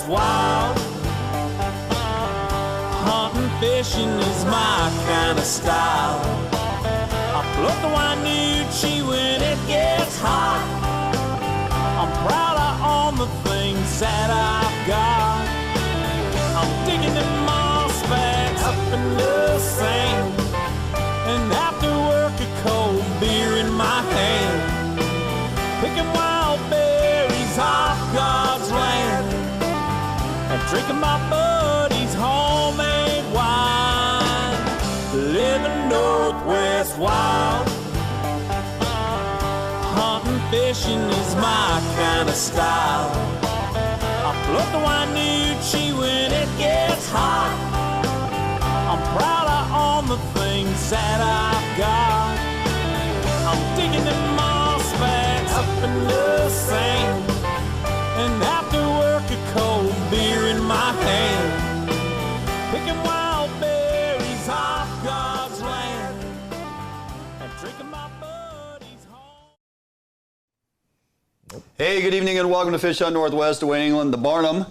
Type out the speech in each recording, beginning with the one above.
Northwest wild. Hunting, fishing is my kind of style. I float the Wainuchi when it gets hot. I'm proud of all the things that I've got. I'm digging them moss bags up in the sand, and after work a cold beer in my hand, picking wild berries off God's land, and drinking my buddy's homemade wine. Living Northwest wild. Hunting, fishing is my kind of style. I float the Wainuchi when it gets hot. I'm proud of all the things that I've got. I'm digging them moss bags up in the sand, and after work a cold beer in my hand, picking wild berries off God's land, and drinking my buddy's home. Hey, good evening and welcome to Fish on Northwest, New England, the Barnum.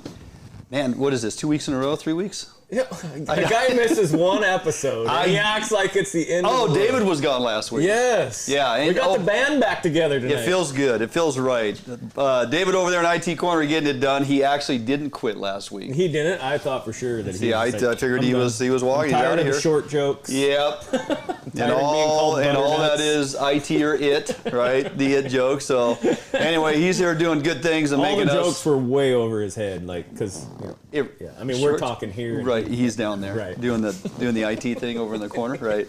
Man, what is this, 2 weeks in a row, 3 weeks? Yeah, the guy misses one episode, and he acts like it's the end of the David world. was gone last week. Yes. Yeah. And, we got the band back together tonight. It feels good. It feels right. David over there in IT Corner getting it done. He actually didn't quit last week. He didn't. I thought for sure that he See, I figured he was walking. I'm tired out of here. the short jokes. Yep. and all that is IT or it, right? The it joke. So anyway, he's here doing good things and all making the us. jokes were way over his head, like because I mean we're talking here. Right, he's down there. Right. Doing the IT thing over in the corner, right?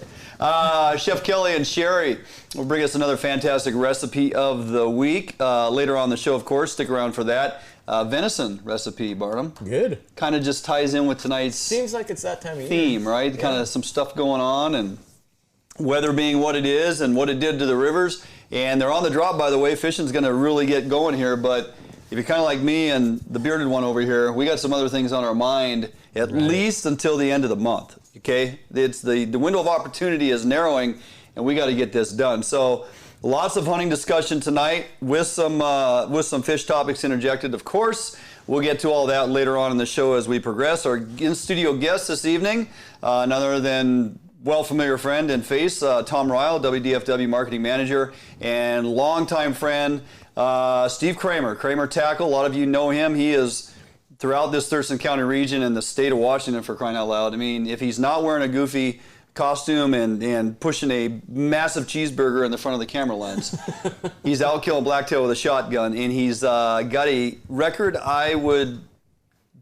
Chef Kelly and Sheri will bring us another fantastic recipe of the week later on the show. Of course, stick around for that venison recipe, Barnum. Good. Kind of just ties in with tonight's seems like it's that time of theme, year. right? Yeah. Kind of some stuff going on, and weather being what it is, and what it did to the rivers. And they're on the drop, by the way. Fishing's going to really get going here, but if you're kind of like me and the bearded one over here, we got some other things on our mind, at least until the end of the month, okay? It's the window of opportunity is narrowing, and we got to get this done. So lots of hunting discussion tonight with some fish topics interjected, of course. We'll get to all that later on in the show as we progress. Our in-studio guest this evening, none other than well-familiar friend and face, Tom Ryle, WDFW Marketing Manager, and longtime friend, Steve Kramer, Kramer Tackle. A lot of you know him. He is throughout this Thurston County region and the state of Washington, for crying out loud. I mean, if he's not wearing a goofy costume and pushing a massive cheeseburger in the front of the camera lens, he's out killing Blacktail with a shotgun, and he's got a record I would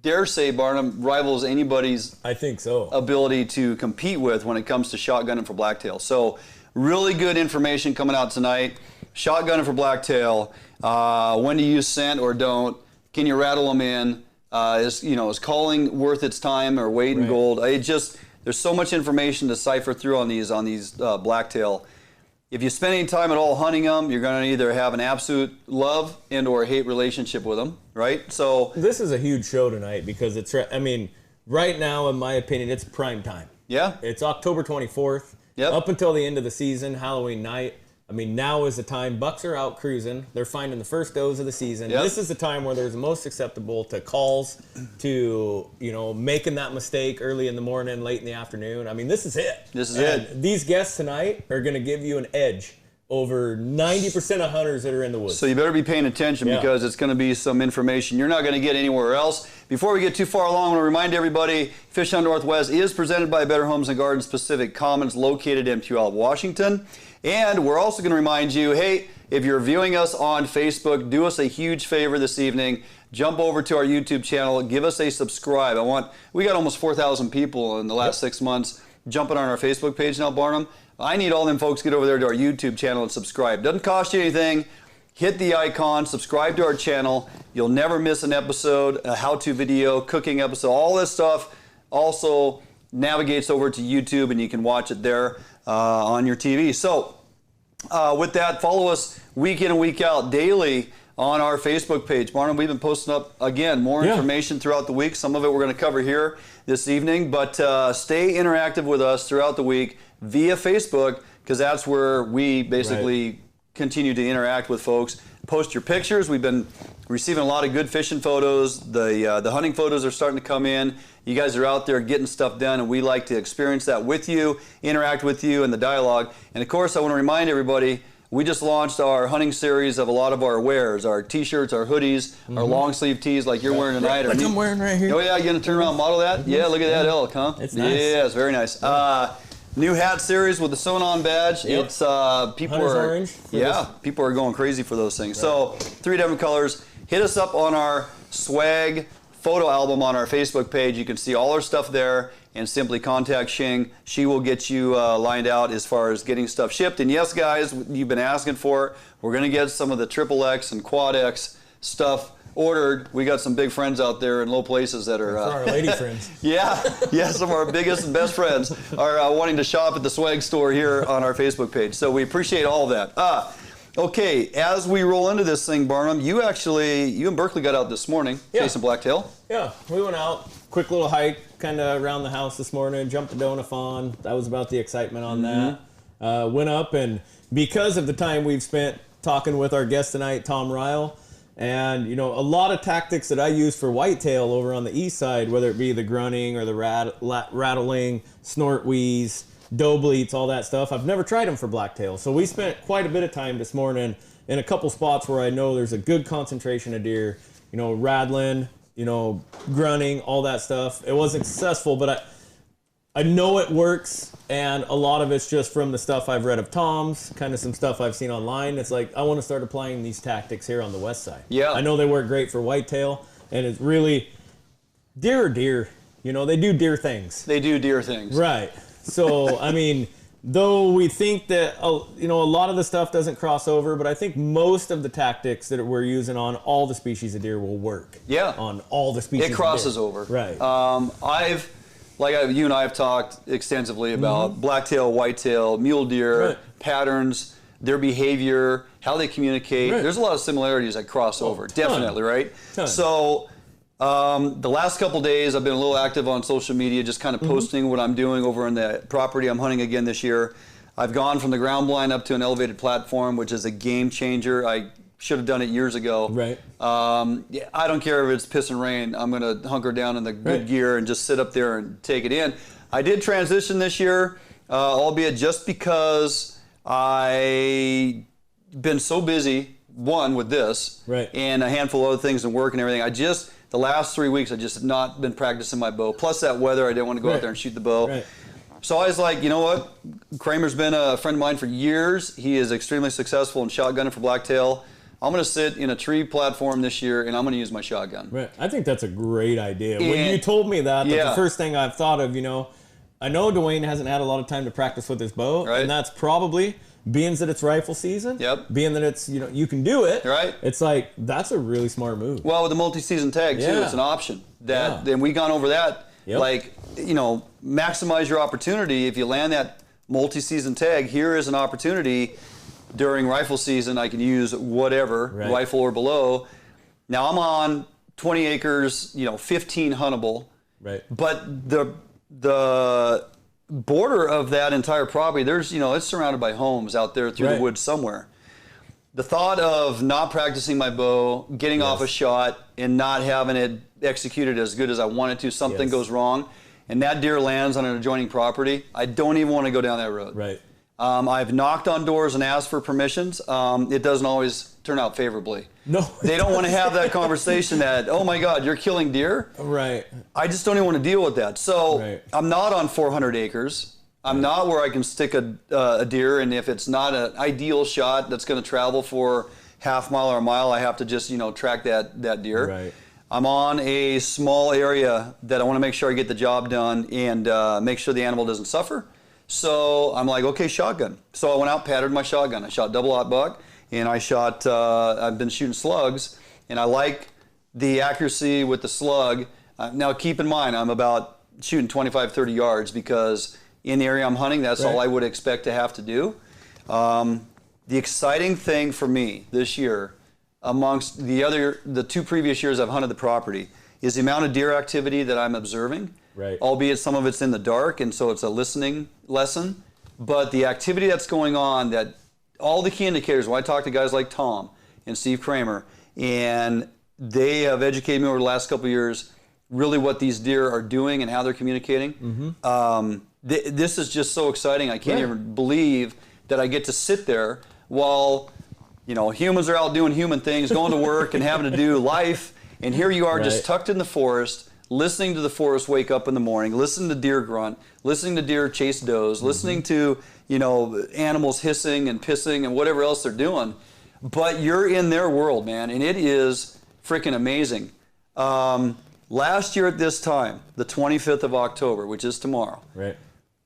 dare say, Barnum, rivals anybody's I think so. ability to compete with when it comes to shotgunning for blacktail. So really good information coming out tonight. Shotgunning for blacktail, when to use scent or don't, can you rattle them in, is calling worth its time or weight in gold? There's so much information to cipher through on these blacktail. If you spend any time at all hunting them, you're going to either have an absolute love and or hate relationship with them, right? So this is a huge show tonight because right now, in my opinion, it's prime time. Yeah. It's October 24th. Yep. Up until the end of the season, Halloween night. I mean, now is the time. Bucks are out cruising. They're finding the first does of the season. Yep. This is the time where there's most acceptable to calls, to, making that mistake early in the morning, late in the afternoon. I mean, this is it. This is it. These guests tonight are going to give you an edge over 90% of hunters that are in the woods. So you better be paying attention because it's going to be some information you're not going to get anywhere else. Before we get too far along, I want to remind everybody, Fish on Northwest is presented by Better Homes and Gardens Pacific Commons, located in Puyallup, Washington. And we're also going to remind you, hey, if you're viewing us on Facebook, do us a huge favor this evening. Jump over to our YouTube channel. Give us a subscribe. We got almost 4,000 people in the last 6 months jumping on our Facebook page now, Barnum. I need all them folks to get over there to our YouTube channel and subscribe. Doesn't cost you anything. Hit the icon, subscribe to our channel. You'll never miss an episode, a how-to video, cooking episode, all this stuff also navigates over to YouTube, and you can watch it there on your TV. So with that, follow us week in and week out daily on our Facebook page. Barnum, we've been posting up, again, more information throughout the week. Some of it we're going to cover here this evening, but stay interactive with us throughout the week via Facebook, because that's where we basically continue to interact with folks. Post your pictures. We've been receiving a lot of good fishing photos. The hunting photos are starting to come in. You guys are out there getting stuff done, and we like to experience that with you, interact with you, and the dialogue. And of course, I want to remind everybody, we just launched our hunting series of a lot of our wares, our t-shirts, our hoodies, our long sleeve tees like you're wearing tonight. Like I'm wearing right here. Oh yeah, you gonna turn around and model that? Yeah, look at that elk, huh? It's nice. Yeah, it's very nice. New hat series with the sewn-on badge. Yep. It's people Hunter's are orange people are going crazy for those things. So 3 different colors. Hit us up on our swag photo album on our Facebook page. You can see all our stuff there, and simply contact Shing. She will get you lined out as far as getting stuff shipped. And yes, guys, you've been asking for it. We're going to get some of the XXX and Quad X stuff ordered. We got some big friends out there in low places that are... For our lady friends. Yeah, some of our biggest and best friends are wanting to shop at the swag store here on our Facebook page. So we appreciate all of that. Okay, as we roll into this thing, Barnum, you and Berkeley got out this morning, chasing Blacktail. Yeah, we went out, quick little hike, kind of around the house this morning, jumped the Donathon. That was about the excitement on that. Went up, and because of the time we've spent talking with our guest tonight, Tom Ryle, and a lot of tactics that I use for whitetail over on the east side, whether it be the grunting or the rattling, snort wheeze, doe bleats, all that stuff, I've never tried them for blacktail. So we spent quite a bit of time this morning in a couple spots where I know there's a good concentration of deer, rattling, grunting, all that stuff. It wasn't successful, but I know it works, and a lot of it's just from the stuff I've read of Tom's, kind of some stuff I've seen online. It's like, I want to start applying these tactics here on the west side. Yeah. I know they work great for whitetail, and it's really, deer are deer. They do deer things. They do deer things. Right. So, I mean, though we think that, a lot of the stuff doesn't cross over, but I think most of the tactics that we're using on all the species of deer will work. Yeah. On all the species of deer. It crosses over. Right. You and I have talked extensively about blacktail, whitetail, mule deer, patterns, their behavior, how they communicate. Right. There's a lot of similarities that cross over. Definitely, right? So... the last couple days, I've been a little active on social media, just kind of posting what I'm doing over on the property I'm hunting again this year. I've gone from the ground blind up to an elevated platform, which is a game changer. I should have done it years ago. Right. I don't care if it's piss and rain. I'm going to hunker down in the good gear and just sit up there and take it in. I did transition this year, albeit just because I've been so busy, one, with this, and a handful of other things and work and everything. The last 3 weeks, I just have not been practicing my bow. Plus that weather, I didn't want to go out there and shoot the bow. Right. So I was like, you know what? Kramer's been a friend of mine for years. He is extremely successful in shotgunning for blacktail. I'm going to sit in a tree platform this year, and I'm going to use my shotgun. Right. I think that's a great idea. When you told me that, that's the first thing I've thought of, I know Dwayne hasn't had a lot of time to practice with his bow, and that's probably... being that it's rifle season, being that it's, you can do it, it's like, that's a really smart move. Well, with the multi-season tag, too, it's an option. And we've gone over that, maximize your opportunity. If you land that multi-season tag, here is an opportunity during rifle season. I can use whatever, rifle or below. Now, I'm on 20 acres, 15 huntable. Right. But the border of that entire property, there's, it's surrounded by homes out there through the woods somewhere. The thought of not practicing my bow, getting off a shot, and not having it executed as good as I wanted to, something goes wrong, and that deer lands on an adjoining property, I don't even want to go down that road. Right. I've knocked on doors and asked for permissions. It doesn't always turn out favorably. No. They don't want to have that conversation that, oh my God, you're killing deer? Right. I just don't even want to deal with that. So I'm not on 400 acres. I'm not where I can stick a deer, and if it's not an ideal shot that's going to travel for half mile or a mile, I have to just, track that deer. Right. I'm on a small area that I want to make sure I get the job done and make sure the animal doesn't suffer. So I'm like, okay, shotgun. So I went out, patterned my shotgun. I shot double-aught buck, and I've been shooting slugs, and I like the accuracy with the slug. Now keep in mind, I'm about shooting 25, 30 yards because in the area I'm hunting, that's all I would expect to have to do. The exciting thing for me this year, amongst the 2 previous years I've hunted the property, is the amount of deer activity that I'm observing. Right. Albeit some of it's in the dark, and so it's a listening lesson. But the activity that's going on that all the key indicators, when I talk to guys like Tom and Steve Kramer, and they have educated me over the last couple of years really what these deer are doing and how they're communicating. This is just so exciting. I can't even believe that I get to sit there while, you know, humans are out doing human things, going to work and having to do life, and here you are just tucked in the forest, listening to the forest wake up in the morning, listening to deer grunt, listening to deer chase does, listening to, you know, animals hissing and pissing and whatever else they're doing. But you're in their world, man, and it is freaking amazing. Last year at this time, the 25th of October, which is tomorrow,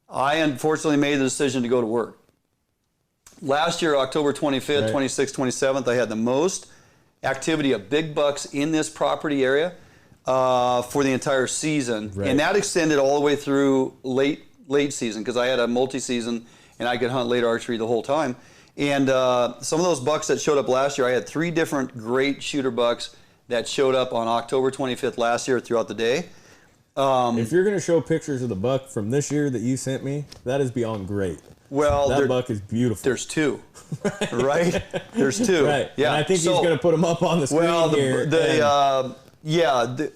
I unfortunately made the decision to go to work. Last year, October 25th, 26th, 27th, I had the most activity of big bucks in this property area for the entire season. And that extended all the way through late season, because I had a multi-season and I could hunt late archery the whole time. And some of those bucks that showed up last year, I had 3 different great shooter bucks that showed up on October 25th last year throughout the day. If you're going to show pictures of the buck from this year that you sent me, that is beyond great. Well, that buck is beautiful. There's 2, right? There's 2. Yeah. And I think he's going to put them up on the screen here.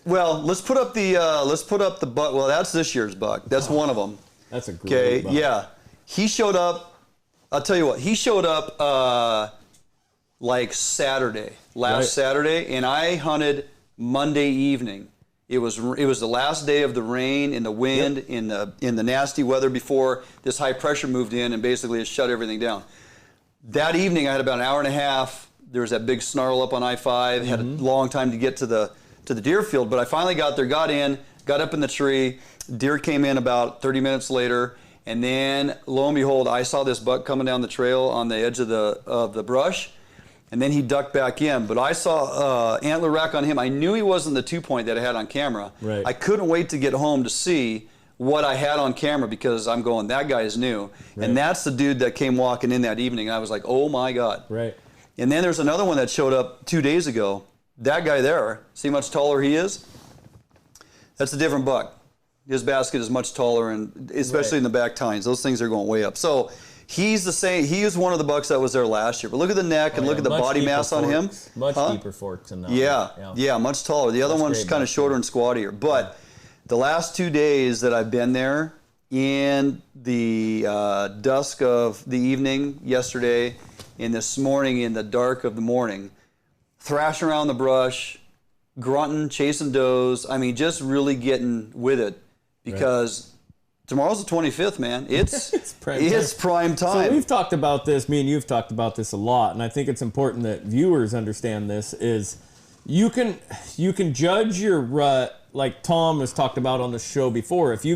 Well, let's put up the buck. Well, that's this year's buck. That's one of them. That's a great buck. Yeah. He showed up. I'll tell you what. He showed up like Saturday, last Saturday, and I hunted Monday evening. It was the last day of the rain and the wind in the nasty weather before this high pressure moved in and basically it shut everything down. That evening I had about an hour and a half. There was that big snarl up on I-5. Had a long time to get to the deer field, but I finally got there, got in, got up in the tree. Deer came in about 30 minutes later, and then lo and behold, I saw this buck coming down the trail on the edge of the brush. And then he ducked back in. But I saw antler rack on him. I knew he wasn't the 2-point that I had on camera. I couldn't wait to get home to see what I had on camera, because I'm going, that guy is new. And that's the dude that came walking in that evening. And I was like, oh my God. And then there's another one that showed up 2 days ago. That guy there, see how much taller he is? That's a different buck. His basket is much taller, and especially in the back tines. Those things are going way up. So he's the same. He is one of the bucks that was there last year. But look at the neck and look at the body mass on him. Much deeper forks in that one. Yeah, much taller. The other one's kind of shorter and squattier. But the last 2 days that I've been there, in the dusk of the evening yesterday and this morning in the dark of the morning, thrashing around the brush, grunting, chasing does. I mean, just really getting with it, because tomorrow's the 25th, man. It's prime time. So we've talked about this, me and you've talked about this a lot, and I think it's important that viewers understand this, is you can judge your rut, like Tom has talked about on the show before. If you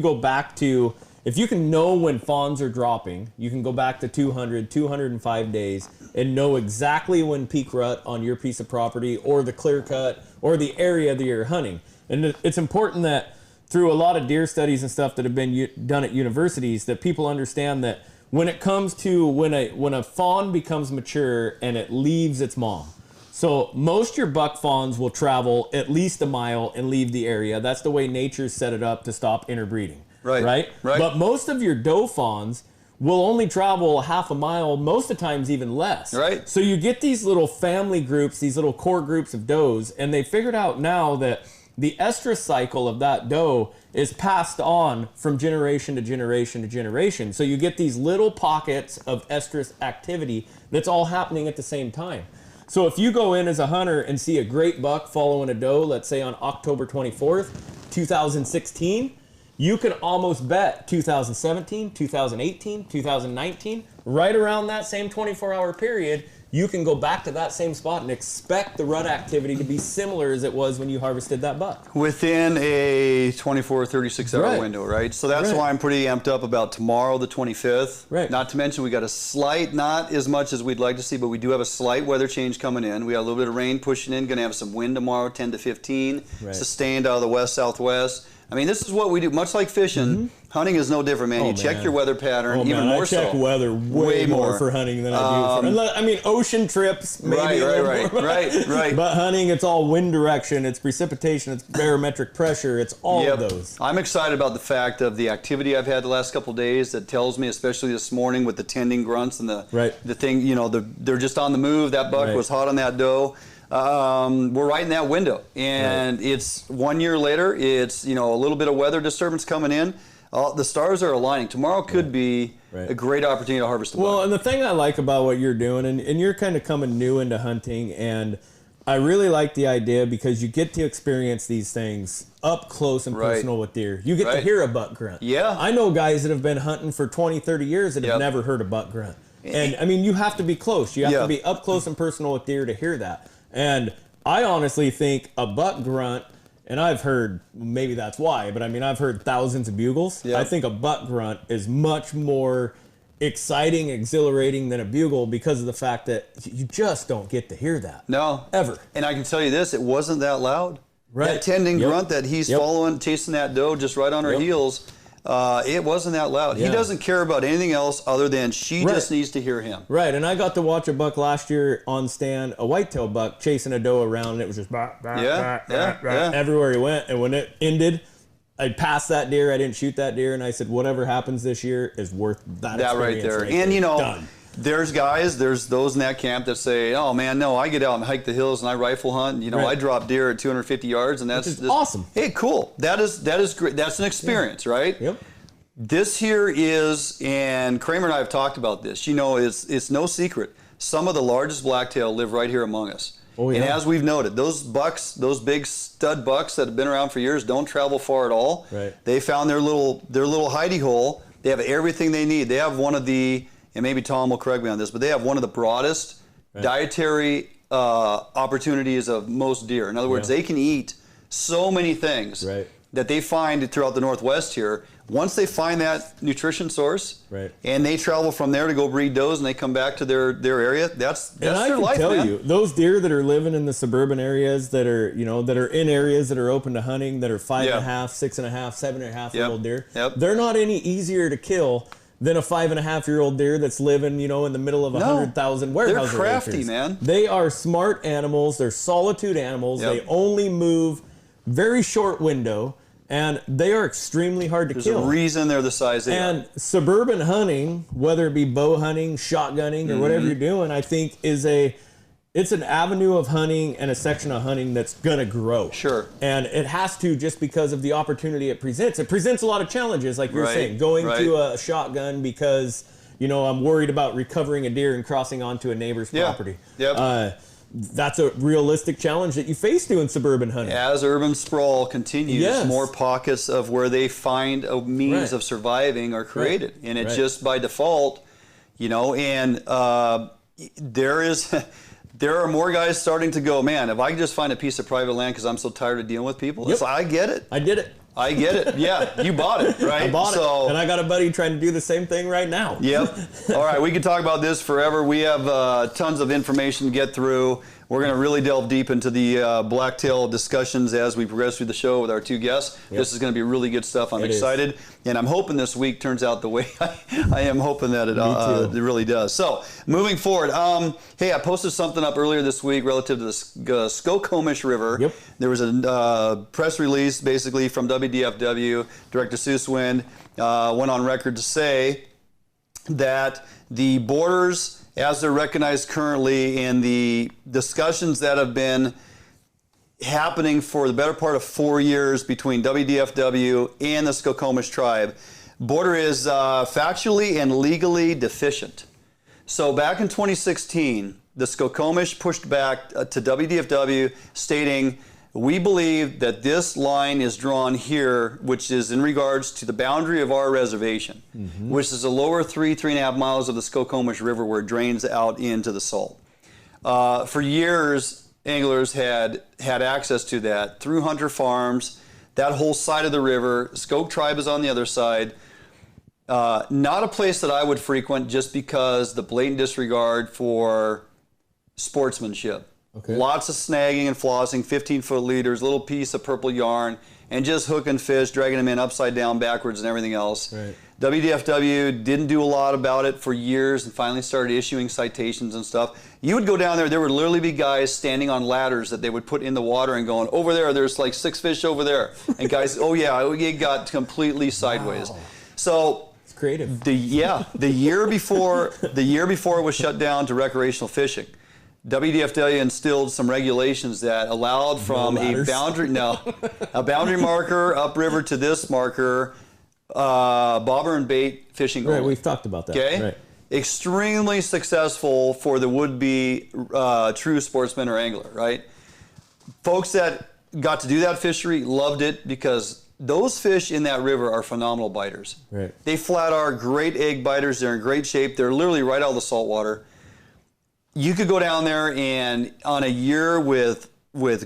can know when fawns are dropping, you can go back to 205 days and know exactly when peak rut on your piece of property or the clear cut or the area that you're hunting. And it's important that through a lot of deer studies and stuff that have been done at universities, that people understand that when it comes to when a fawn becomes mature and it leaves its mom. So most your buck fawns will travel at least a mile and leave the area. That's the way nature's set it up to stop interbreeding. Right. But most of your doe fawns will only travel half a mile, most of the times even less. So you get these little family groups, these little core groups of does, and they figured out now that the estrus cycle of that doe is passed on from generation to generation to generation. So you get these little pockets of estrus activity that's all happening at the same time. So if you go in as a hunter and see a great buck following a doe, let's say on October 24th, 2016, you can almost bet 2017, 2018, 2019, right around that same 24-hour period, you can go back to that same spot and expect the rut activity to be similar as it was when you harvested that buck. Within a 24, 36-hour window, right? So that's why I'm pretty amped up about tomorrow, the 25th. Not to mention we got a slight, not as much as we'd like to see, but we do have a slight weather change coming in. We got a little bit of rain pushing in, going to have some wind tomorrow, 10 to 15, sustained out of the west-southwest. I mean, this is what we do. Much like fishing, hunting is no different, man. You check your weather pattern, even more so. I check weather way more for hunting than I do for, I mean, ocean trips, maybe right. But hunting, it's all wind direction, it's precipitation, it's barometric pressure, it's all of those. I'm excited about the fact of the activity I've had the last couple of days that tells me, especially this morning with the tending grunts and the thing, you know, they're just on the move. That buck was hot on that doe. We're right in that window, and it's 1 year later. It's, you know, a little bit of weather disturbance coming in. The stars are aligning. Tomorrow could be a great opportunity to harvest a buck. Well, and the thing I like about what you're doing, and you're kind of coming new into hunting, and I really like the idea because you get to experience these things up close and personal with deer. You get to hear a buck grunt. Yeah. I know guys that have been hunting for 20, 30 years that have never heard a buck grunt. And I mean, you have to be close. You have to be up close and personal with deer to hear that. And I honestly think a buck grunt, and I've heard, maybe that's why, but I mean, I've heard thousands of bugles. I think a buck grunt is much more exciting, exhilarating than a bugle because of the fact that you just don't get to hear that. No. Ever. And I can tell you this, it wasn't that loud. That tending grunt that he's following, chasing that doe just right on her heels, it wasn't that loud. He doesn't care about anything else other than she just needs to hear him. Right, and I got to watch a buck last year on stand, a whitetail buck chasing a doe around, and it was just everywhere he went. And when it ended, I passed that deer. I didn't shoot that deer, and I said, whatever happens this year is worth that experience right there. And you know, there's those in that camp that say, oh man, no, I get out and hike the hills and I rifle hunt. And, you know, I drop deer at 250 yards, and that's awesome. Hey, cool. That is great. That's an experience, right? Yep. This here is, and Kramer and I have talked about this. You know, it's no secret. Some of the largest blacktail live right here among us. Oh, yeah. And as we've noted, those bucks, those big stud bucks that have been around for years, don't travel far at all. Right. They found their little hidey hole. They have everything they need. They have one of the, and maybe Tom will correct me on this, but they have one of the broadest dietary opportunities of most deer. In other words, they can eat so many things that they find throughout the Northwest here. Once they find that nutrition source, and they travel from there to go breed does, and they come back to their area, that's their life, man. I can tell you, those deer that are living in the suburban areas that are, you know, that are in areas that are open to hunting, that are 5.5, 6.5, 7.5-year-old deer, they're not any easier to kill than a 5.5-year-old deer that's living, you know, in the middle of 100,000 warehouse. They're crafty, man. They are smart animals. They're solitude animals. They only move very short window, and they are extremely hard to kill. There's a reason they're the size they are. And suburban hunting, whether it be bow hunting, shotgunning, or whatever you're doing, I think it's an avenue of hunting and a section of hunting that's going to grow. Sure. And it has to, just because of the opportunity it presents. It presents a lot of challenges, like you're saying, going to a shotgun because, you know, I'm worried about recovering a deer and crossing onto a neighbor's property. That's a realistic challenge that you face doing suburban hunting. As urban sprawl continues, more pockets of where they find a means of surviving are created. And it's just by default, you know, and there are more guys starting to go, man, if I can just find a piece of private land because I'm so tired of dealing with people, I get it. I did it. I get it. Yeah, you bought it, right? I bought it. And I got a buddy trying to do the same thing right now. Yep. All right, we could talk about this forever. We have tons of information to get through. We're going to really delve deep into the blacktail discussions as we progress through the show with our two guests. This is going to be really good stuff. I'm excited. And I'm hoping this week turns out the way I am hoping that it really does. So, moving forward, hey, I posted something up earlier this week relative to the Skokomish River. Yep. There was a press release basically from WDFW. Director Suswind went on record to say that the borders, as they're recognized currently in the discussions that have been happening for the better part of 4 years between WDFW and the Skokomish tribe, border is factually and legally deficient. So back in 2016, the Skokomish pushed back to WDFW stating, we believe that this line is drawn here, which is in regards to the boundary of our reservation, which is the lower 3.5 miles of the Skokomish River where it drains out into the salt. For years, anglers had access to that through Hunter Farms, that whole side of the river. Skok tribe is on the other side. Not a place that I would frequent just because the blatant disregard for sportsmanship. Okay. Lots of snagging and flossing, 15-foot leaders, little piece of purple yarn, and just hooking fish, dragging them in upside down, backwards, and everything else. Right. WDFW didn't do a lot about it for years and finally started issuing citations and stuff. You would go down there would literally be guys standing on ladders that they would put in the water and going, over there's like 6 fish over there. And guys, oh yeah, it got completely sideways. Wow. So It's creative. the year before it was shut down to recreational fishing, WDFW instilled some regulations that allowed from a boundary marker upriver to this marker, bobber and bait fishing. Right, only. we've talked about that. Okay. Right. Extremely successful for the would-be true sportsman or angler, right? Folks that got to do that fishery loved it because those fish in that river are phenomenal biters. Right. They flat are great egg biters. They're in great shape. They're literally right out of the salt water. You could go down there and on a year with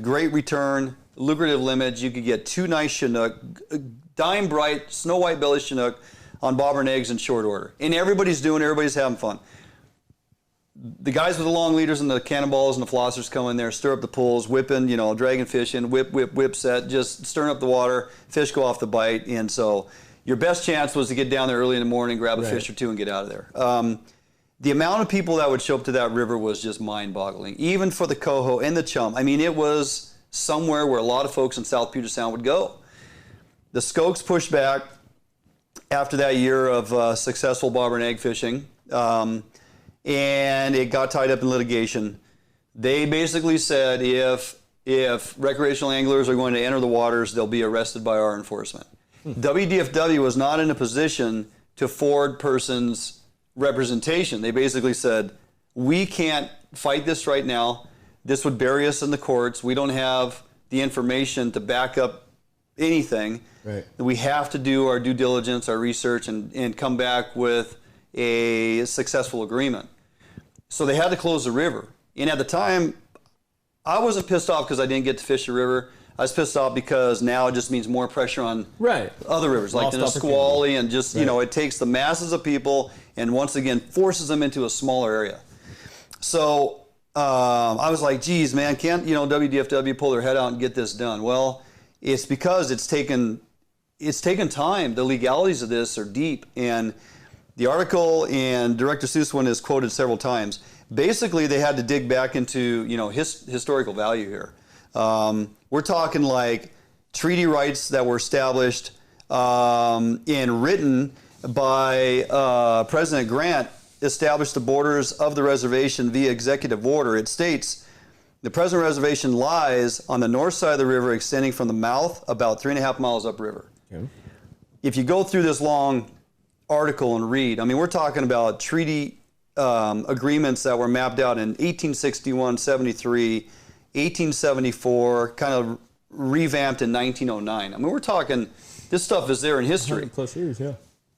great return, lucrative limits, you could get 2 nice Chinook, dime bright, snow white belly Chinook on bobber and eggs in short order. And everybody's having fun. The guys with the long leaders and the cannonballs and the flossers come in there, stir up the pools, whipping, dragging fish in, whip set, just stirring up the water, fish go off the bite. And so your best chance was to get down there early in the morning, grab a fish or two and get out of there. The amount of people that would show up to that river was just mind-boggling, even for the coho and the chum. I mean, it was somewhere where a lot of folks in South Puget Sound would go. The Skokes pushed back after that year of successful bobber and egg fishing, and it got tied up in litigation. They basically said if recreational anglers are going to enter the waters, they'll be arrested by our enforcement. WDFW was not in a position to forward persons' representation. They basically said, we can't fight this right now. This would bury us in the courts. We don't have the information to back up anything. Right. We have to do our due diligence, our research, and come back with a successful agreement. So they had to close the river. And at the time, I wasn't pissed off because I didn't get to fish the river. I was pissed off because now it just means more pressure on other rivers, like the Nisqually, and just, it takes the masses of people and once again forces them into a smaller area. So I was like, geez, man, can't, WDFW pull their head out and get this done? Well, it's because it's taken time. The legalities of this are deep. And the article and Director Seuss one is quoted several times. Basically, they had to dig back into, historical value here. We're talking like treaty rights that were established and written by President Grant, established the borders of the reservation via executive order. It states, the present reservation lies on the north side of the river extending from the mouth about 3.5 miles upriver. Okay. If you go through this long article and read, we're talking about treaty agreements that were mapped out in 1861, 73, 1874, kind of revamped in 1909. We're talking, this stuff is there in history. 100+ years, yeah.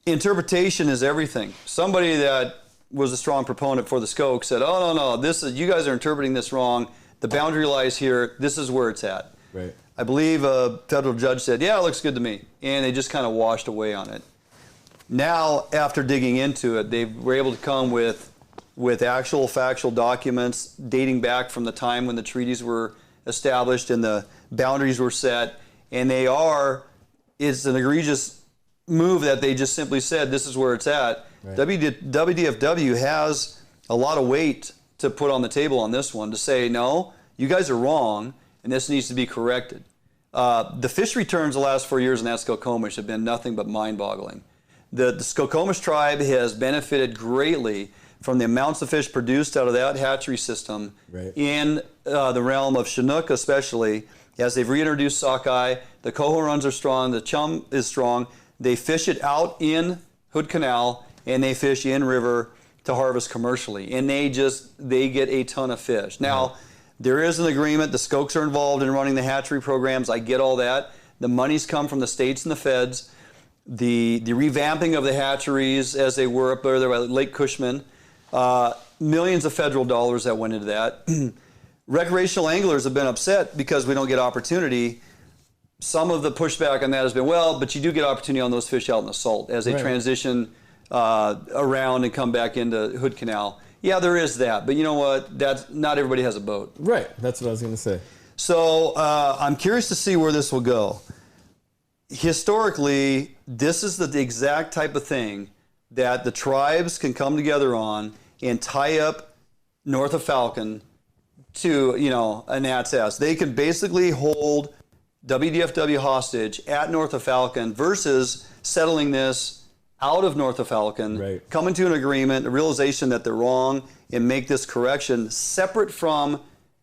Interpretation is everything. Somebody that was a strong proponent for the Skoke said, oh, no, you guys are interpreting this wrong. The boundary lies here. This is where it's at. Right. I believe a federal judge said, yeah, it looks good to me. And they just kind of washed away on it. Now, after digging into it, they were able to come with actual factual documents dating back from the time when the treaties were established and the boundaries were set. And it's an egregious move that they just simply said, this is where it's at. Right. WDFW has a lot of weight to put on the table on this one to say, no, you guys are wrong, and this needs to be corrected. The fish returns the last 4 years in that Skokomish have been nothing but mind-boggling. The Skokomish tribe has benefited greatly from the amounts of fish produced out of that hatchery system in the realm of Chinook especially, as they've reintroduced sockeye. The coho runs are strong, the chum is strong. They fish it out in Hood Canal, and they fish in river to harvest commercially, and they get a ton of fish. Now, there is an agreement. The Skokes are involved in running the hatchery programs. I get all that. The money's come from the states and the feds. The revamping of the hatcheries as they were up there by Lake Cushman, millions of federal dollars that went into that. Recreational anglers have been upset because we don't get opportunity. Some of the pushback on that has been, well, but you do get opportunity on those fish out in the salt as they transition around and come back into Hood Canal. Yeah, there is that, but you know what? Not everybody has a boat. Right, that's what I was going to say. So I'm curious to see where this will go. historically, this is the exact type of thing that the tribes can come together on and tie up north of Falcon to, a gnat's ass. They can basically hold WDFW hostage at north of Falcon versus settling this out of north of Falcon, right. Coming to an agreement, a realization that they're wrong, and make this correction separate from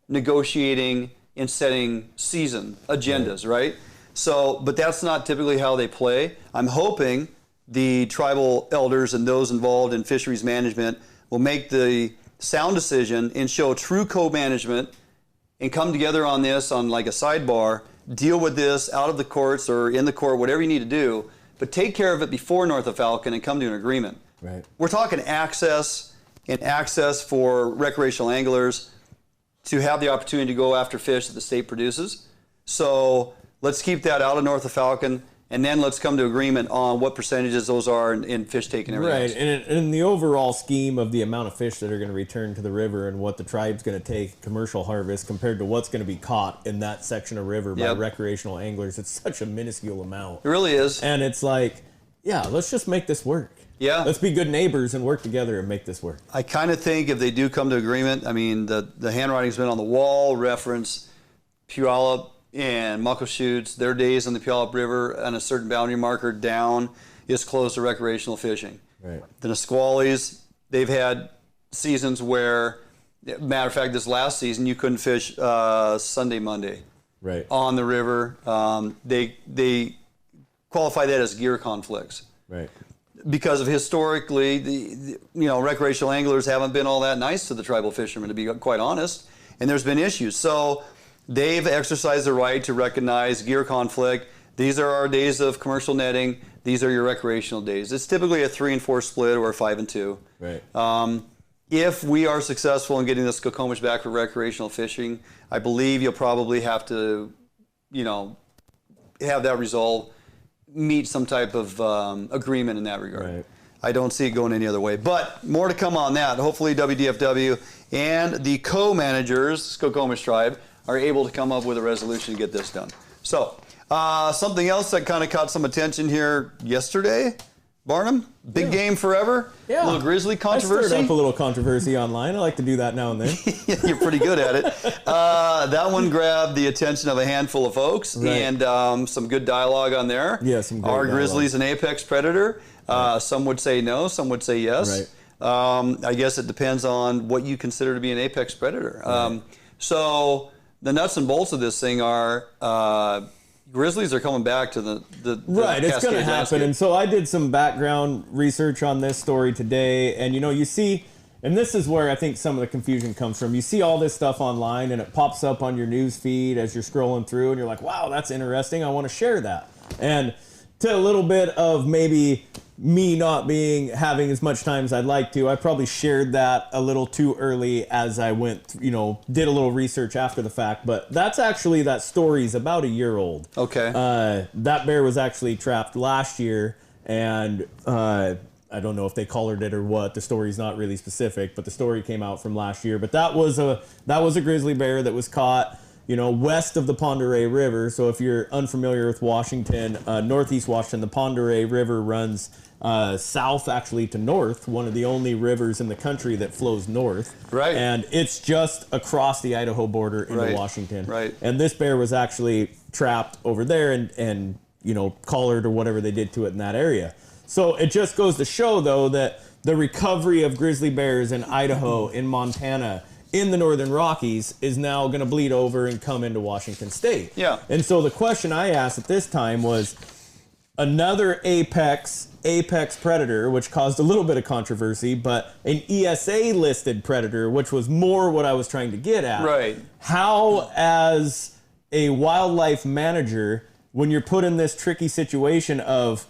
negotiating and setting season agendas, right? So, but that's not typically how they play. I'm hoping the tribal elders and those involved in fisheries management will make the sound decision and show true co-management and come together on this on like a sidebar, deal with this out of the courts or in the court, whatever you need to do, but take care of it before north of Falcon and come to an agreement. Right. We're talking access for recreational anglers to have the opportunity to go after fish that the state produces. So let's keep that out of north of Falcon, and then let's come to agreement on what percentages those are in fish taking and everything else. Right, and in the overall scheme of the amount of fish that are going to return to the river and what the tribe's going to take commercial harvest compared to what's going to be caught in that section of river by recreational anglers, it's such a minuscule amount. It really is. And it's like, yeah, let's just make this work. Yeah. Let's be good neighbors and work together and make this work. I kind of think if they do come to agreement, I mean, the handwriting's been on the wall, reference Puyallup and Muckleshoots, their days on the Puyallup River on a certain boundary marker down is closed to recreational fishing. Right. The Nisquallies, they've had seasons where, matter of fact, this last season, you couldn't fish Sunday, Monday right. on the river. They qualify that as gear conflicts. Right. Because of historically, the recreational anglers haven't been all that nice to the tribal fishermen, to be quite honest, and there's been issues. So they've exercised the right to recognize gear conflict. These are our days of commercial netting. These are your recreational days. It's typically a 3 and 4 split or a 5 and 2. Right. If we are successful in getting the Skokomish back for recreational fishing, I believe you'll probably have to, have that resolved, meet some type of agreement in that regard. Right. I don't see it going any other way. But more to come on that. Hopefully WDFW and the co-managers, Skokomish tribe, are able to come up with a resolution to get this done. So, something else that kind of caught some attention here yesterday, Barnum, big game forever, yeah. A little Grizzly Controversy. I stirred up a little controversy online. I like to do that now and then. You're pretty good at it. That one grabbed the attention of a handful of folks, right. And some good dialogue on there. Yeah, some great Are dialogue. Grizzlies an apex predator? Right. Some would say no, some would say yes. Right. I guess it depends on what you consider to be an apex predator. Right. So the nuts and bolts of this thing are Grizzlies are coming back to the right, it's going to happen. landscape. And so I did some background research on this story today, and you see, and this is where I think some of the confusion comes from. You see all this stuff online, and it pops up on your news feed as you're scrolling through, and you're like, wow, that's interesting. I want to share that. And to a little bit of maybe me not having as much time as I'd like to, I probably shared that a little too early as I went, did a little research after the fact. But that story's about a year old. Okay. That bear was actually trapped last year, and I don't know if they collared it or what. The story's not really specific, but the story came out from last year. But that was a grizzly bear that was caught, west of the Pend Oreille River. So if you're unfamiliar with Washington, northeast Washington, the Pend Oreille River runs south actually to north, one of the only rivers in the country that flows north. Right. And it's just across the Idaho border into Washington. Right. And this bear was actually trapped over there and collared or whatever they did to it in that area. So it just goes to show, though, that the recovery of grizzly bears in Idaho, in Montana, in the Northern Rockies is now going to bleed over and come into Washington State. Yeah. And so the question I asked at this time was another apex predator, which caused a little bit of controversy, but an ESA listed predator, which was more what I was trying to get at. Right. How, as a wildlife manager, when you're put in this tricky situation of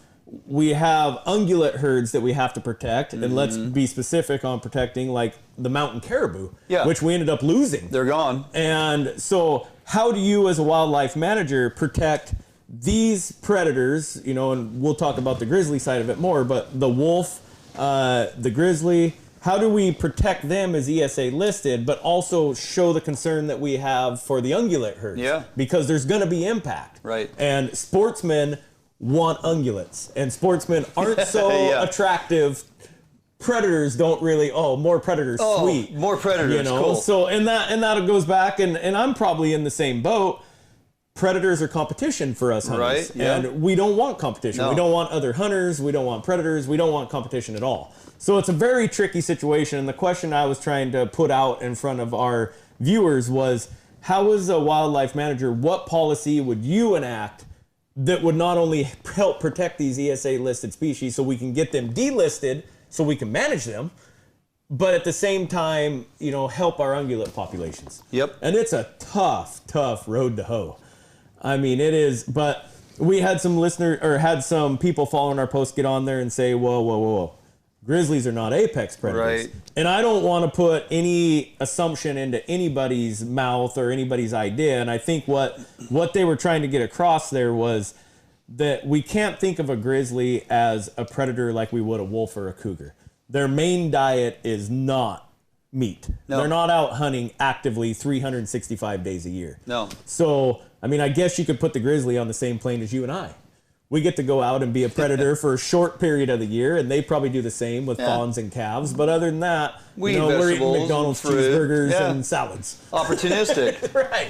we have ungulate herds that we have to protect, and let's be specific on protecting like the mountain caribou, which we ended up losing. They're gone. And so how do you as a wildlife manager protect these predators, and we'll talk about the grizzly side of it more, but the wolf, the grizzly, how do we protect them as ESA listed, but also show the concern that we have for the ungulate herds? Yeah. Because there's going to be impact. Right. And sportsmen want ungulates, and sportsmen aren't so attractive. Predators don't really. More predators, sweet. More predators, you know. cool. So and that goes back, and I'm probably in the same boat. Predators are competition for us hunters, right? Yeah. And we don't want competition. No. We don't want other hunters. We don't want predators. We don't want competition at all. So it's a very tricky situation. And the question I was trying to put out in front of our viewers was, how as a wildlife manager, what policy would you enact that would not only help protect these ESA listed species so we can get them delisted so we can manage them, but at the same time, you know, help our ungulate populations? Yep. And it's a tough road to hoe. I mean, it is, but we had some had some people following our post get on there and say, whoa. Grizzlies are not apex predators. Right. And I don't want to put any assumption into anybody's mouth or anybody's idea. And I think what they were trying to get across there was that we can't think of a grizzly as a predator like we would a wolf or a cougar. Their main diet is not meat. No. They're not out hunting actively 365 days a year. No. So, I mean, I guess you could put the grizzly on the same plane as you and I. We get to go out and be a predator for a short period of the year, and they probably do the same with fawns and calves. But other than that, we're eating McDonald's cheeseburgers and salads. Opportunistic. Right.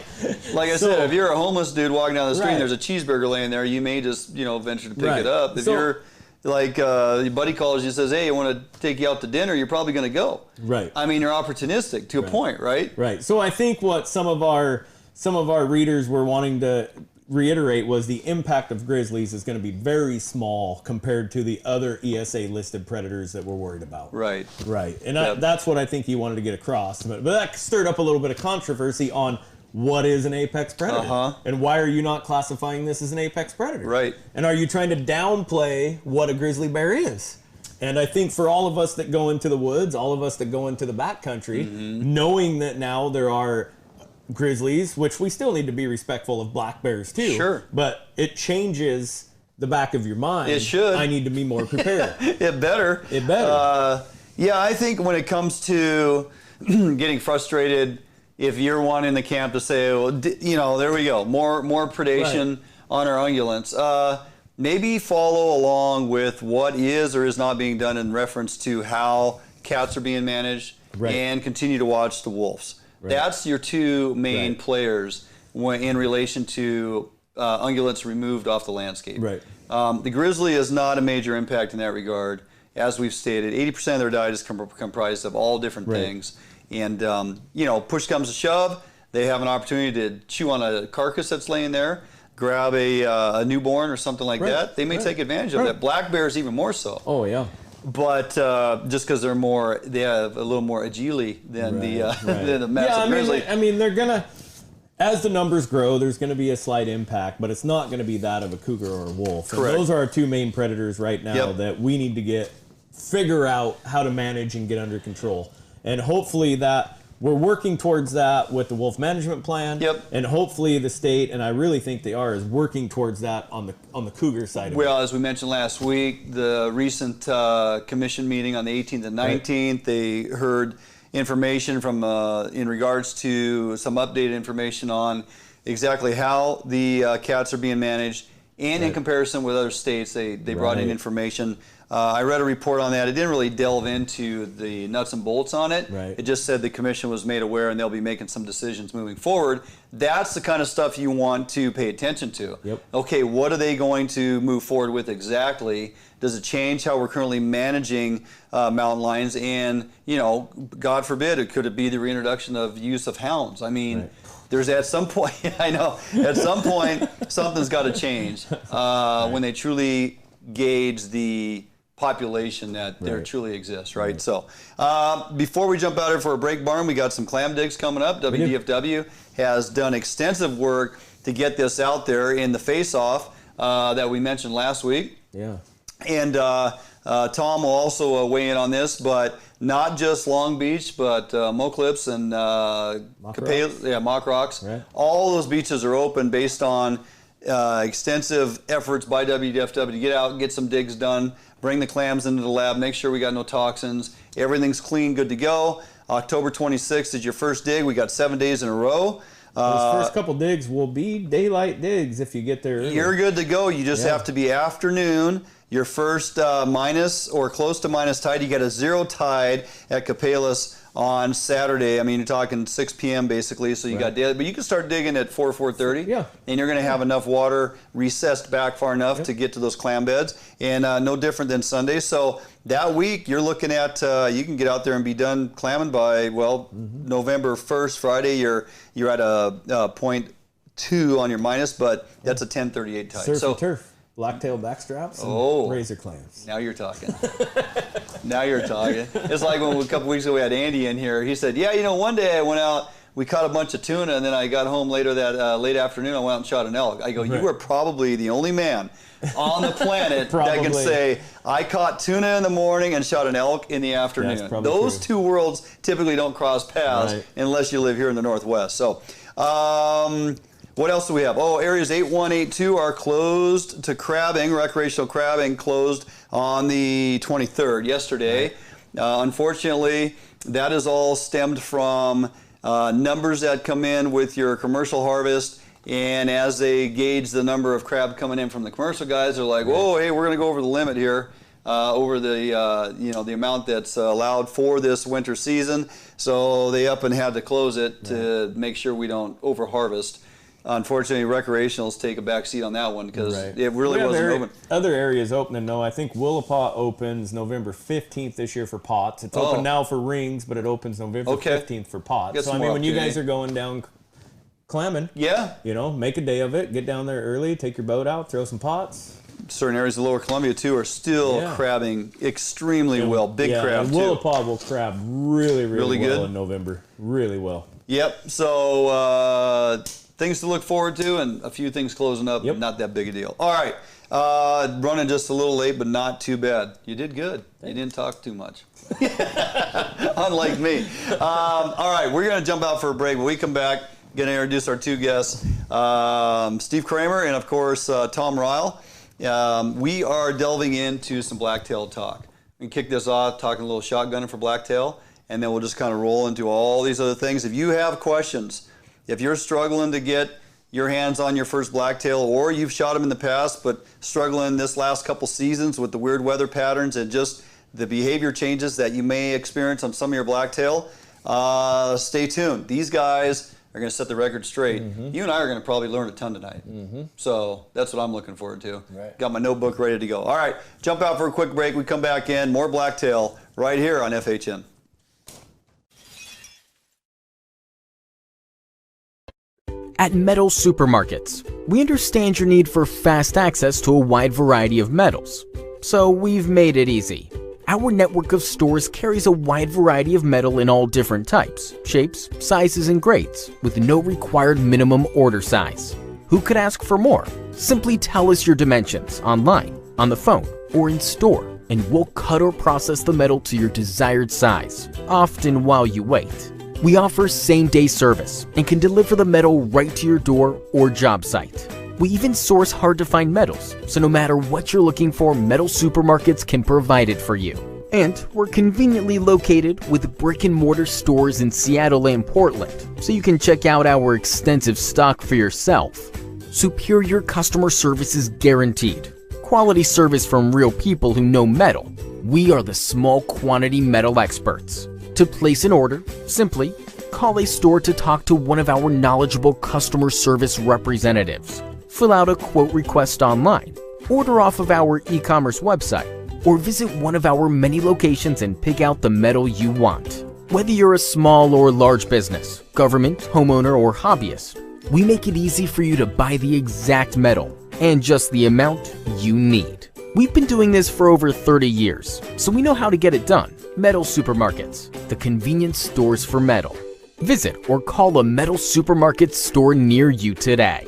Like I said, if you're a homeless dude walking down the street and there's a cheeseburger laying there, you may just, venture to pick it up. If you're like your buddy calls you and says, hey, I want to take you out to dinner, you're probably going to go. Right. I mean, you're opportunistic to a point, right? Right. So I think what some of our readers were wanting to reiterate was the impact of grizzlies is going to be very small compared to the other ESA listed predators that we're worried about. Right. Right. And that's what I think he wanted to get across. But that stirred up a little bit of controversy on what is an apex predator and why are you not classifying this as an apex predator? Right. And are you trying to downplay what a grizzly bear is? And I think for all of us that go into the woods, all of us that go into the backcountry, knowing that now there are grizzlies, which we still need to be respectful of black bears too. Sure. But it changes the back of your mind. It should. I need to be more prepared. It better. It better. Yeah, I think when it comes to getting frustrated, if you're one in the camp to say, well, there we go, more predation on our ungulates. Maybe follow along with what is or is not being done in reference to how cats are being managed and continue to watch the wolves. Right. That's your two main players in relation to ungulates removed off the landscape. Right. The grizzly is not a major impact in that regard. As we've stated, 80% of their diet is comprised of all different things. And, push comes to shove, they have an opportunity to chew on a carcass that's laying there, grab a newborn or something like that. They may take advantage of that. Black bears even more so. Oh, yeah. But just because they have a little more agility than the massive grizzly. I mean, they're gonna, as the numbers grow, there's gonna be a slight impact, but it's not gonna be that of a cougar or a wolf. Correct. And those are our two main predators right now that we need to figure out how to manage and get under control. And hopefully that we're working towards that with the wolf management plan. Yep. And hopefully the state, and I really think they are, is working towards that on the cougar side of it. Well, as we mentioned last week, the recent commission meeting on the 18th and 19th, they heard information from in regards to some updated information on exactly how the cats are being managed, and in comparison with other states, they brought in information. I read a report on that. It didn't really delve into the nuts and bolts on it. Right. It just said the commission was made aware and they'll be making some decisions moving forward. That's the kind of stuff you want to pay attention to. Yep. Okay, what are they going to move forward with exactly? Does it change how we're currently managing mountain lions? And, God forbid, could it be the reintroduction of use of hounds? I mean, there's at some point, I know, at some point, something's got to change when they truly gauge the population that there truly exists, right? So before we jump out here for a break, Barn, we got some clam digs coming up. WDFW has done extensive work to get this out there in the face-off that we mentioned last week. Yeah. And Tom will also weigh in on this, but not just Long Beach, but Moclips and Mock Rocks. Right. All those beaches are open based on extensive efforts by WDFW to get out and get some digs done, bring the clams into the lab, make sure we got no toxins, everything's clean, good to go. October 26th is your first dig. We got 7 days in a row. Those first couple digs will be daylight digs if you get there early. You're good to go. You just have to be afternoon. Your first minus or close to minus tide. You get a 0 tide at Capelas on Saturday. I mean, you're talking 6 p.m. basically, so you got daylight. But you can start digging at 4:30. Yeah. And you're going to have enough water recessed back far enough to get to those clam beds. And no different than Sunday. So that week, you're looking at, you can get out there and be done clamming by, November 1st, Friday, you're at a 0.2 on your minus, but that's a 10:38 tide. Surf and turf. Blacktail backstraps and razor clams. Now you're talking. Now you're talking. It's like when a couple weeks ago we had Andy in here. He said, one day I went out, we caught a bunch of tuna, and then I got home later that late afternoon, I went out and shot an elk. I go, you were probably the only man on the planet that can say, I caught tuna in the morning and shot an elk in the afternoon. Those two worlds typically don't cross paths unless you live here in the Northwest. So, what else do we have? Areas 8-1, 8-2 are closed to crabbing. Recreational crabbing closed on the 23rd, yesterday. Unfortunately, that is all stemmed from numbers that come in with your commercial harvest. And as they gauge the number of crab coming in from the commercial guys, they're like, whoa, hey, we're going to go over the limit here. Over the the amount that's allowed for this winter season. So they up and had to close it to make sure we don't over harvest. Unfortunately, recreationals take a back seat on that one because it really wasn't open. Other areas opening, though. I think Willapa opens November 15th this year for pots. It's open now for rings, but it opens November 15th for pots. So, I mean, when you guys are going down clamming, make a day of it. Get down there early, take your boat out, throw some pots. Certain areas of Lower Columbia, too, are still crabbing extremely well. Big crab, and too. Willapa will crab really well in November. Really well. Yep. So, things to look forward to, and a few things closing up. Not that big a deal. All right. Running just a little late, but not too bad. You did good. You didn't talk too much. Unlike me. All right. We're going to jump out for a break. When we come back, going to introduce our two guests, Steve Kramer and, of course, Tom Ryle. We are delving into some Blacktail talk. We can kick this off talking a little Shot-Gunnin for Blacktail, and then we'll just kind of roll into all these other things. If you have questions, if you're struggling to get your hands on your first Blacktail, or you've shot them in the past but struggling this last couple seasons with the weird weather patterns and just the behavior changes that you may experience on some of your Blacktail, stay tuned. These guys are going to set the record straight. You and I are going to probably learn a ton tonight. So that's what I'm looking forward to. Got my notebook ready to go. All right, jump out for a quick break. We come back in. More Blacktail right here on FHN. At Metal Supermarkets, we understand your need for fast access to a wide variety of metals, so we've made it easy. Our network of stores carries a wide variety of metal in all different types, shapes, sizes, and grades, with no required minimum order size. Who could ask for more? Simply tell us your dimensions online, on the phone, or in store, and we'll cut or process the metal to your desired size, often while you wait. We offer same-day service and can deliver the metal right to your door or job site. We even source hard-to-find metals, so no matter what you're looking for, Metal Supermarkets can provide it for you. And we're conveniently located with brick-and-mortar stores in Seattle and Portland, so you can check out our extensive stock for yourself. Superior customer service is guaranteed. Quality service from real people who know metal. We are the small quantity metal experts. To place an order, simply call a store to talk to one of our knowledgeable customer service representatives. Fill out a quote request online, order off of our e-commerce website, or visit one of our many locations and pick out the metal you want. Whether you're a small or large business, government, homeowner, or hobbyist, we make it easy for you to buy the exact metal and just the amount you need. We've been doing this for over 30 years, so we know how to get it done. Metal Supermarkets, the convenience stores for metal. Visit or call a Metal Supermarket store near you today.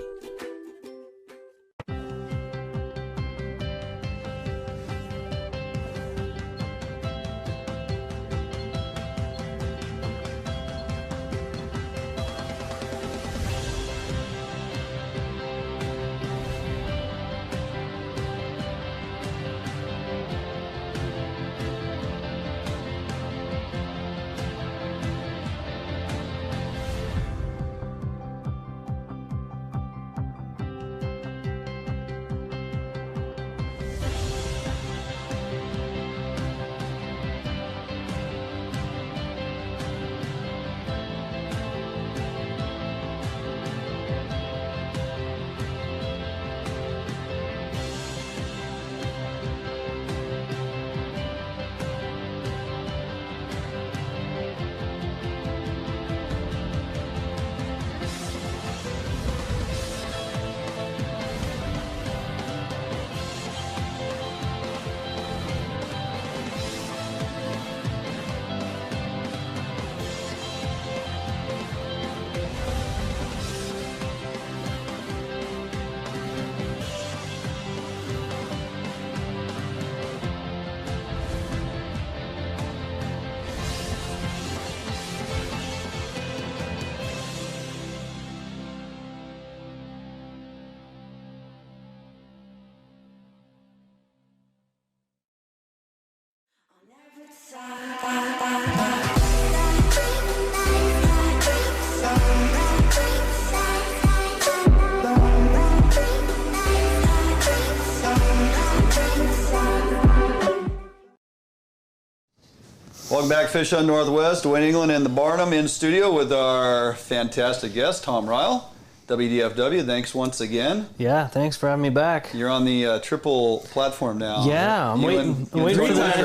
Welcome back, Fish on Northwest. Wayne England and the Barnum in studio with our fantastic guest, Tom Ryle, WDFW. Thanks once again. Yeah, thanks for having me back. You're on the triple platform now. Yeah, I'm waiting for the Three-timer.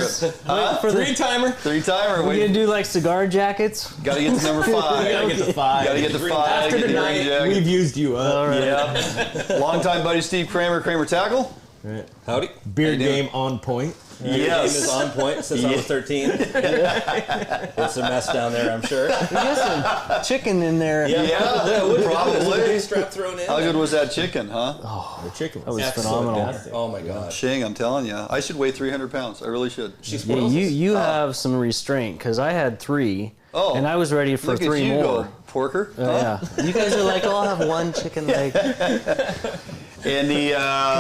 Three-timer. We're going to do like cigar jackets. Got to get to number 5. Gotta get to 5. Got to get to 5. After Get the green tonight, jacket. we've used you up. All right. Yeah. Longtime buddy Steve Kramer, Kramer Tackle. Right. Howdy. Beard How you doing? game on point. Game is on point since I was 13. It's a mess down there, I'm sure. We got some chicken in there. Probably. Strap thrown in. How good was that chicken, huh? The chicken That was Excellent. phenomenal. Oh my god. Shing, I'm telling you. I should weigh 300 pounds. I really should. She Yeah, spoils us. you have some restraint because I had 3, and I was ready for Look 3 at you more. go, porker. Yeah, you guys are like, oh, I'll have 1 chicken leg. And the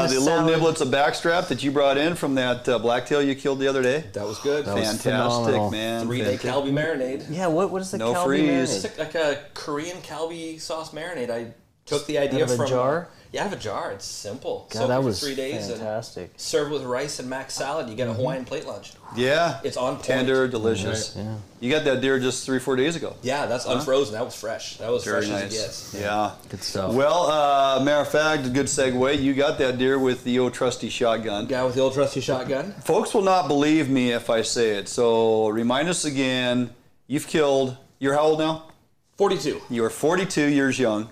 little salad. niblets of backstrap that you brought in from that blacktail you killed the other day. That was good. That was Fantastic, phenomenal. man. 3-day Fantastic. Calbee marinade. Yeah, what is the No Calbee freeze. marinade? It's like a Korean Calbee sauce marinade. I took the idea Out of a from jar? Yeah, out of a jar. It's simple. God, Soak it that for was 3 days fantastic. and serve with rice and mac salad. You get a Hawaiian plate lunch. Yeah. It's on point. Tender, delicious. Yeah. You got that deer just 3-4 days ago. Yeah, that's unfrozen. That was fresh. That was Very fresh nice. as it gets. Yeah. Good stuff. Well, matter of fact, a good segue. You got that deer with the old trusty shotgun. Guy with the old trusty shotgun. Folks will not believe me if I say it. So remind us again. You've killed. You're how old now? 42. You are 42 years young.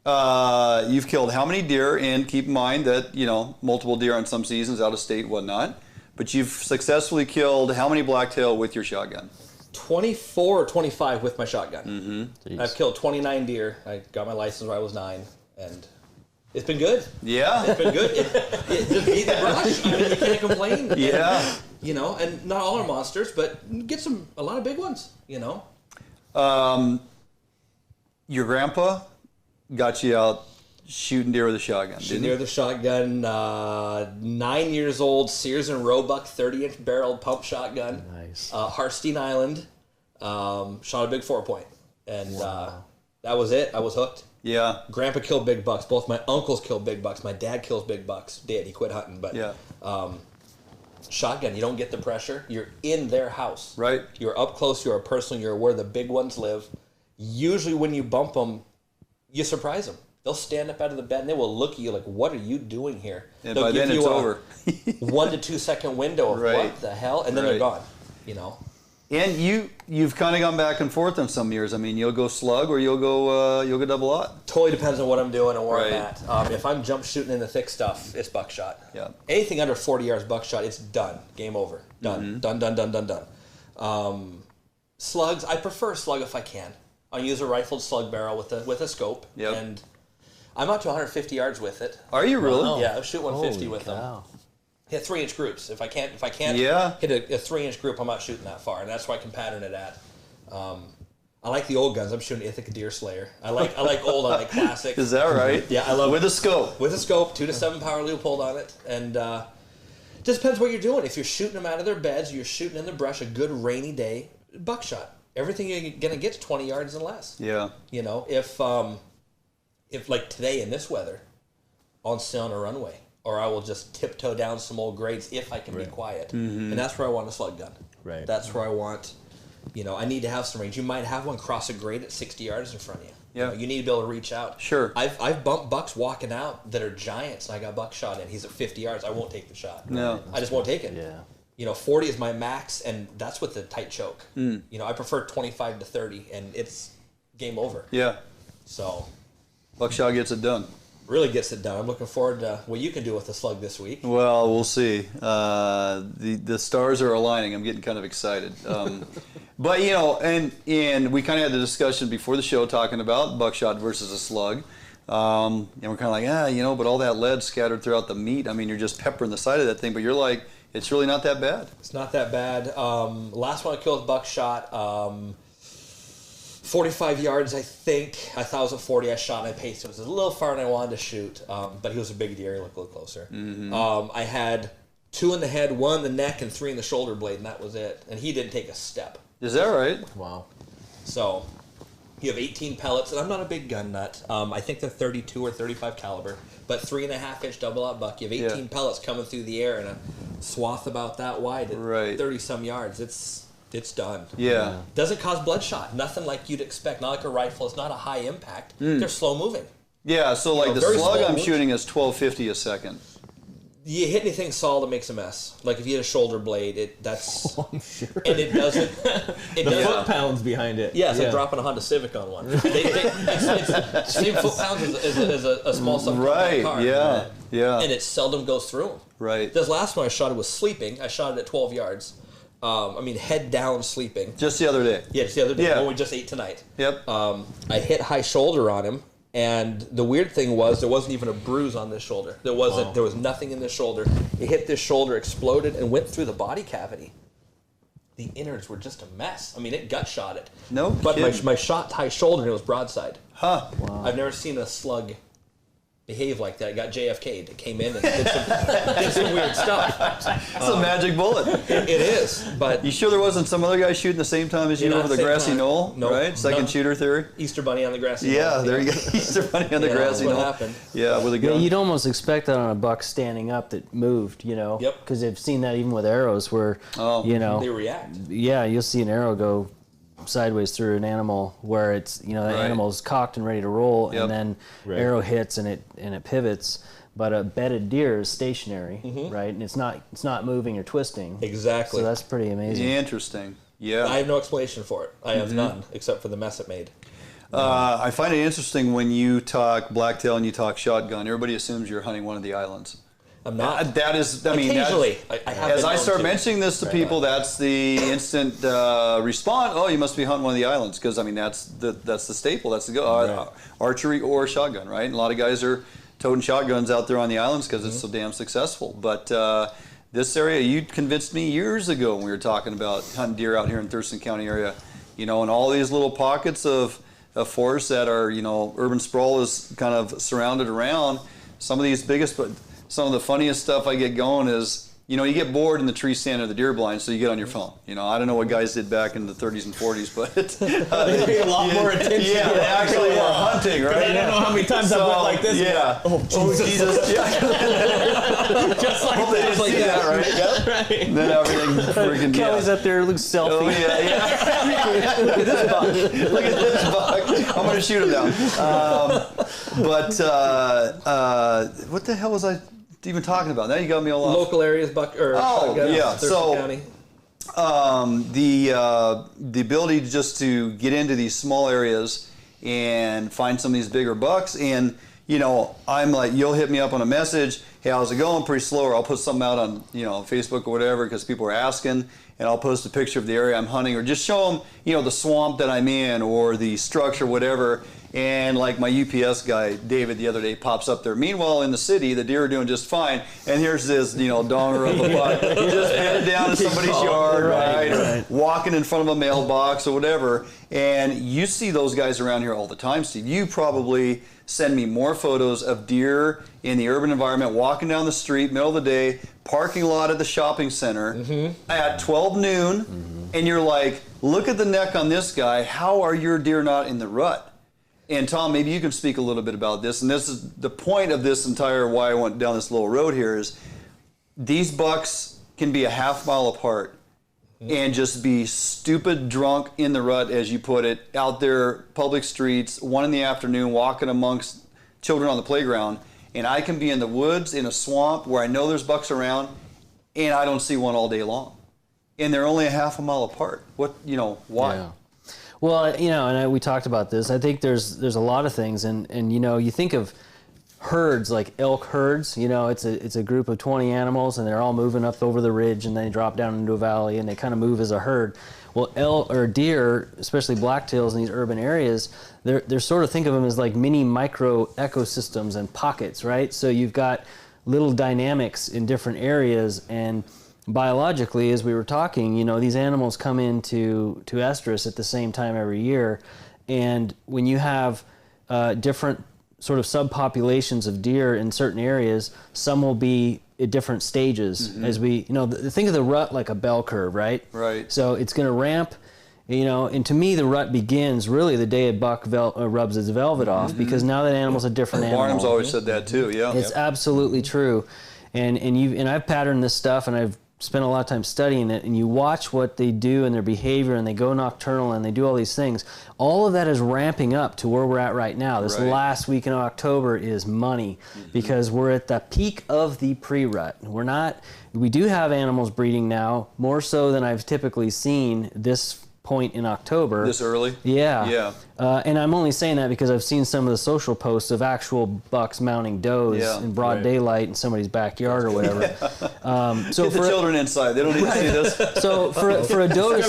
You've killed how many deer? And keep in mind that, multiple deer on some seasons, out of state, whatnot. But you've successfully killed how many blacktail with your shotgun? 24 or 25 with my shotgun. Mm-hmm. I've killed 29 deer. I got my license when I was 9, and it's been good. Yeah. It's been good. It just beat the brush. I mean, you can't complain. Yeah. And, and not all are monsters, but get a lot of big ones. Your grandpa got you out shooting deer with a shotgun, didn't Near he? the shotgun, 9 years old, Sears and Roebuck 30-inch barreled pump shotgun. Nice. Harstein Island, shot a big 4-point, and that was it. I was hooked. Yeah. Grandpa killed big bucks. Both my uncles killed big bucks. My dad kills big bucks. Dad, he quit hunting, but Yeah. Shotgun, you don't get the pressure. You're in their house. Right. You're up close. You're personal. You're where the big ones live. Usually, when you bump them, you surprise them. They'll stand up out of the bed and they will look at you like, "What are you doing here?" And They'll by give then you it's a over. 1 to 2 second window of Right. what the hell, and then Right. they're gone. And you've kind of gone back and forth on some years. I mean, you'll go slug or you'll go double aught. Totally depends on what I'm doing and where Right. I'm at. If I'm jump shooting in the thick stuff, it's buckshot. Yeah. Anything under 40 yards buckshot, it's done. Game over. Done. Mm-hmm. Done. Slugs, I prefer slug if I can. I'll use a rifled slug barrel with a scope. Yep. And I'm up to 150 yards with it. Are you really? Yeah, I'll shoot 150 Holy with them. cow. Hit 3-inch groups. If I can't Yeah. hit a 3-inch group, I'm not shooting that far, and that's where I can pattern it at. I like the old guns. I'm shooting Ithaca Deer Slayer. I like old. I like classic. Is that right? Yeah, I love with a scope. With a scope, 2 to 7 power Leupold on it, and just depends what you're doing. If you're shooting them out of their beds, or you're shooting in the brush, a good rainy day, buckshot. Everything you're gonna get to 20 yards and less. Yeah. If like today in this weather, I'll stay on a runway, or I will just tiptoe down some old grades if I can be quiet, Mm-hmm. and that's where I want a slug gun. Right. That's where I want. I need to have some range. You might have one cross a grade at 60 yards in front of you. Yeah. You need to be able to reach out. Sure. I've bumped bucks walking out that are giants, and I got buckshot in. He's at 50 yards. I won't take the shot. No. I just won't take it. Yeah. 40 is my max, and that's with the tight choke. I prefer 25 to 30, and it's game over. Yeah. So, Buckshot gets it done. really gets it done. I'm looking forward to what you can do with the slug this week. Well, we'll see. The stars are aligning. I'm getting kind of excited. But and we kind of had the discussion before the show talking about buckshot versus a slug. And we're kind of like, but all that lead scattered throughout the meat. I mean, you're just peppering the side of that thing. But you're like, it's really not that bad. It's not that bad. Last one I killed with buckshot, 45 yards, I think. I thought it was at 40. I shot and I paced. It was a little far than I wanted to shoot, but he was a big deer. He looked a little closer. I had 2 in the head, 1 in the neck, and 3 in the shoulder blade, and that was it. And he didn't take a step. Is that right? Wow. So you have 18 pellets, and I'm not a big gun nut. I think they're 32 or 35 caliber, but 3.5-inch double-out buck. You have 18 pellets coming through the air in a swath about that wide at 30-some yards. It's It's done. Yeah. Doesn't cause bloodshot. Nothing like you'd expect. Not like a rifle. It's not a high impact. They're slow moving. Yeah, so like the very slug small I'm wounds. shooting is 1250 a second. You hit anything solid, it makes a mess. Like if you hit a shoulder blade, that's I'm sure. and it doesn't. It The doesn't. foot pounds behind it. Yeah, it's like dropping a Honda Civic on one. It's same foot pounds as a small subcompact car. Yeah. Yeah. And it seldom goes through them. Right. This last one I shot it was sleeping. I shot it at 12 yards. Head down sleeping. Just the other day. Yeah, just the other day. Yeah. One we just ate tonight. Yep. I hit high shoulder on him, and the weird thing was there wasn't even a bruise on this shoulder. There wasn't. There was nothing in this shoulder. It hit this shoulder, exploded, and went through the body cavity. The innards were just a mess. I mean, it gut shot it. No But kidding. my shot high shoulder and it was broadside. Huh. I've never seen a slug behave like that. It got JFK'd. It came in and did some weird stuff. It's a magic bullet. It is, but You sure there wasn't some other guy shooting the same time as you Yeah, over the same grassy time. knoll? Nope. Right? Second No. shooter theory? Easter bunny on the grassy Yeah, knoll. there you go. Easter bunny on the Yeah, grassy that's what knoll. happened. Yeah, with a Yeah, gun. you'd almost expect that on a buck standing up that moved, Yep. Because they've seen that even with arrows where, Oh. They react. yeah, you'll see an arrow go sideways through an animal where it's, that Right. animal's cocked and ready to roll, Yep. and then arrow hits and it pivots. But a bedded deer is stationary, right? And it's not moving or twisting. Exactly. So that's pretty amazing. Interesting. Yeah. I have no explanation for it. I have none, except for the mess it made. I find it interesting when you talk blacktail and you talk shotgun. Everybody assumes you're hunting one of the islands. I'm not. That is, I mean, Occasionally. that's- I have as been I known start to. mentioning this to people, that's the instant response. Oh, you must be hunting one of the islands, because I mean that's the staple. That's the go archery or shotgun, right? And a lot of guys are toting shotguns out there on the islands because it's so damn successful. But this area, you convinced me years ago when we were talking about hunting deer out here in Thurston County area, and all these little pockets of forest that are, urban sprawl is kind of surrounded around. Some of these some of the funniest stuff I get going is, you get bored in the tree stand or the deer blind, so you get on your phone. I don't know what guys did back in the 30s and 40s, but They pay a lot more attention. yeah, to they it. actually were hunting, right? I don't know how many times I went like this. Yeah. Oh, Jesus. Yeah. Just like Hope they didn't this. see that, right? Yep. Right. And then everything freaking Kelly's up there, looks selfie. Oh yeah. Look at this buck. Look at this buck. I'm gonna shoot him down. What the hell was I even talking about? Now you got me all off. Local areas, shotgun, yeah. Thurston So County. The ability just to get into these small areas and find some of these bigger bucks, and I'm like, you'll hit me up on a message, hey, how's it going? Pretty slow, or I'll put something out on Facebook or whatever because people are asking, and I'll post a picture of the area I'm hunting, or just show them the swamp that I'm in or the structure, whatever. And like my UPS guy, David, the other day pops up there. Meanwhile, in the city, the deer are doing just fine. And here's this, donger of a buck just headed down to somebody's yard, right? Or walking in front of a mailbox or whatever. And you see those guys around here all the time, Steve. You probably send me more photos of deer in the urban environment, walking down the street, middle of the day, parking lot at the shopping center at 12 noon. And you're like, look at the neck on this guy. How are your deer not in the rut? And Tom, maybe you can speak a little bit about this. And this is the point of this entire why I went down this little road here is these bucks can be a half mile apart and just be stupid drunk in the rut, as you put it, out there, public streets, 1 in the afternoon, walking amongst children on the playground. And I can be in the woods, in a swamp where I know there's bucks around, and I don't see one all day long. And they're only a half a mile apart. Why? Yeah. Well, and we talked about this. I think there's a lot of things, and you think of herds like elk herds. It's a group of 20 animals, and they're all moving up over the ridge, and they drop down into a valley, and they kind of move as a herd. Well, elk or deer, especially blacktails in these urban areas, they're sort of, think of them as like mini micro ecosystems and pockets, right? So you've got little dynamics in different areas, and biologically, as we were talking, these animals come into Estrus at the same time every year, and when you have different sort of subpopulations of deer in certain areas, some will be at different stages. As we, think of the rut like a bell curve, right? Right. So it's going to ramp, and to me, the rut begins really the day a buck rubs its velvet off, because now that animal's a different animal. Barnum's always said that too. Yeah. It's absolutely true, and I've patterned this stuff, and I've spent a lot of time studying it, and you watch what they do and their behavior, and they go nocturnal and they do all these things, all of that is ramping up to where we're at right now. This last week in October is money because we're at the peak of the pre-rut. We do have animals breeding now, more so than I've typically seen this point in October. This early? Yeah. And I'm only saying that because I've seen some of the social posts of actual bucks mounting does in broad daylight in somebody's backyard or whatever. So get the children inside. They don't need to see this. So for a doe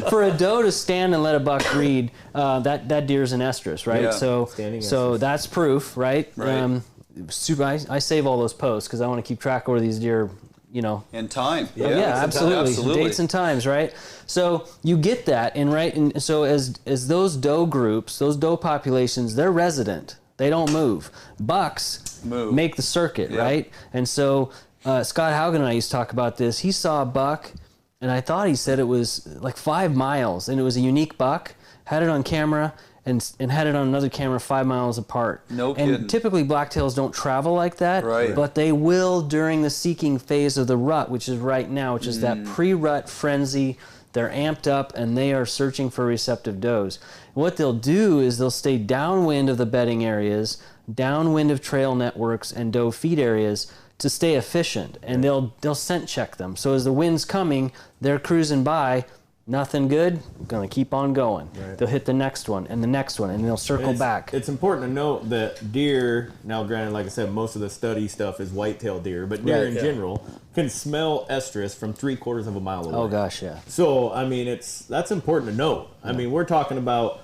for a doe to stand and let a buck breed, that deer's an estrus, right? Yeah. So that's proof, right? I save all those posts because I want to keep track of where these deer, and time. Absolutely. Dates and times, right? So you get that, and so as those doe groups, those doe populations, they're resident. They don't move. Bucks make the circuit, right? And so Scott Haugen and I used to talk about this. He saw a buck, and I thought he said it was like 5 miles, and it was a unique buck. Had it on camera. And had it on another camera 5 miles apart. No kidding. And typically blacktails don't travel like that, but they will during the seeking phase of the rut, which is right now, which is that pre-rut frenzy. They're amped up and they are searching for receptive does. What they'll do is they'll stay downwind of the bedding areas, downwind of trail networks and doe feed areas to stay efficient, and they'll scent check them. So as the wind's coming, they're cruising by. Nothing good, going to keep on going. They'll hit the next one and the next one, and they'll circle back. It's important to note that deer, now granted, like I said, most of the study stuff is whitetail deer, but deer in general can smell estrus from 3/4 of a mile away. Oh gosh, yeah. So, I mean, that's important to note. I mean, we're talking about,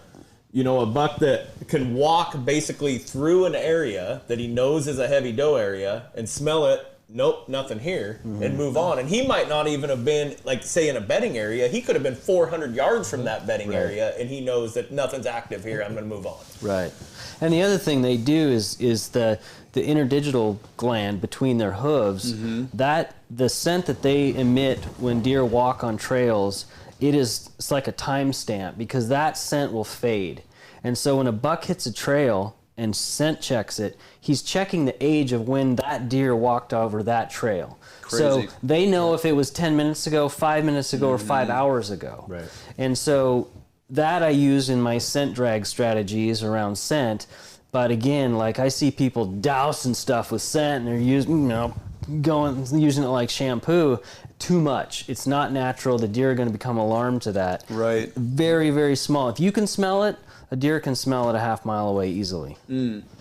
a buck that can walk basically through an area that he knows is a heavy doe area and smell it. Nope, nothing here, and move on. And he might not even have been, like, say, in a bedding area. He could have been 400 yards from that bedding area, and he knows that nothing's active here. I'm going to move on. Right. And the other thing they do is the interdigital gland between their hooves, that the scent that they emit when deer walk on trails, it's like a timestamp because that scent will fade. And so when a buck hits a trail and scent checks it, he's checking the age of when that deer walked over that trail. Crazy. So they know if it was 10 minutes ago, 5 minutes ago, or 5 hours ago. Right. And so that I use in my scent drag strategies around scent. But again, like I see people dousing stuff with scent and they're using it like shampoo. Too much. It's not natural. The deer are going to become alarmed to that. Right. Very, very small. If you can smell it, a deer can smell it a half mile away easily.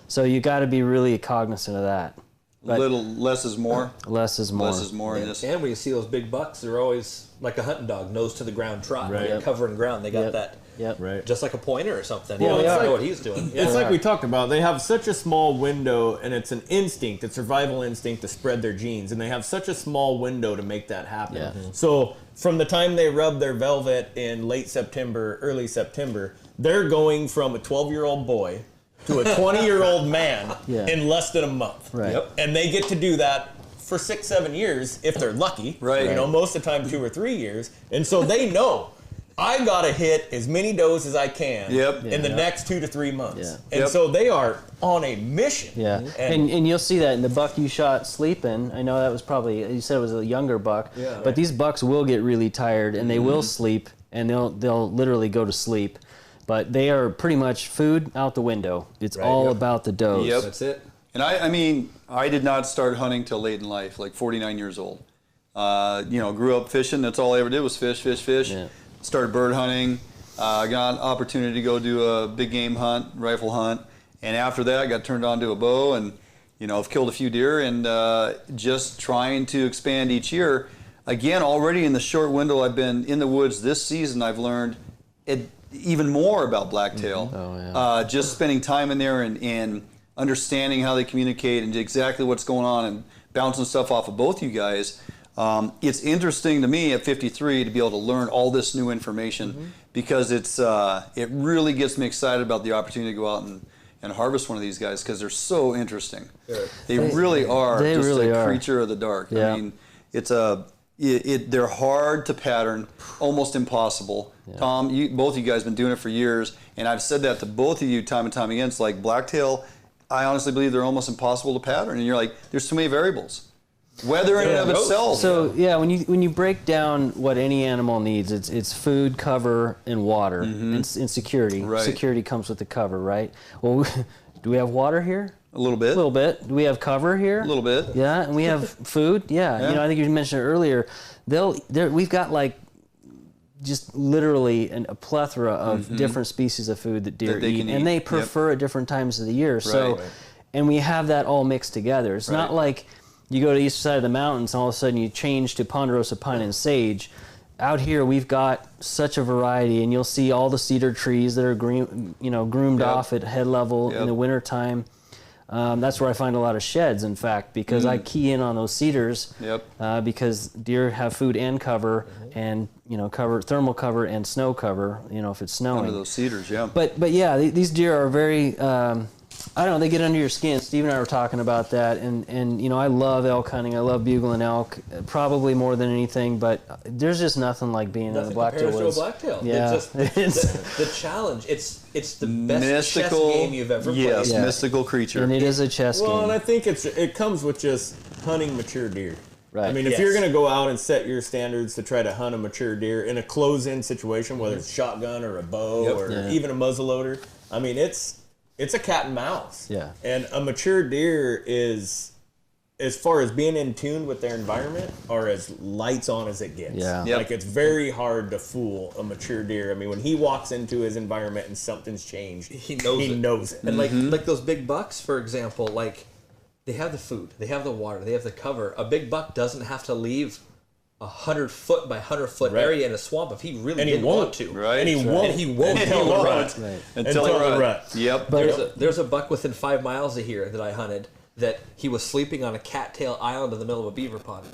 So you got to be really cognizant of that. But less is more. Less is more. Less is more. And when you see those big bucks, they're always like a hunting dog, nose to the ground trot. Right. They're covering ground. They got that. Yep. Right. Just like a pointer or something. Well, That's like, what he's doing. It's like we talked about. They have such a small window, and it's an instinct, a survival instinct to spread their genes, and they have such a small window to make that happen. Yeah. So from the time they rub their velvet in late September, early September, they're going from a 12-year-old boy to a 20-year-old man in less than a month. Right. Yep. And they get to do that for 6-7 years if they're lucky. Right. Most of the time 2 or 3 years. And so they know, I got to hit as many does as I can in the next 2 to 3 months. Yeah. And so they are on a mission. Yeah, and you'll see that in the buck you shot sleeping. I know that was probably, you said it was a younger buck, but these bucks will get really tired and they will sleep, and they'll literally go to sleep. But they are pretty much food out the window. It's all about the does. Yep. That's it. And I did not start hunting till late in life, like 49 years old. Grew up fishing. That's all I ever did was fish. Yeah. Started bird hunting. Got an opportunity to go do a big game hunt, rifle hunt. And after that, I got turned on to a bow and, I've killed a few deer and just trying to expand each year. Again, already in the short window I've been in the woods this season, I've learned even more about blacktail. Just spending time in there and understanding how they communicate and exactly what's going on and bouncing stuff off of both you guys. It's interesting to me at 53 to be able to learn all this new information because it really gets me excited about the opportunity to go out and harvest one of these guys because they're so interesting. Sure. They really are just a creature of the dark. Yeah. I mean, they're hard to pattern, almost impossible. Yeah. Tom, both of you guys have been doing it for years, and I've said that to both of you time and time again. It's like blacktail, I honestly believe they're almost impossible to pattern, and you're like, there's too many variables. Weather in and of itself. So yeah, when you break down what any animal needs, it's food, cover, and water, and security. Right. Security comes with the cover, right? Well, do we have water here? A little bit. A little bit. Do we have cover here? A little bit. Yeah, and we have food. Yeah. You know, I think you mentioned it earlier. We've got like just literally a plethora of different species of food that deer eat, and they prefer at different times of the year. So, and we have that all mixed together. It's not like you go to the east side of the mountains and all of a sudden you change to ponderosa pine and sage. Out here we've got such a variety, and you'll see all the cedar trees that are groomed off at head level in the wintertime. That's where I find a lot of sheds, in fact, because I key in on those cedars because deer have food and cover, and thermal cover and snow cover, if it's snowing. Under those cedars, But yeah, these deer are very, I don't know, they get under your skin. Steve and I were talking about that, and I love elk hunting. I love bugling elk, probably more than anything, but there's just nothing like being in the Blacktail woods. Nothing compares to a blacktail. Yeah. It's just the challenge. It's the best chess game you've ever played. Yes, mystical creature. And it is a chess game. Well, and I think it comes with just hunting mature deer. Right. I mean, if you're going to go out and set your standards to try to hunt a mature deer in a close-in situation, whether it's shotgun or a bow or even a muzzleloader, I mean, it's a cat and mouse. Yeah. And a mature deer is, as far as being in tune with their environment, are as lights on as it gets. Yeah. Like, it's very hard to fool a mature deer. I mean, when he walks into his environment and something's changed, he knows it. And like those big bucks, for example, like, they have the food, they have the water, they have the cover. A big buck doesn't have to leave 100-foot by 100-foot area in a swamp if he really didn't want to. Right. And he won't. Until the rut. Until the rut. Yep. There's a buck within 5 miles of here that I hunted that he was sleeping on a cattail island in the middle of a beaver pond.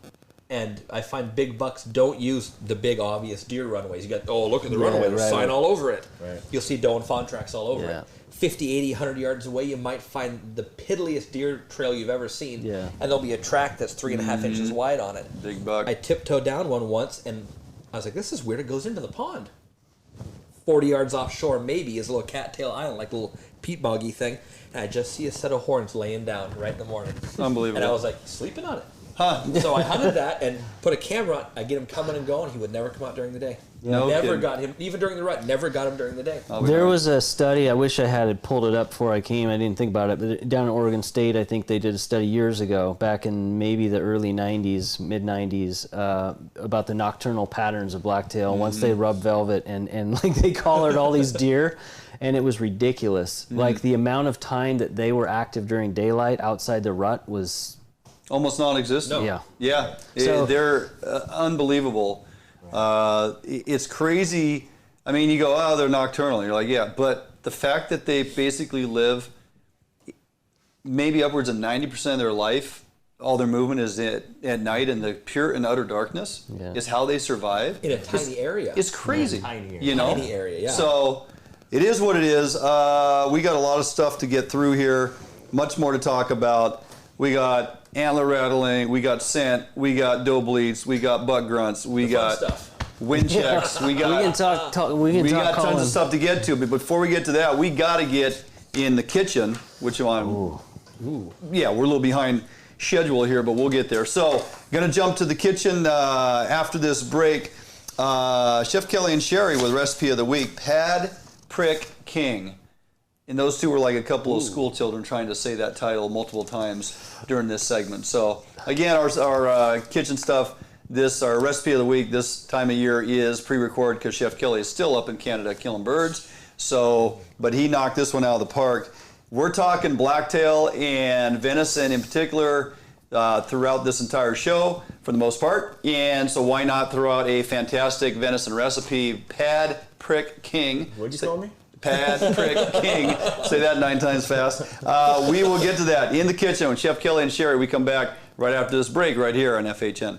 And I find big bucks don't use the big obvious deer runways. You got, look at the runway, there's a sign all over it. Right. You'll see doe and fawn tracks all over it. 50, 80, 100 yards away, you might find the piddliest deer trail you've ever seen. Yeah. And there'll be a track that's 3.5 inches wide on it. Big buck. I tiptoed down one once, and I was like, this is weird. It goes into the pond. 40 yards offshore, maybe, is a little cattail island, like a little peat boggy thing. And I just see a set of horns laying down right in the morning. Unbelievable. And I was like, sleeping on it. Huh. So I hunted that and put a camera on. I get him coming and going. He would never come out during the day. Never got him, even during the rut, never got him during the day. There was a study, I wish I had pulled it up before I came, I didn't think about it, but down in Oregon State, I think they did a study years ago, back in maybe the early 90s, mid-90s, about the nocturnal patterns of blacktail once they rub velvet, and like they collared all these deer, and it was ridiculous. Like the amount of time that they were active during daylight outside the rut was... almost non-existent. No. Yeah. So, they're unbelievable. It's crazy. I mean, you go, they're nocturnal. You're like, yeah, but the fact that they basically live maybe upwards of 90% of their life, all their movement is at night in the pure and utter darkness, is how they survive. In a tiny area. It's crazy. Tiny area, yeah. So it is what it is. We got a lot of stuff to get through here. Much more to talk about. We got antler rattling, we got scent, we got doe bleats, we got buck grunts, we got wind checks, we got tons of stuff to get to. But before we get to that, we got to get in the kitchen, which we're a little behind schedule here, but we'll get there. So, gonna jump to the kitchen after this break. Chef Kelly and Sheri with recipe of the week: Pad Prick King. And those two were like a couple of school children trying to say that title multiple times during this segment. So again, our kitchen stuff, our recipe of the week this time of year is pre-recorded because Chef Kelly is still up in Canada killing birds. So, but he knocked this one out of the park. We're talking blacktail and venison in particular throughout this entire show for the most part. And so why not throw out a fantastic venison recipe, Pad Prick King. What'd you call me? Pad Prick King. Say that 9 times fast. We will get to that in the kitchen with Chef Kelly and Sheri. We come back right after this break right here on FHN.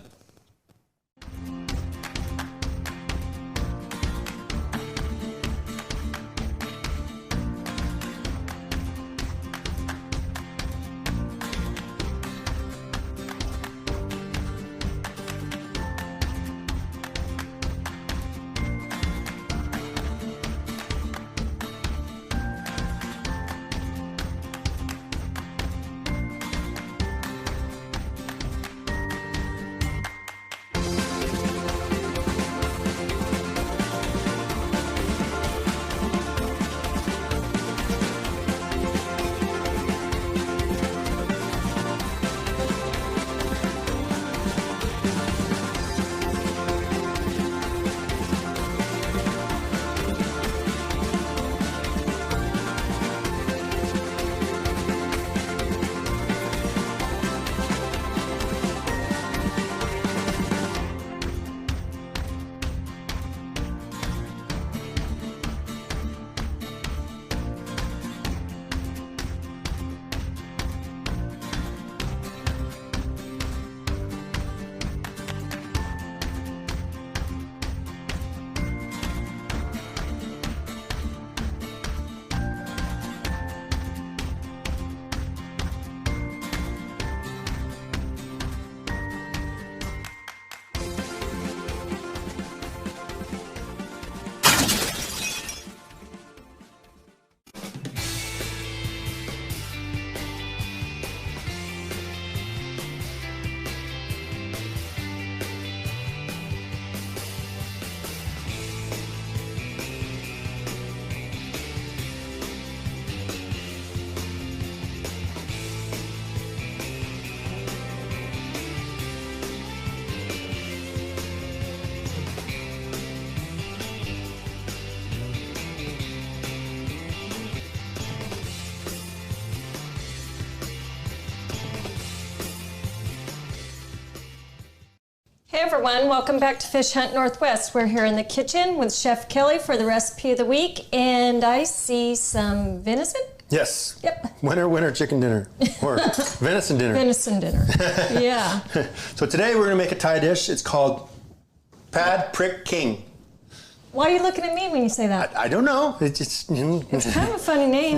Hey everyone, welcome back to Fish Hunt Northwest. We're here in the kitchen with Chef Kelly for the recipe of the week, and I see some venison. Yes. Yep. Winter chicken dinner or venison dinner. Venison dinner. Yeah. So today we're going to make a Thai dish. It's called Pad Prick King. Why are you looking at me when you say that? I don't know. It's just It's kind of a funny name.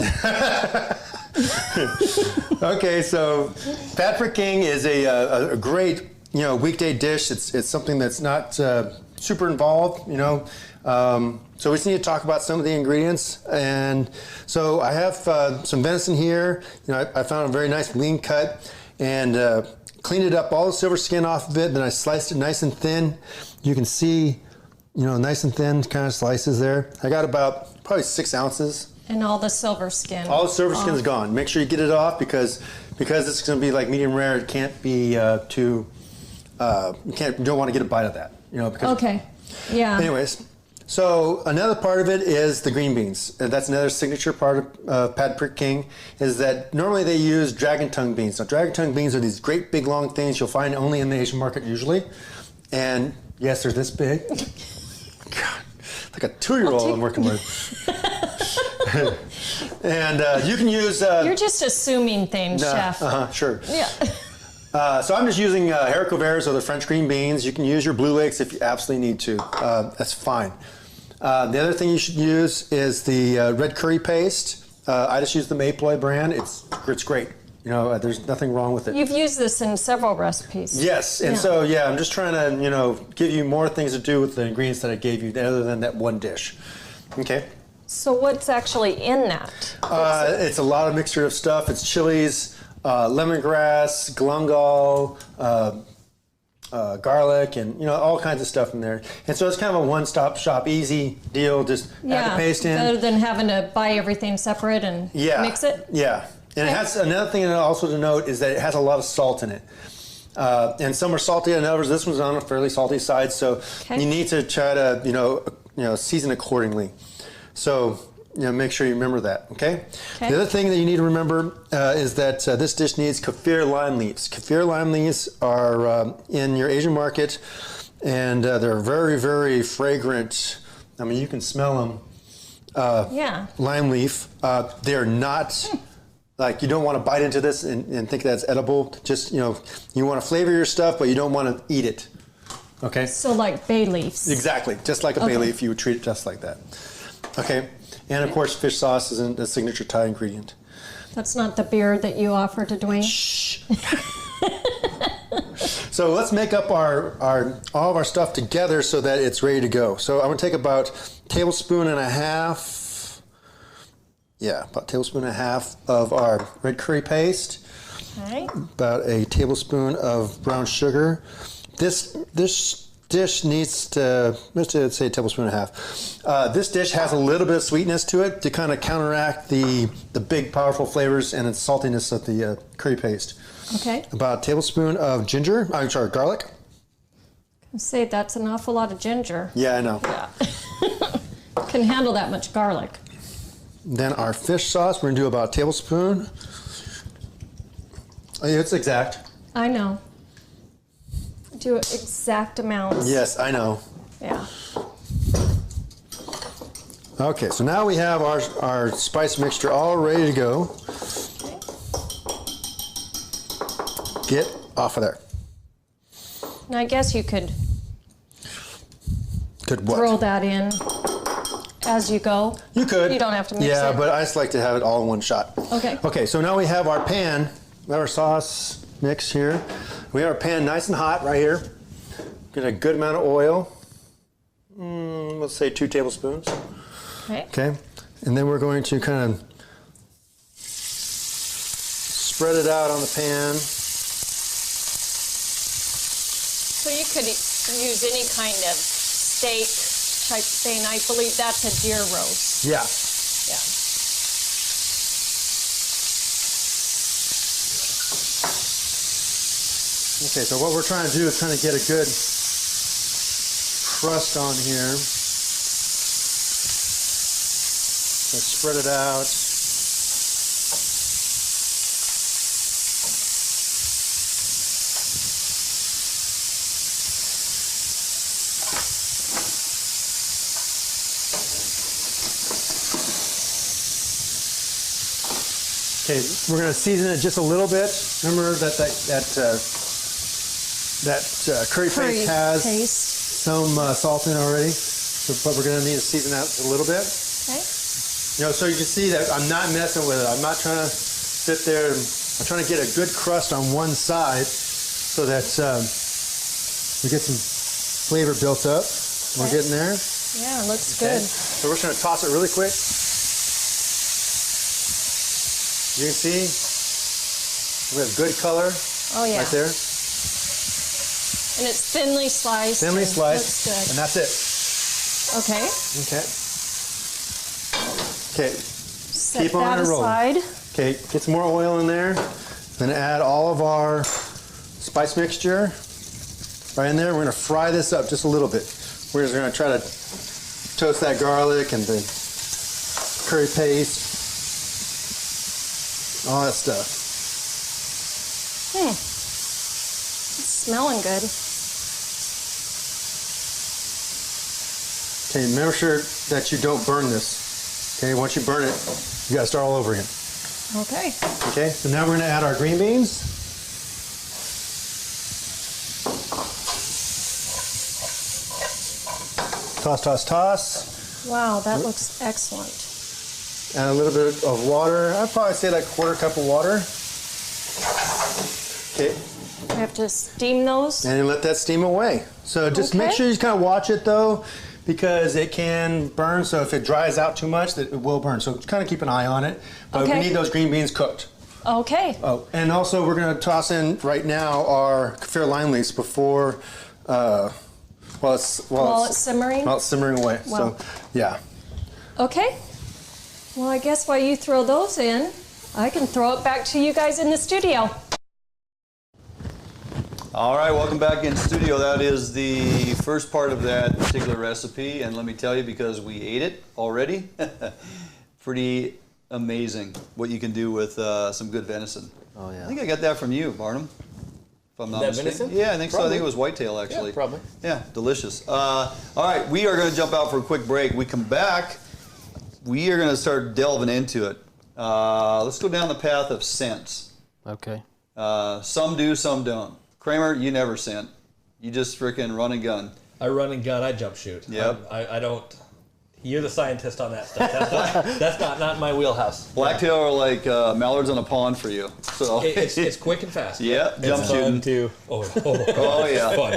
Okay, so Pad Prick King is a great weekday dish. It's something that's not super involved. So we just need to talk about some of the ingredients. And so I have some venison here. I found a very nice lean cut and cleaned it up, all the silver skin off of it. Then I sliced it nice and thin. You can see, nice and thin kind of slices there. I got about probably 6 ounces. And all the silver skin. All the silver skin is gone. Make sure you get it off because it's going to be like medium rare. It can't be too. You don't want to get a bite of that. Because, okay. Yeah. Anyways. So another part of it is the green beans. That's another signature part of Pad Prick King, is that normally they use dragon tongue beans. Now dragon tongue beans are these great big long things you'll find only in the Asian market usually. And yes, they're this big. God, like a 2-year-old I'm working with. And you can use... You're just assuming things, Chef. Sure. Yeah. So I'm just using haricots verts or the French green beans. You can use your blue lakes if you absolutely need to. That's fine. The other thing you should use is the red curry paste. I just use the Mayploy brand. It's great. There's nothing wrong with it. You've used this in several recipes. Yes, and so I'm just trying to give you more things to do with the ingredients that I gave you other than that one dish. Okay. So what's actually in that? It's a lot of mixture of stuff. It's chilies, lemongrass, glungal, garlic, and all kinds of stuff in there. And so it's kind of a one-stop shop, easy deal. Just add the paste in. Rather than having to buy everything separate and mix it. Yeah, and it has another thing also to note is that it has a lot of salt in it. And some are salty and others. This one's on a fairly salty side, so you need to try to season accordingly. So make sure you remember that, okay? The other thing that you need to remember is that this dish needs kaffir lime leaves. Kaffir lime leaves are in your Asian market, and they're very, very fragrant. I mean, you can smell them. Lime leaf. They're not, like, you don't want to bite into this and think that's edible. Just, you want to flavor your stuff, but you don't want to eat it, okay? So like bay leaves. Exactly. Just like a bay leaf, you would treat it just like that. Okay. And of course, fish sauce is a signature Thai ingredient. That's not the beer that you offer to Dwayne. Shh. So let's make up all of our stuff together so that it's ready to go. So I'm going to take about a tablespoon and a half. Yeah, about a tablespoon and a half of our red curry paste. Okay. About a tablespoon of brown sugar. This dish needs to, let's say a tablespoon and a half. This dish has a little bit of sweetness to it to kind of counteract the big, powerful flavors and its saltiness of the curry paste. Okay. About a tablespoon of garlic. I say that's an awful lot of ginger. Yeah, I know. Yeah. Can handle that much garlic. Then our fish sauce, we're going to do about a tablespoon. Oh, yeah, it's exact. I know. Do exact amounts. Yes, I know. Yeah. Okay, so now we have our spice mixture all ready to go. Get off of there. And I guess you could what? Throw that in as you go. You could. You don't have to mix it. Yeah, but I just like to have it all in one shot. Okay. Okay, so now we have our pan, our sauce mix here. We have our pan nice and hot right here. Get a good amount of oil. Let's say 2 tablespoons. Okay. Okay. And then we're going to kind of spread it out on the pan. So you could use any kind of steak type thing. I believe that's a deer roast. Yeah. Yeah. Okay, so what we're trying to do is kind of get a good crust on here. So spread it out. Okay, we're going to season it just a little bit. Remember that curry paste has some salt in it already, but we're going to need to season that a little bit. Okay. You know, so you can see that I'm not messing with it. I'm not trying to sit there. I'm trying to get a good crust on one side so that we get some flavor built up. We're getting there. Yeah, it looks good. So we're just going to toss it really quick. You can see we have good color right there. And it's thinly sliced. Thinly sliced. Looks good. And that's it. Okay. Okay. Set Keep on that it rolling. aside. Okay, get some more oil in there. Then add all of our spice mixture right in there. We're going to fry this up just a little bit. We're just going to try to toast that garlic and the curry paste, all that stuff. It's smelling good. Okay, make sure that you don't burn this. Okay, once you burn it, you got to start all over again. Okay. Okay, so now we're going to add our green beans. Toss, toss, toss. Wow, that looks excellent. Add a little bit of water. I'd probably say like 1/4 cup of water. Okay. I have to steam those. And let that steam away. So just make sure you kind of watch it though, because it can burn. So if it dries out too much, that it will burn. So kind of keep an eye on it. But we need those green beans cooked. Okay. Oh, and also we're going to toss in right now our kaffir lime leaves before, while it's simmering. While it's simmering away. Wow. So yeah. Okay. Well, I guess while you throw those in, I can throw it back to you guys in the studio. All right, welcome back in studio. That is the first part of that particular recipe, and let me tell you, because we ate it already, pretty amazing what you can do with some good venison. Oh yeah. I think I got that from you, Barnum. If I'm not mistaken. Venison? Yeah, I think Probably. so. I think it was whitetail actually. Yeah, probably. Yeah, delicious. All right, we are going to jump out for a quick break. We come back, we are going to start delving into it. Let's go down the path of scents. Okay. Some do, some don't. Kramer, you never scent. You just frickin' run and gun. I run and gun. I jump shoot. Yep. I don't. You're the scientist on that stuff. That's not my wheelhouse. Blacktail are like mallards on a pond for you. So It's quick and fast. Yeah, jump shooting too. Oh yeah. Fun.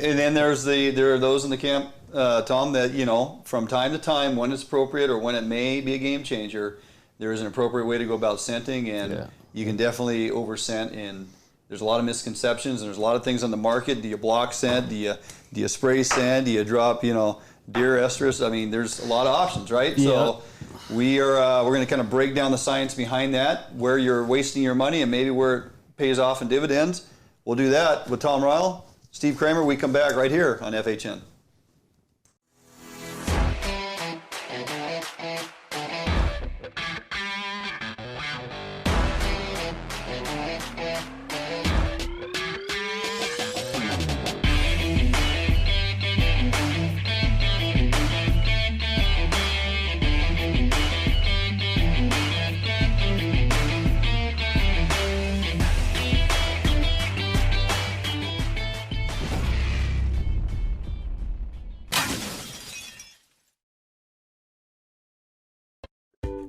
And then there are those in the camp, Tom, that from time to time, when it's appropriate or when it may be a game changer, there is an appropriate way to go about scenting, and you can definitely over scent. And there's a lot of misconceptions, and there's a lot of things on the market. Do you block scent? Do you spray scent? Do you drop deer estrus? I mean, there's a lot of options, right? Yeah. So we're going to kind of break down the science behind that, where you're wasting your money and maybe where it pays off in dividends. We'll do that with Tom Ryle, Steve Kramer. We come back right here on FHN.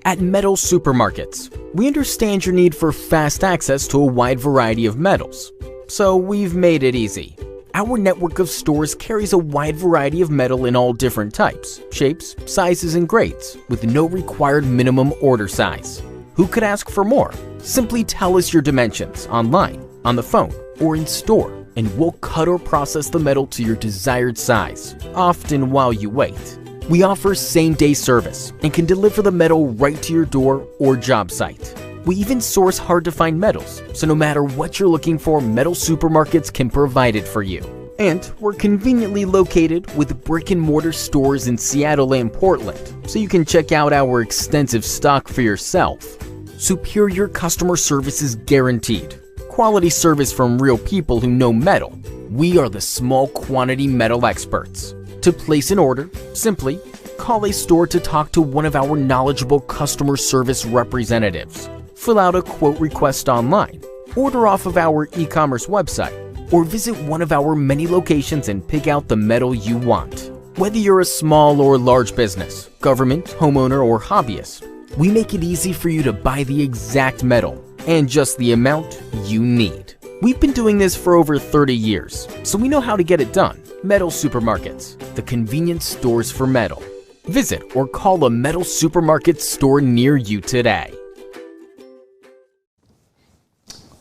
At Metals Supermarkets, we understand your need for fast access to a wide variety of metals, so we've made it easy. Our network of stores carries a wide variety of metal in all different types, shapes, sizes, and grades, with no required minimum order size. Who could ask for more? Simply tell us your dimensions online, on the phone, or in store, and we'll cut or process the metal to your desired size, often while you wait. We offer same-day service and can deliver the metal right to your door or job site. We even source hard-to-find metals, so no matter what you're looking for, Metal Supermarkets can provide it for you. And we're conveniently located with brick-and-mortar stores in Seattle and Portland, so you can check out our extensive stock for yourself. Superior customer service is guaranteed. Quality service from real people who know metal. We are the small quantity metal experts. To place an order, simply call a store to talk to one of our knowledgeable customer service representatives. Fill out a quote request online, order off of our e-commerce website, or visit one of our many locations and pick out the metal you want. Whether you're a small or large business, government, homeowner, or hobbyist, we make it easy for you to buy the exact metal and just the amount you need. We've been doing this for over 30 years, so we know how to get it done. Metal Supermarkets, the convenience stores for metal. Visit or call a Metal Supermarket store near you today.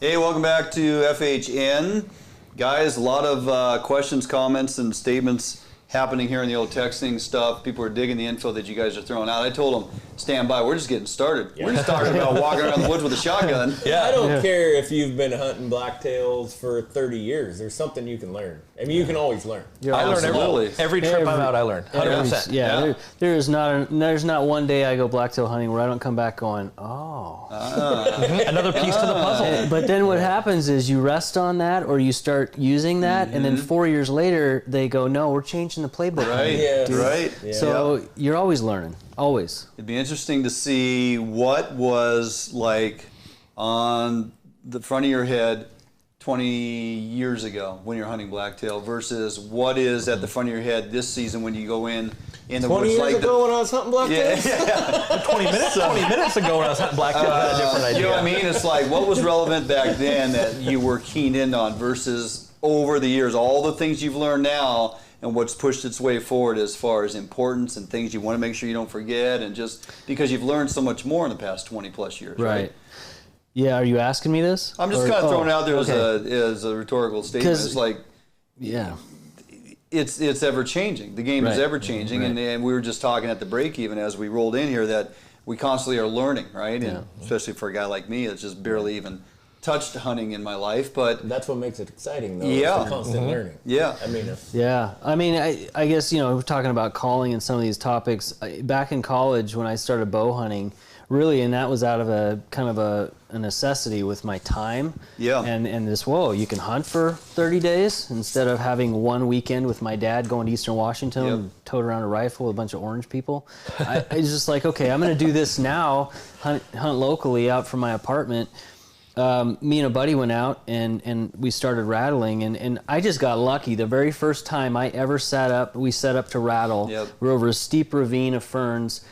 Hey, welcome back to FHN. Guys, a lot of questions, comments, and statements happening here in the old texting stuff. People are digging the info that you guys are throwing out. I told them, stand by. We're just getting started. Yeah. We're just talking about walking around the woods with a shotgun. Yeah, I don't care if you've been hunting blacktails for 30 years. There's something you can learn. I mean, you can always learn. I learn every trip I'm out. I learn 100%. Yeah. There's not one day I go blacktail hunting where I don't come back going, another piece to the puzzle. But then what happens is you rest on that, or you start using that, and then 4 years later they go, no, we're changing the playbook. Right. Yeah. Right. Yeah. So you're always learning. Always. It'd be interesting to see what was like on the front of your head 20 years ago when you're hunting blacktail versus what is at the front of your head this season when you go in the 20 woods. years ago when I was hunting blacktails? Yeah. 20 minutes ago when I was hunting blacktail, I had a different idea. You know what I mean? It's like, what was relevant back then that you were keened in on versus over the years, all the things you've learned now and what's pushed its way forward as far as importance and things you want to make sure you don't forget, and just because you've learned so much more in the past 20 plus years, right? Yeah, are you asking me this? I'm just kind of throwing it out there as a rhetorical statement. It's like, it's ever changing. The game is ever changing, and we were just talking at the break even as we rolled in here that we constantly are learning, right? And especially for a guy like me that's just barely even touched hunting in my life, but that's what makes it exciting, though. Yeah, the constant learning. Yeah, I mean, I guess we're talking about calling and some of these topics. Back in college, when I started bow hunting, really, and that was out of a kind of a necessity with my time. Yeah. And this, you can hunt for 30 days instead of having one weekend with my dad going to Eastern Washington and tote around a rifle with a bunch of orange people. I was just like, okay, I'm going to do this now, hunt locally out from my apartment. Me and a buddy went out and we started rattling, and I just got lucky. The very first time I ever we set up to rattle. We're over a steep ravine of ferns,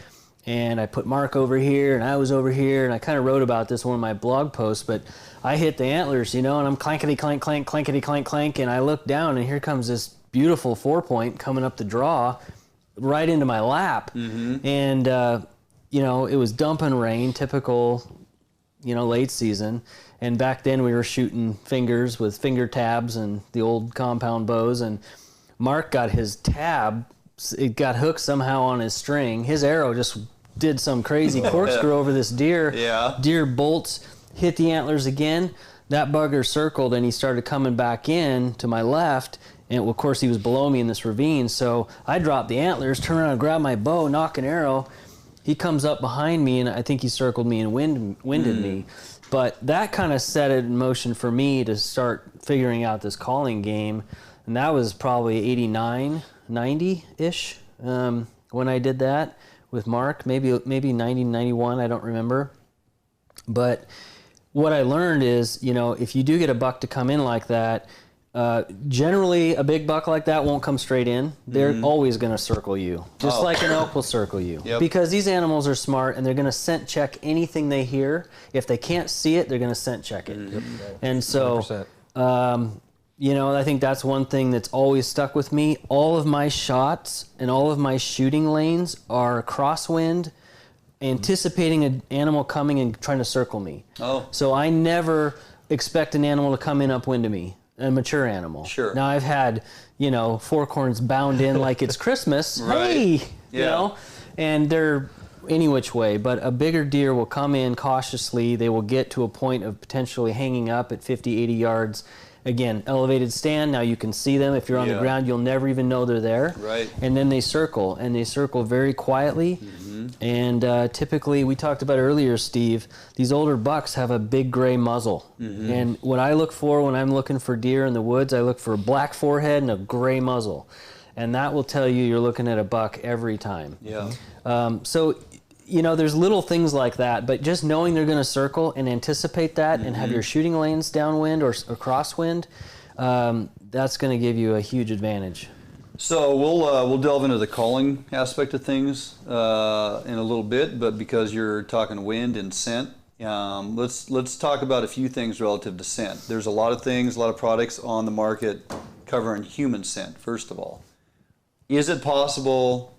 and I put Mark over here and I was over here, and I kind of wrote about this in one of my blog posts, but I hit the antlers, and I'm clankety clank clank clankety clank clank, and I look down and here comes this beautiful 4-point coming up the draw right into my lap. And it was dumping rain, typical late season. And back then we were shooting fingers with finger tabs and the old compound bows, and Mark got his tab, it got hooked somehow on his string. His arrow just did some crazy corkscrew over this deer. Deer bolts, hit the antlers again. That bugger circled and he started coming back in to my left, and of course he was below me in this ravine, so I dropped the antlers, turned around and grabbed my bow, nock an arrow. He comes up behind me, and I think he circled me and winded me. But that kind of set it in motion for me to start figuring out this calling game. And that was probably 89, 90-ish when I did that with Mark. Maybe 90, 91, I don't remember. But what I learned is, if you do get a buck to come in like that, generally a big buck like that won't come straight in. They're always going to circle you, just like an elk will circle you. Because these animals are smart, and they're going to scent check anything they hear. If they can't see it, they're going to scent check it. And so, I think that's one thing that's always stuck with me. All of my shots and all of my shooting lanes are crosswind, anticipating an animal coming and trying to circle me. So I never expect an animal to come in upwind to me. A mature animal. Sure. Now I've had, forkhorns bound in like it's Christmas. Hey, and they're any which way. But a bigger deer will come in cautiously. They will get to a point of potentially hanging up at 50, 80 yards. Again, elevated stand. Now you can see them. If you're on the ground, you'll never even know they're there. Right. And then they circle, and they circle very quietly. And typically, we talked about earlier, Steve, these older bucks have a big gray muzzle. And what I look for when I'm looking for deer in the woods, I look for a black forehead and a gray muzzle. And that will tell you you're looking at a buck every time. So, there's little things like that, but just knowing they're going to circle and anticipate that and have your shooting lanes downwind or crosswind, that's going to give you a huge advantage. So we'll delve into the calling aspect of things in a little bit, but because you're talking wind and scent, let's talk about a few things relative to scent. There's a lot of things, a lot of products on the market covering human scent. First of all, is it possible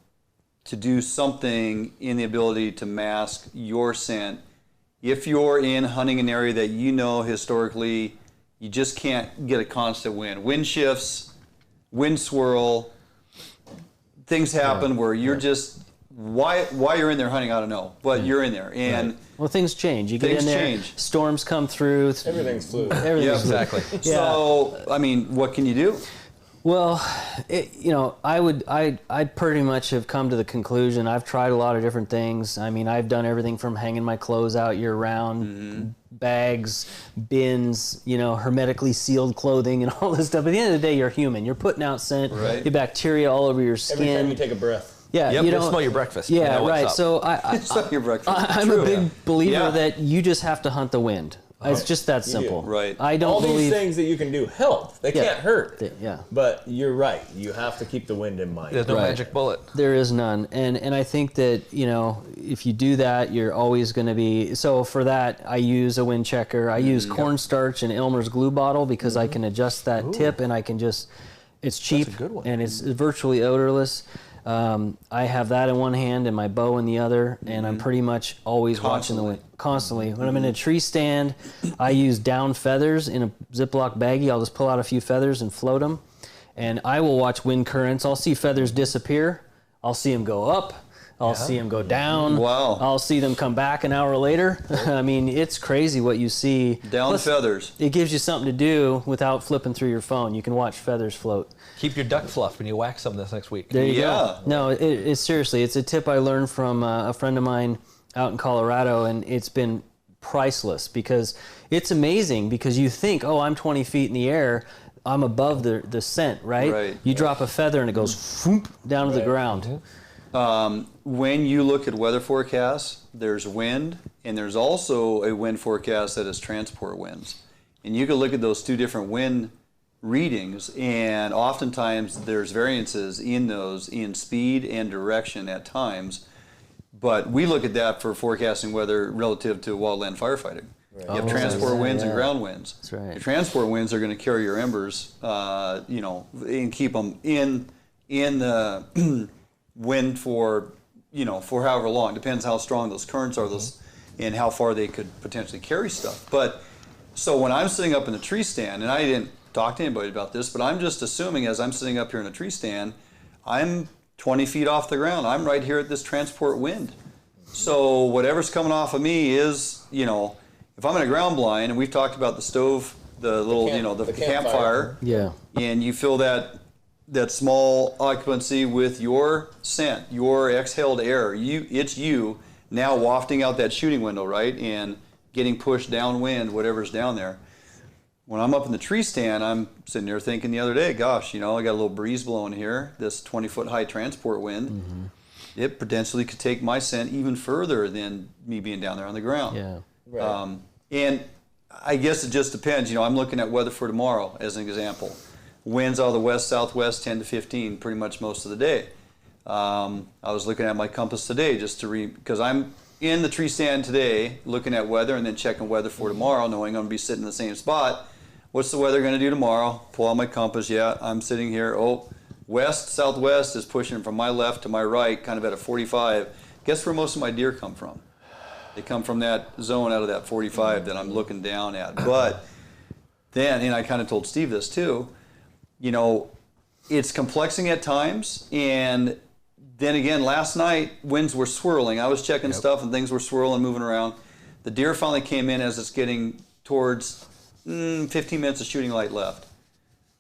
to do something in the ability to mask your scent if you're in hunting an area that historically you just can't get a constant wind? Wind shifts, wind swirl, things happen where you're just, why you're in there hunting, I don't know, but you're in there. And well, things change. You get in there, storms come through. Everything's fluid. Exactly. So, I mean, what can you do? Well, I'd pretty much have come to the conclusion. I've tried a lot of different things. I mean, I've done everything from hanging my clothes out year round, bags, bins, hermetically sealed clothing and all this stuff. At the end of the day, you're human. You're putting out scent, your bacteria all over your skin. Every time you take a breath. Yeah, you smell your breakfast. Yeah, right. Up. So your breakfast. I'm a big believer that you just have to hunt the wind. It's just that simple. Right. I don't all believe these things that you can do help. They can't hurt. Yeah. But you're right. You have to keep the wind in mind. There's no magic bullet. There is none. And I think that, if you do that, you're always going to be... So for that, I use a wind checker. I use cornstarch and Elmer's glue bottle because I can adjust that tip and I can just... It's cheap. That's a good one. And it's virtually odorless. I have that in one hand and my bow in the other, and I'm pretty much always watching the wind constantly. When I'm in a tree stand, I use down feathers in a Ziploc baggie. I'll just pull out a few feathers and float them, and I will watch wind currents. I'll see feathers disappear. I'll see them go up. I'll see them go down. Wow. I'll see them come back an hour later. I mean, it's crazy what you see. Down Plus, feathers. It gives you something to do without flipping through your phone. You can watch feathers float. Keep your duck fluff when you wax them this next week. There you go. No, it's seriously, it's a tip I learned from a friend of mine out in Colorado, and it's been priceless because it's amazing because you think, oh, I'm 20 feet in the air, I'm above the scent, right? You drop a feather and it goes whoop, down to the ground. When you look at weather forecasts, there's wind, and there's also a wind forecast that is transport winds. And you can look at those two different wind readings, and oftentimes there's variances in those in speed and direction at times. But we look at that for forecasting weather relative to wildland firefighting. You have transport winds and ground winds. That's right. The transport winds are going to carry your embers, and keep them in the wind for however long. Depends how strong those currents are, and how far they could potentially carry stuff. But so when I'm sitting up in the tree stand, and I didn't talk to anybody about this, but I'm just assuming as I'm sitting up here in a tree stand, I'm 20 feet off the ground. I'm right here at this transport wind. So whatever's coming off of me is, if I'm in a ground blind, and we've talked about the stove, the little, the campfire, and you fill that small occupancy with your scent, your exhaled air, it's you now wafting out that shooting window, right, and getting pushed downwind, whatever's down there. When I'm up in the tree stand, I'm sitting there thinking the other day, gosh, I got a little breeze blowing here, this 20-foot high transport wind. It potentially could take my scent even further than me being down there on the ground. Yeah. Right. And I guess it just depends. I'm looking at weather for tomorrow as an example. Winds out of the west-southwest 10 to 15 pretty much most of the day. I was looking at my compass today just to because I'm in the tree stand today looking at weather and then checking weather for tomorrow, knowing I'm going to be sitting in the same spot. What's the weather going to do tomorrow? Pull out my compass. Yeah, I'm sitting here. Oh, west-southwest is pushing from my left to my right, kind of at a 45. Guess where most of my deer come from? They come from that zone out of that 45 that I'm looking down at. But then, and I kind of told Steve this too, it's complexing at times. And then again, last night, winds were swirling. I was checking stuff and things were swirling, moving around. The deer finally came in as it's getting towards 15 minutes of shooting light left.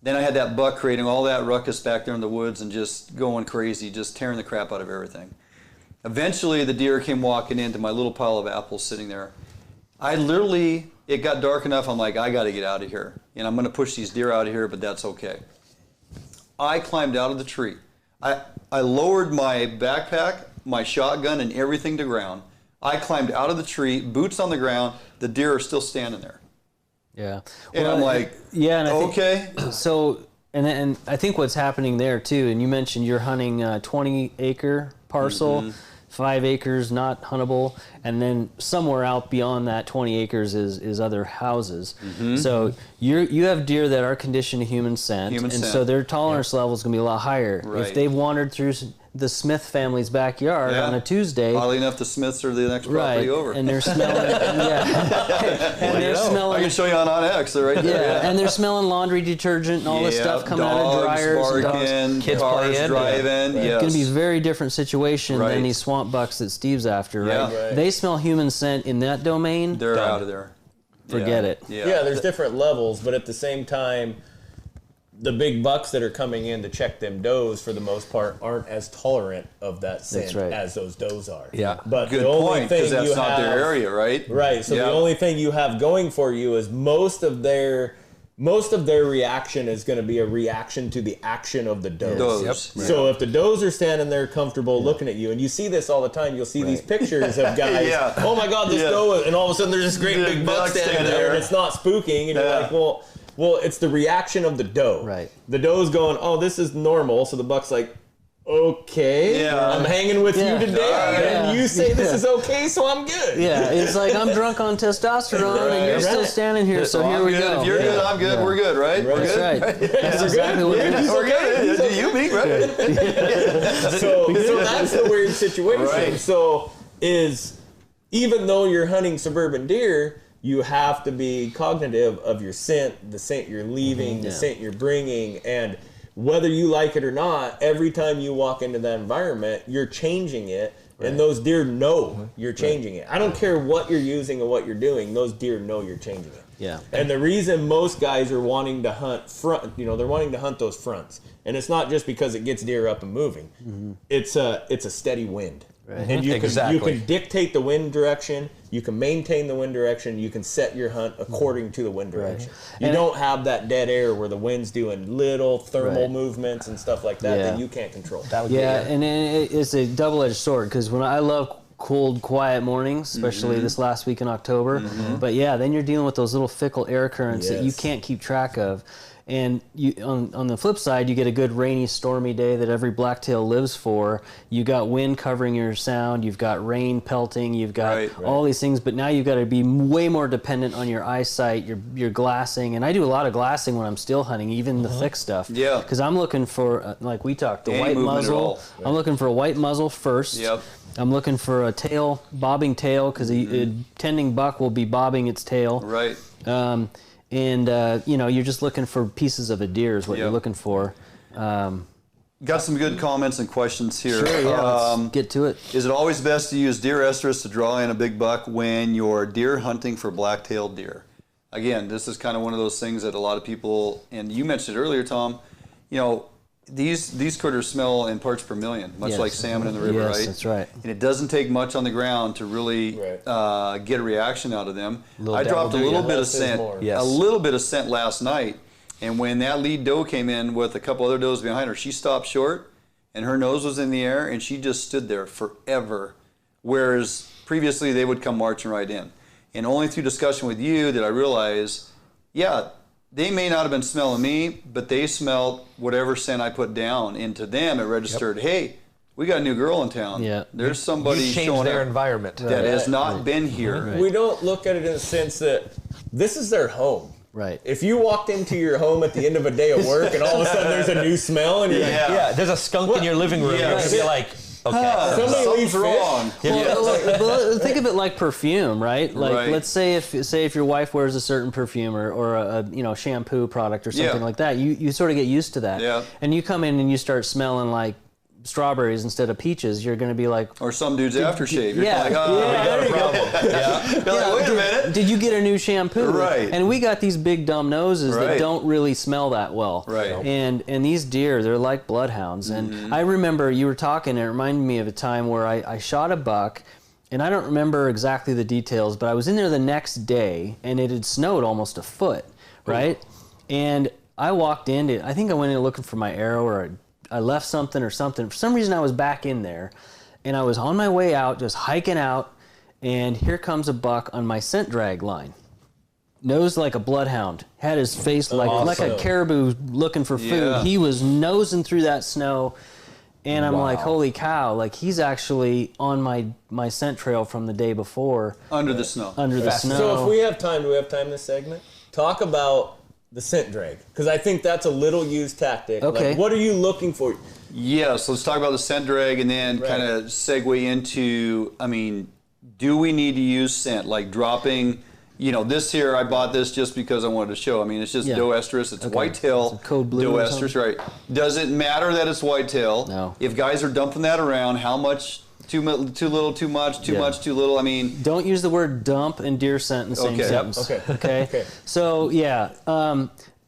Then I had that buck creating all that ruckus back there in the woods and just going crazy, just tearing the crap out of everything. Eventually, the deer came walking into my little pile of apples sitting there. It got dark enough, I'm like, I got to get out of here. And I'm going to push these deer out of here, but that's okay. I climbed out of the tree. I lowered my backpack, my shotgun and everything to ground. I climbed out of the tree, boots on the ground. The deer are still standing there. Yeah. And I'm like, yeah, and I think, okay. So, and I think what's happening there too, and you mentioned you're hunting a 20-acre parcel, 5 acres not huntable, and then somewhere out beyond that 20 acres is other houses. So you have deer that are conditioned to human scent, so their tolerance level is going to be a lot higher. Right. If they've wandered through the Smith family's backyard on a Tuesday, oddly enough, the Smiths are the next property over, and they're smelling, and they're smelling. I can show you on X. They're right there. Yeah, and they're smelling laundry detergent and all this stuff coming out of dryers, barking, and kids cars playing, driving. It's Yes. going to be a very different situation than these swamp bucks that Steve's after, right? Yeah. They smell human scent in that domain. They're out of there. Forget it. Yeah, there's different levels, but at the same time, the big bucks that are coming in to check them does, for the most part, aren't as tolerant of that scent as those does are. Yeah. But Good the only point, thing because that's you not have, their area, right? Right. So the only thing you have going for you is most of their reaction is going to be a reaction to the action of the does. Yep. So if the does are standing there comfortable looking at you, and you see this all the time, you'll see these pictures of guys, oh my God, this doe, and all of a sudden there's this great big buck standing there, and it's not spooking, and you're like, well, it's the reaction of the doe. Right. The doe's going, oh, this is normal, so the buck's like, okay, I'm hanging with you today, and you say this is okay, so I'm good. Yeah, it's like I'm drunk on testosterone, and you're still standing here, so here we go. If you're good, I'm good. We're good, right? We're That's good. right. That's exactly what it is. We're good. You beat, right? So that's the weird situation. Right. So even though you're hunting suburban deer, you have to be cognitive of your scent, the scent you're leaving, the scent you're bringing, and whether you like it or not, every time you walk into that environment, you're changing it, and those deer know you're changing it. I don't care what you're using or what you're doing, those deer know you're changing it. Yeah. And the reason most guys are wanting to hunt they're wanting to hunt those fronts, and it's not just because it gets deer up and moving. It's a steady wind. Right. And you can dictate the wind direction, you can maintain the wind direction, you can set your hunt according to the wind direction. You don't have that dead air where the wind's doing little thermal movements and stuff like that that you can't control. And it's a double-edged sword, because when I love cold, quiet mornings, especially this last week in October, but then you're dealing with those little fickle air currents that you can't keep track of. And you, on the flip side, you get a good rainy, stormy day that every blacktail lives for. You got wind covering your sound. You've got rain pelting. You've got all these things. But now you've got to be way more dependent on your eyesight, your glassing. And I do a lot of glassing when I'm still hunting, even the thick stuff. Yeah. Because I'm looking for, like we talked, the white muzzle. I'm looking for a white muzzle first. Yep. I'm looking for a tail, bobbing tail, because a tending buck will be bobbing its tail. Right. And you're just looking for pieces of a deer is what you're looking for. Got some good comments and questions here. Sure, let's get to it. Is it always best to use deer estrus to draw in a big buck when you're deer hunting for black-tailed deer? Again, this is kind of one of those things that a lot of people, and you mentioned it earlier, Tom, these critters smell in parts per million, much like salmon in the river, right? Yes, that's right. And it doesn't take much on the ground to really get a reaction out of them. I dropped a little bit of scent, last night, and when that lead doe came in with a couple other does behind her, she stopped short, and her nose was in the air, and she just stood there forever, whereas previously they would come marching right in. And only through discussion with you did I realize, they may not have been smelling me, but they smelled whatever scent I put down. And to them, it registered, hey, we got a new girl in town. Yeah. There's somebody showing their environment that has not been here. We don't look at it in the sense that this is their home. Right. If you walked into your home at the end of a day of work and all of a sudden there's a new smell and you're like, there's a skunk in your living room, you're gonna be like, okay, something's wrong. Well, think of it like perfume, right? Like, let's say if your wife wears a certain perfume or a shampoo product or something like that, you sort of get used to that. Yeah. And you come in and you start smelling like strawberries instead of peaches, you're going to be like... Or some dude's aftershave. You're like, we got a problem. Wait a minute. Did you get a new shampoo? Right. And we got these big dumb noses that don't really smell that well. Right. And these deer, they're like bloodhounds. And I remember you were talking, it reminded me of a time where I shot a buck, and I don't remember exactly the details, but I was in there the next day, and it had snowed almost a foot, right? Ooh. And I walked in, I think I went in looking for my arrow, or I left something or something. For some reason, I was back in there, and I was on my way out, just hiking out, and here comes a buck on my scent drag line. Nose like a bloodhound, had his face like a caribou looking for food. Yeah. He was nosing through that snow, and I'm like, holy cow, like he's actually on my scent trail from the day before. Under the snow. Under the snow. So if we have time, do we have time in this segment? Talk about the scent drag, because I think that's a little used tactic. Okay. Like, what are you looking for? Yes, let's talk about the scent drag and then kind of segue into, I mean, do we need to use scent? Like dropping, you know, this here, I bought this just because I wanted to show. I mean, it's just doe estrus. It's whitetail It's a code blue doe or estrus, something? right? Does it matter that it's whitetail? No. If guys are dumping that around, how much? Too little, too much, too much, too little. I mean, don't use the word dump and deer scent in the same sentence. Okay. So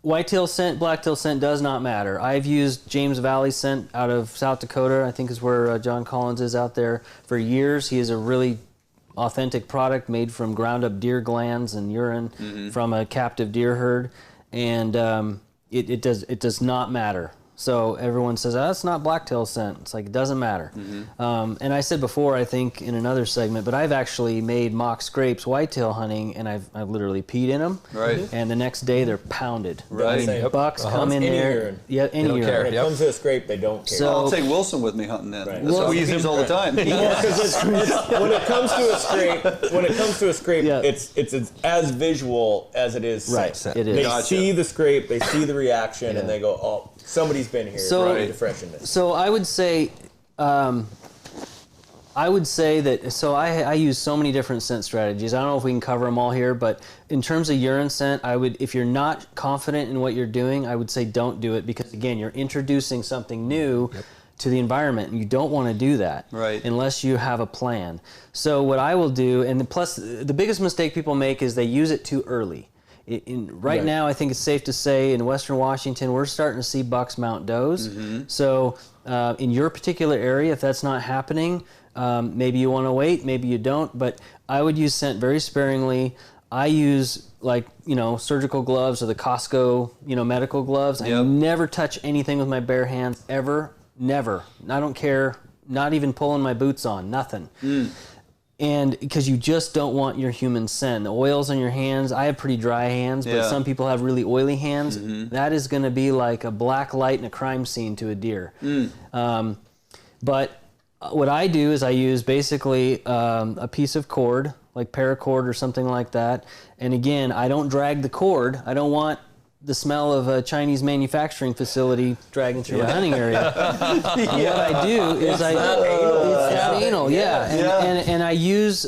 whitetail scent, blacktail scent does not matter. I've used James Valley scent out of South Dakota. I think is where John Collins is out there for years. He is a really authentic product made from ground up deer glands and urine from a captive deer herd, and it does not matter. So everyone says, that's not blacktail scent. It's like, it doesn't matter. And I said before, I think in another segment, but I've actually made mock scrapes whitetail hunting, and I've literally peed in them. Right. And the next day they're pounded. Right. I mean, bucks come in Any there. urine. Yeah, any don't urine. care. When it comes to a scrape, they don't care. So- I'll take Wilson with me hunting then. Right. That's what we use all the time. When it comes to a scrape, it's as visual as it is scent. It is. They see the scrape, they see the reaction, and they go, "Oh, somebody's been here." So- Ready to freshen this. So I would say that. So I use so many different scent strategies. I don't know if we can cover them all here, but in terms of urine scent, I would, if you're not confident in what you're doing, I would say don't do it, because again, you're introducing something new to the environment, and you don't want to do that unless you have a plan. So what I will do, and plus the biggest mistake people make is they use it too early. Right now, I think it's safe to say in Western Washington, we're starting to see bucks mount does. So in your particular area, if that's not happening, maybe you want to wait, maybe you don't, but I would use scent very sparingly. I use surgical gloves or the Costco, medical gloves. I never touch anything with my bare hands ever, never. I don't care, not even pulling my boots on, nothing. And because you just don't want your human scent. The oils on your hands, I have pretty dry hands, but some people have really oily hands. That is going to be like a black light in a crime scene to a deer. But what I do is I use basically a piece of cord, like paracord or something like that. And again, I don't drag the cord. I don't want the smell of a Chinese manufacturing facility dragging through my hunting area. What I do is it's anal, and I use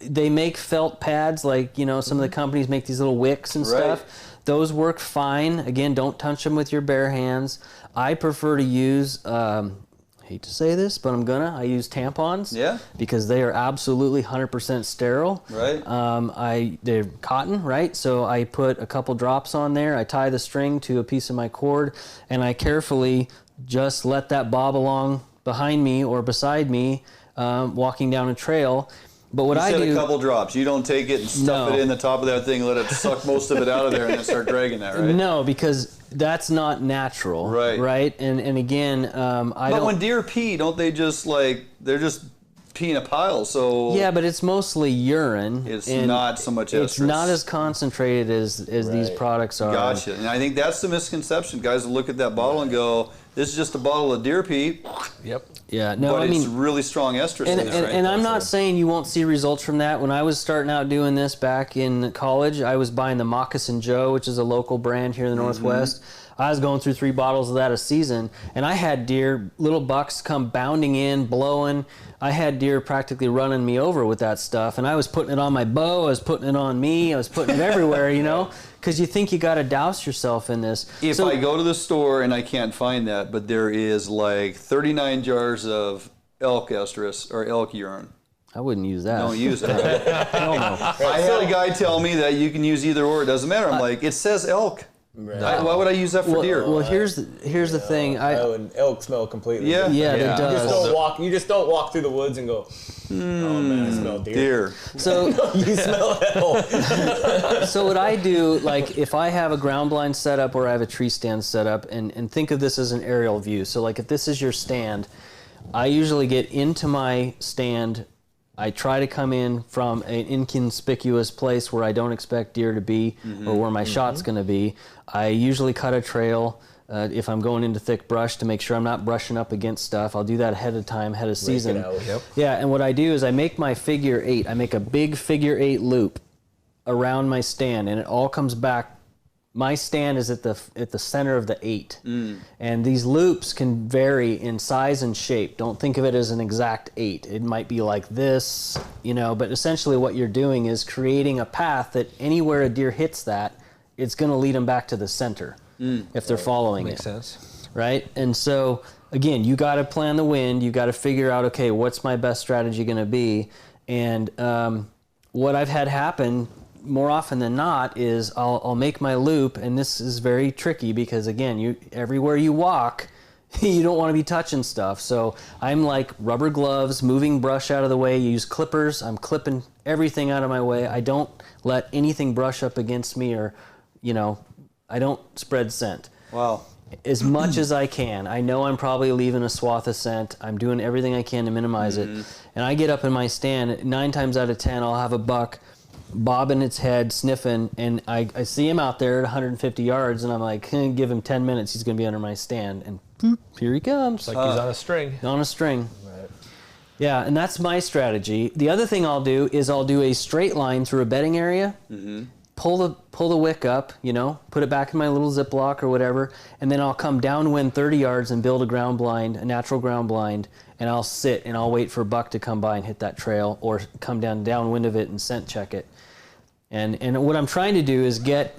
they make felt pads, like some of the companies make these little wicks and stuff. Those work fine. Again, don't touch them with your bare hands. I prefer to use hate to say this, but I use tampons. Because they are absolutely 100% sterile. They're cotton, right? So I put a couple drops on there. I tie the string to a piece of my cord, and I carefully just let that bob along behind me or beside me, walking down a trail. But what I do, a couple drops. You don't take it and stuff it in the top of that thing, let it suck most of it out of there, and then start dragging that, right? No, because that's not natural, right? And again, But when deer pee, don't they just they're just pee in a pile? So yeah, but it's mostly urine. It's not so much estrus. It's not as concentrated as these products are. Gotcha. And I think that's the misconception. Guys will look at that bottle and go, "This is just a bottle of deer pee." Yeah, no, but it's really strong estrus in there, right? And I'm not saying you won't see results from that. When I was starting out doing this back in college, I was buying the Moccasin Joe, which is a local brand here in the Northwest. I was going through 3 bottles of that a season, and I had deer, little bucks come bounding in, blowing. I had deer practically running me over with that stuff, and I was putting it on my bow, I was putting it on me, I was putting it everywhere, because you think you got to douse yourself in this. If I go to the store and I can't find that, but there is like 39 jars of elk estrus or elk urine. I wouldn't use that. Don't use it. I had a guy tell me that you can use either or, it doesn't matter. I'm like, it says elk. Why would I use that for deer? Well, here's the thing. And elk smell completely different. It does. You just don't walk through the woods and go, "Oh man, I smell deer." So you smell elk. So what I do, like if I have a ground blind set up or I have a tree stand set up, and think of this as an aerial view. So like if this is your stand, I usually get into my stand. I try to come in from an inconspicuous place where I don't expect deer to be or where my shot's going to be. I usually cut a trail if I'm going into thick brush to make sure I'm not brushing up against stuff. I'll do that ahead of time, ahead of season. Yeah, and what I do is I make my figure 8. I make a big figure 8 loop around my stand, and it all comes back. My stand is at the center of the 8. And these loops can vary in size and shape. Don't think of it as an exact 8. It might be like this, but essentially what you're doing is creating a path that anywhere a deer hits that, it's going to lead them back to the center if they're following it. Makes sense. Right? And so, again, you got to plan the wind. You got to figure out, okay, what's my best strategy going to be? And what I've had happen more often than not is I'll make my loop, and this is very tricky because, again, everywhere you walk, you don't want to be touching stuff. So I'm like rubber gloves, moving brush out of the way, use clippers. I'm clipping everything out of my way. I don't let anything brush up against me or, I don't spread scent. Wow. As much as I can. I know I'm probably leaving a swath of scent. I'm doing everything I can to minimize it. And I get up in my stand, 9 times out of 10, I'll have a buck bobbing its head, sniffing, and I see him out there at 150 yards, and I'm like, give him 10 minutes, he's going to be under my stand. And boop, here he comes. Like he's on a string. On a string. Right. Yeah, and that's my strategy. The other thing I'll do is I'll do a straight line through a bedding area, pull the wick up, put it back in my little Ziploc or whatever, and then I'll come downwind 30 yards and build a natural ground blind, and I'll sit and I'll wait for a buck to come by and hit that trail or come downwind of it and scent check it. And what I'm trying to do is get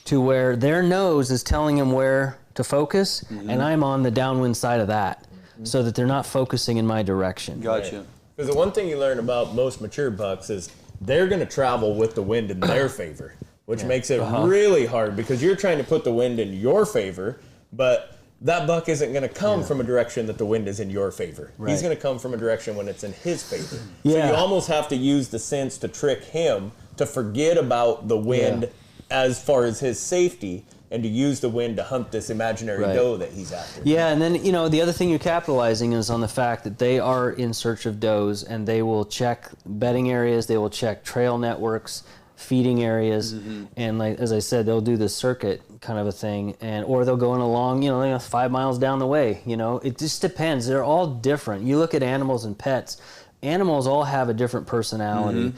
to where their nose is telling them where to focus, and I'm on the downwind side of that, so that they're not focusing in my direction. Gotcha. Because the one thing you learn about most mature bucks is they're going to travel with the wind in their favor, which makes it really hard because you're trying to put the wind in your favor, but that buck isn't going to come from a direction that the wind is in your favor. Right. He's going to come from a direction when it's in his favor. So you almost have to use the sense to trick him to forget about the wind as far as his safety and to use the wind to hunt this imaginary doe that he's after. Yeah, and then, the other thing you're capitalizing is on the fact that they are in search of does, and they will check bedding areas, they will check trail networks, feeding areas, and like as I said, they'll do the circuit kind of a thing, or they'll go in along, 5 miles down the way. It just depends. They're all different. You look at animals and pets. Animals all have a different personality.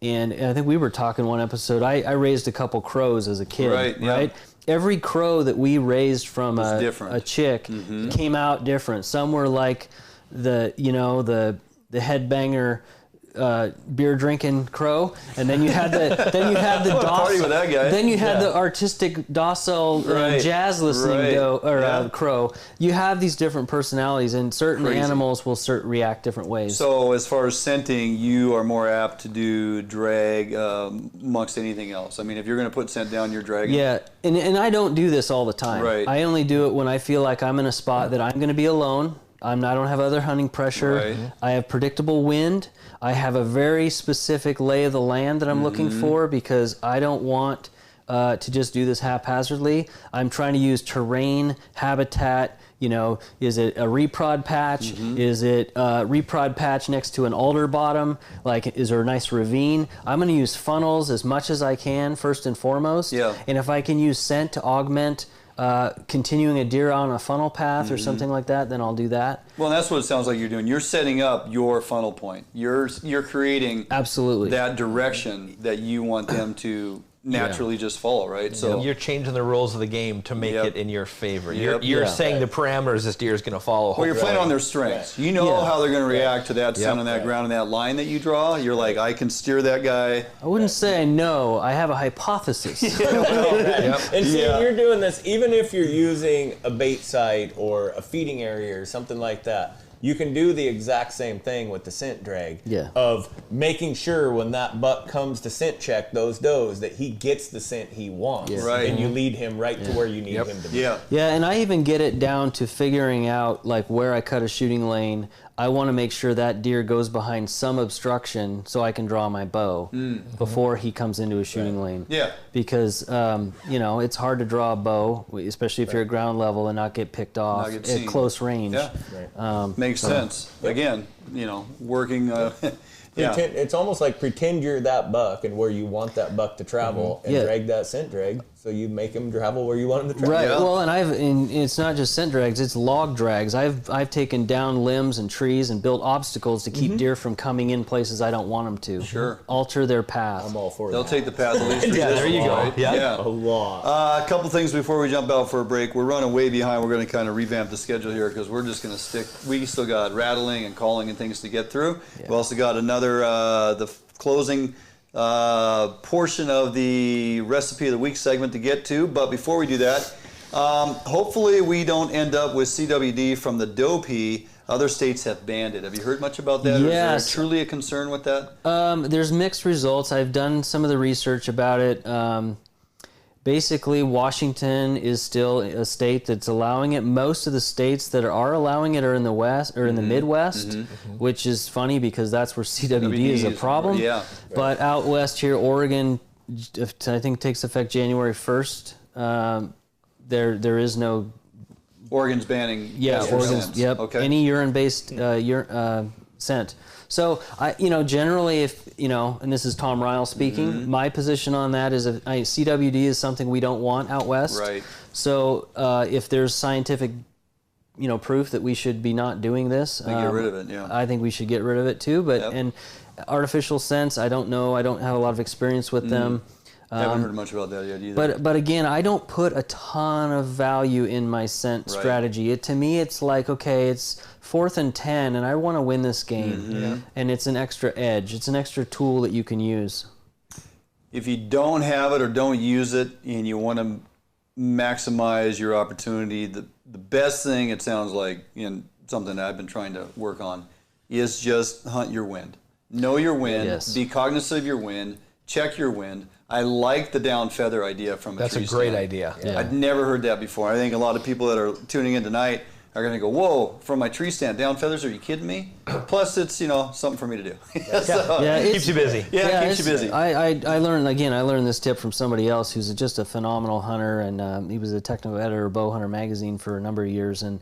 And I think we were talking one episode, I raised a couple crows as a kid, right? Every crow that we raised from a chick came out different. Some were like the headbanger, beer drinking crow, and then you had the docile, party with that guy. Then you had the artistic, docile, jazz listening crow. You have these different personalities, and certain animals will react different ways. So as far as scenting, you are more apt to do drag amongst anything else. I mean, if you're going to put scent down, you're dragging. Yeah, and I don't do this all the time. Right. I only do it when I feel like I'm in a spot that I'm going to be alone. I don't have other hunting pressure. Right. I have predictable wind. I have a very specific lay of the land that I'm looking for because I don't want to just do this haphazardly. I'm trying to use terrain, habitat. Is it a reprod patch? Is it a reprod patch next to an alder bottom? Like, is there a nice ravine? I'm going to use funnels as much as I can, first and foremost. Yeah. And if I can use scent to augment continuing a deer on a funnel path or something like that, then I'll do that. Well, that's what it sounds like you're doing. You're setting up your funnel point. You're creating that direction that you want them to naturally just follow, right? So you're changing the rules of the game to make it in your favor. You're saying the parameters this deer is going to follow. Well, you're playing on their strengths. You know how they're going to react to that sun on that ground and that line that you draw. You're like, I can steer that guy. I wouldn't say I know. I have a hypothesis. And see, you're doing this even if you're using a bait site or a feeding area or something like that. You can do the exact same thing with the scent drag of making sure when that buck comes to scent check those does that he gets the scent he wants, and you lead him right to where you need him to be. Yeah, and I even get it down to figuring out like where I cut a shooting lane. I want to make sure that deer goes behind some obstruction so I can draw my bow before he comes into a shooting lane. Yeah. Because, it's hard to draw a bow, especially if you're at ground level and not get picked off at close range. Yeah. Makes sense. Again, working... It's almost like pretend you're that buck and where you want that buck to travel and drag that scent drag. So you make him travel where you want him to travel. Right. Yeah. Well, and it's not just scent drags; it's log drags. I've taken down limbs and trees and built obstacles to keep deer from coming in places I don't want them to. Sure. Alter their path. I'm all for They'll take the path of least resistance. There you go. Right? Yeah. A lot. A couple things before we jump out for a break. We're running way behind. We're going to kind of revamp the schedule here because we're just going to stick. We still got rattling and calling and things to get through. Yeah. We also got another the closing portion of the recipe of the week segment to get to, but before we do that, hopefully we don't end up with CWD from the dopey. Other states have banned it. Have you heard much about that? Yes. Is there truly a concern with that? There's mixed results. I've done some of the research about it. Basically, Washington is still a state that's allowing it. Most of the states that are allowing it are in the West or in the Midwest, which is funny because that's where CWD is a problem. Yeah. But out west here, Oregon, I think takes effect January 1st. There is no. Oregon's banning. Yeah, Oregon's. scents. Yep. Okay. Any urine-based scent. So generally, if and this is Tom Ryle speaking, my position on that is CWD is something we don't want out west. Right. So if there's scientific, proof that we should be not doing this, get rid of it. Yeah. I think we should get rid of it too. But and artificial scents, I don't know. I don't have a lot of experience with them. I haven't heard much about that yet either. But again, I don't put a ton of value in my scent strategy. To me, it's like, okay, it's 4th and 10, and I want to win this game. And it's an extra edge. It's an extra tool that you can use. If you don't have it or don't use it and you want to maximize your opportunity, the best thing, it sounds like, and something that I've been trying to work on, is just hunt your wind. Know your wind. Yes. Be cognizant of your wind. Check your wind. I like the down feather idea from a tree stand. That's a great idea. Yeah. I'd never heard that before. I think a lot of people that are tuning in tonight are going to go, whoa, from my tree stand, down feathers, are you kidding me? Plus, it's, something for me to do. It keeps you busy. Yeah, it keeps you busy. I learned this tip from somebody else who's just a phenomenal hunter, and he was a technical editor of Bow Hunter magazine for a number of years, and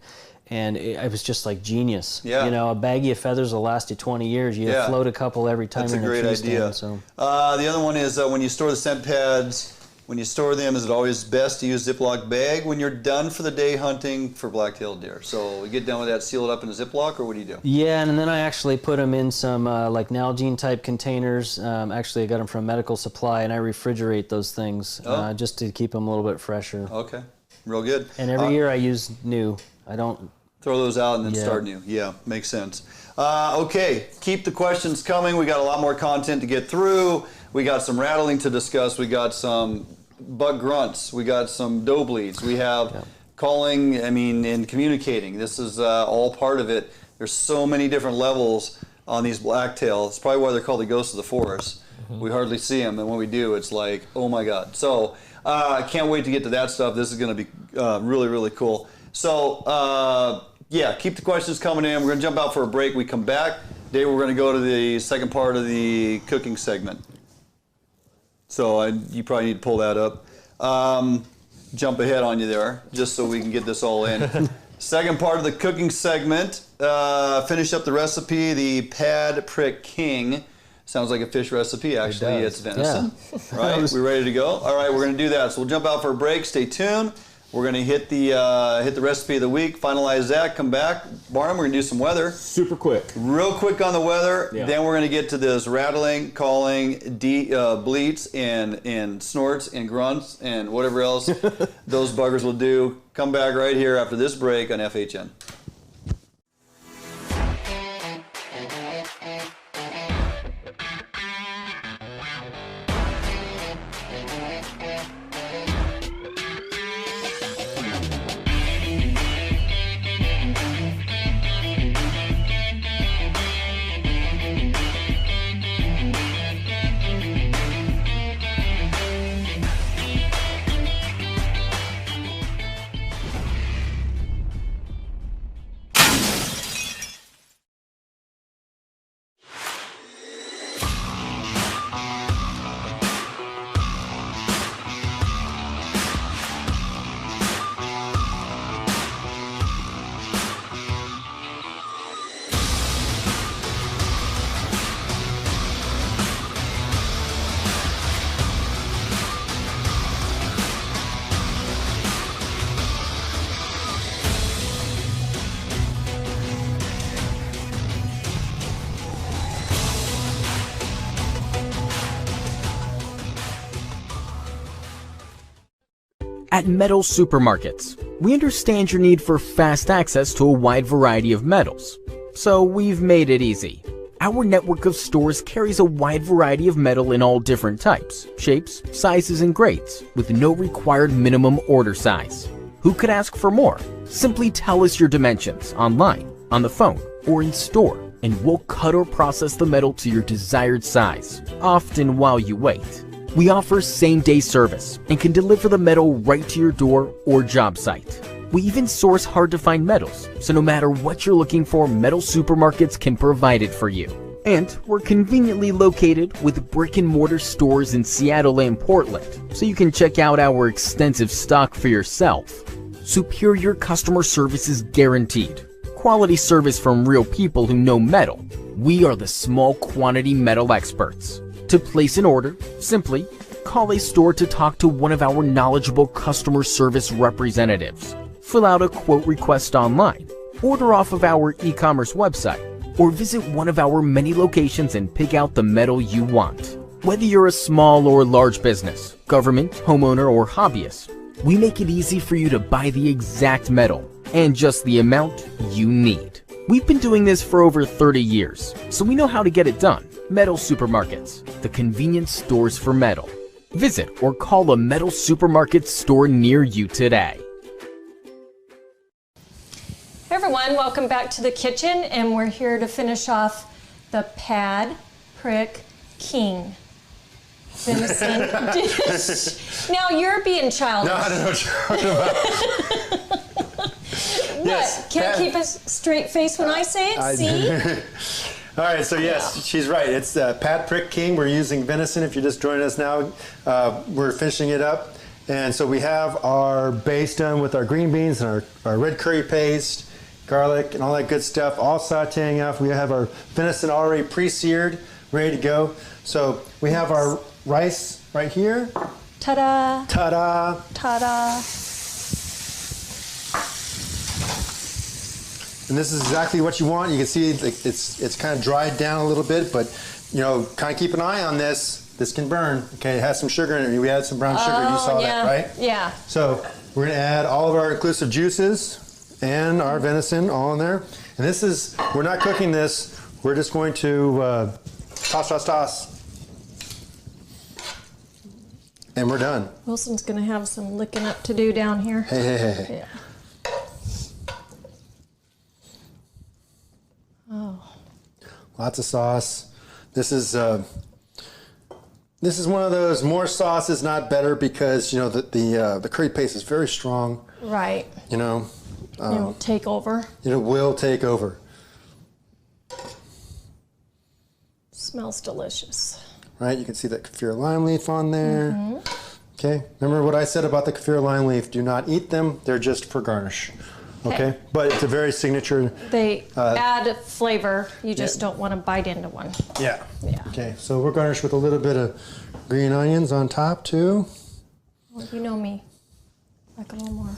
it was just like genius. Yeah. A baggie of feathers will last you 20 years. You float a couple every time. That's in a great tree idea. Stand, so. The other one is when you store the scent pads, when you store them, is it always best to use Ziploc bag when you're done for the day hunting for black-tailed deer? So you get done with that, seal it up in a Ziploc, or what do you do? Yeah, and then I actually put them in some like Nalgene type containers. Actually, I got them from Medical Supply, and I refrigerate those things just to keep them a little bit fresher. Okay, real good. And every year I use new. I don't... Throw those out and then start new. Yeah, makes sense. Okay, keep the questions coming. We got a lot more content to get through. We got some rattling to discuss. We got some buck grunts. We got some doe bleeds. We have calling, and communicating. This is all part of it. There's so many different levels on these blacktail. It's probably why they're called the ghosts of the forest. We hardly see them, and when we do, it's like, oh my God. So I can't wait to get to that stuff. This is going to be really, really cool. So, keep the questions coming in. We're going to jump out for a break. We come back. Today we're going to go to the second part of the cooking segment. So you probably need to pull that up. Jump ahead on you there, just so we can get this all in. Second part of the cooking segment, finish up the recipe, the Pad Prick King. Sounds like a fish recipe, actually. It's venison, right? We're ready to go? All right, we're going to do that. So we'll jump out for a break. Stay tuned. We're going to hit the recipe of the week, finalize that, come back. Barnum, we're going to do some weather. Super quick. Real quick on the weather. Yeah. Then we're going to get to this rattling, calling, bleats, and snorts, and grunts, and whatever else those buggers will do. Come back right here after this break on FHN. At Metal Supermarkets, we understand your need for fast access to a wide variety of metals, so we've made it easy. Our network of stores carries a wide variety of metal in all different types, shapes, sizes, and grades, with no required minimum order size. Who could ask for more? Simply tell us your dimensions online, on the phone, or in store, and we'll cut or process the metal to your desired size, often while you wait. We offer same-day service and can deliver the metal right to your door or job site. We even source hard-to-find metals, so no matter what you're looking for, Metal Supermarkets can provide it for you. And we're conveniently located with brick-and-mortar stores in Seattle and Portland, so you can check out our extensive stock for yourself. Superior customer service is guaranteed. Quality service from real people who know metal. We are the small quantity metal experts. To place an order, simply call a store to talk to one of our knowledgeable customer service representatives. Fill out a quote request online, order off of our e-commerce website, or visit one of our many locations and pick out the metal you want. Whether you're a small or large business, government, homeowner, or hobbyist, we make it easy for you to buy the exact metal and just the amount you need. We've been doing this for over 30 years, so we know how to get it done. Metal Supermarkets, the convenience stores for metal. Visit or call a Metal Supermarket store near you today. Hey everyone, welcome back to the kitchen, and we're here to finish off the Pad Prick King venison dish. Now you're being childish. No, I don't know what you're talking about. What? Yes, Can't keep a straight face when I say it? See? All right, so yes, she's right. It's Pad Prick King. We're using venison. If you're just joining us now, we're finishing it up. And so we have our base done with our green beans and our red curry paste, garlic, and all that good stuff, all sauteing up. We have our venison already pre-seared, ready to go. So we have our rice right here. Ta-da! Ta-da! Ta-da! And this is exactly what you want. You can see it's kind of dried down a little bit, but you know, kind of keep an eye on this. This can burn. Okay, it has some sugar in it. We added some brown sugar. You saw that, right? Yeah. So we're going to add all of our inclusive juices and our venison all in there. And this is, we're not cooking this. We're just going to toss. And we're done. Wilson's going to have some licking up to do down here. Hey. Yeah. Oh. Lots of sauce. This is one of those more sauce is not better because you know the curry paste is very strong. Right. You know. It'll take over. It will take over. Smells delicious. Right. You can see that kaffir lime leaf on there. Mm-hmm. Okay. Remember what I said about the kaffir lime leaf? Do not eat them. They're just for garnish. Okay, but it's a very signature. They add flavor. You just don't want to bite into one. Yeah. Yeah. Okay, so we're garnished with a little bit of green onions on top too. Well, you know me. Like a little more.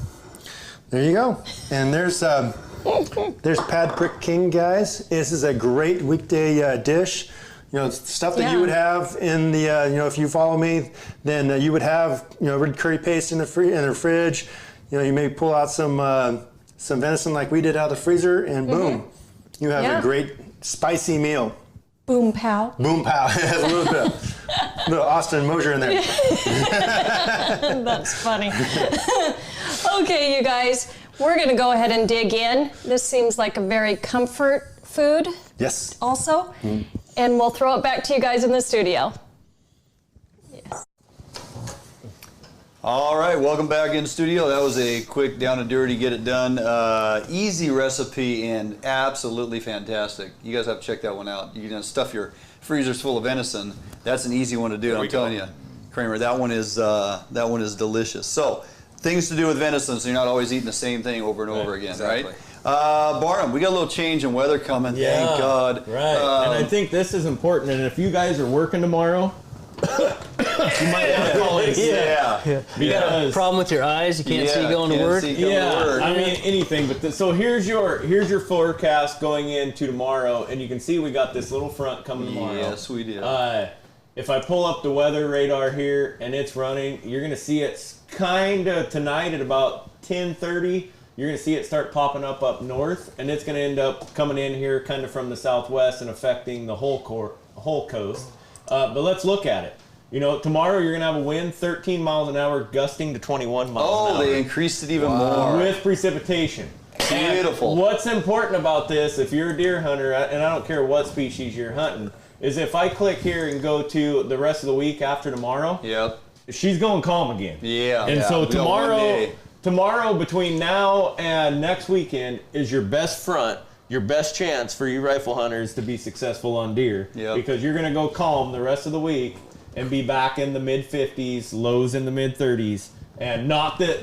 There you go. And there's Pad Prick King, guys. This is a great weekday dish. You know, stuff that you would have in the you know, if you follow me, then you would have red curry paste in the fridge. You know, you may pull out some venison like we did out of the freezer, and boom, you have a great spicy meal. Boom pow. Boom pow. It has a little Austin Mosier in there. That's funny. Okay, you guys, we're going to go ahead and dig in. This seems like a very comfort food. Yes. Also, and we'll throw it back to you guys in the studio. Yes. All right, welcome back in studio. That was a quick down and dirty, get it done. Easy recipe and absolutely fantastic. You guys have to check that one out. You're gonna stuff your freezers full of venison. That's an easy one to do. I'm telling you, Kramer, that one is delicious. So things to do with venison, so you're not always eating the same thing over and over again, right? Barnum, we got a little change in weather coming. Yeah, thank God. Right, and I think this is important. And if you guys are working tomorrow, you might have to call in sick. Yeah. You got a problem with your eyes? You can't see going to work? I mean anything. But so here's your forecast going into tomorrow, and you can see we got this little front coming tomorrow. Yes, we did. if I pull up the weather radar here and it's running, you're going to see it kind of tonight at about 10:30. You're going to see it start popping up north, and it's going to end up coming in here kind of from the southwest and affecting the whole coast. But let's look at it. Tomorrow you're going to have a wind 13 miles an hour, gusting to 21 miles an hour. Oh, they increased it even more. With precipitation. Beautiful. And what's important about this, if you're a deer hunter, and I don't care what species you're hunting, is if I click here and go to the rest of the week after tomorrow, she's going calm again. Yeah. And so tomorrow between now and next weekend is your best front, your best chance for you rifle hunters to be successful on deer. Because you're going to go calm the rest of the week and be back in the mid-50s, lows in the mid-30s. And not that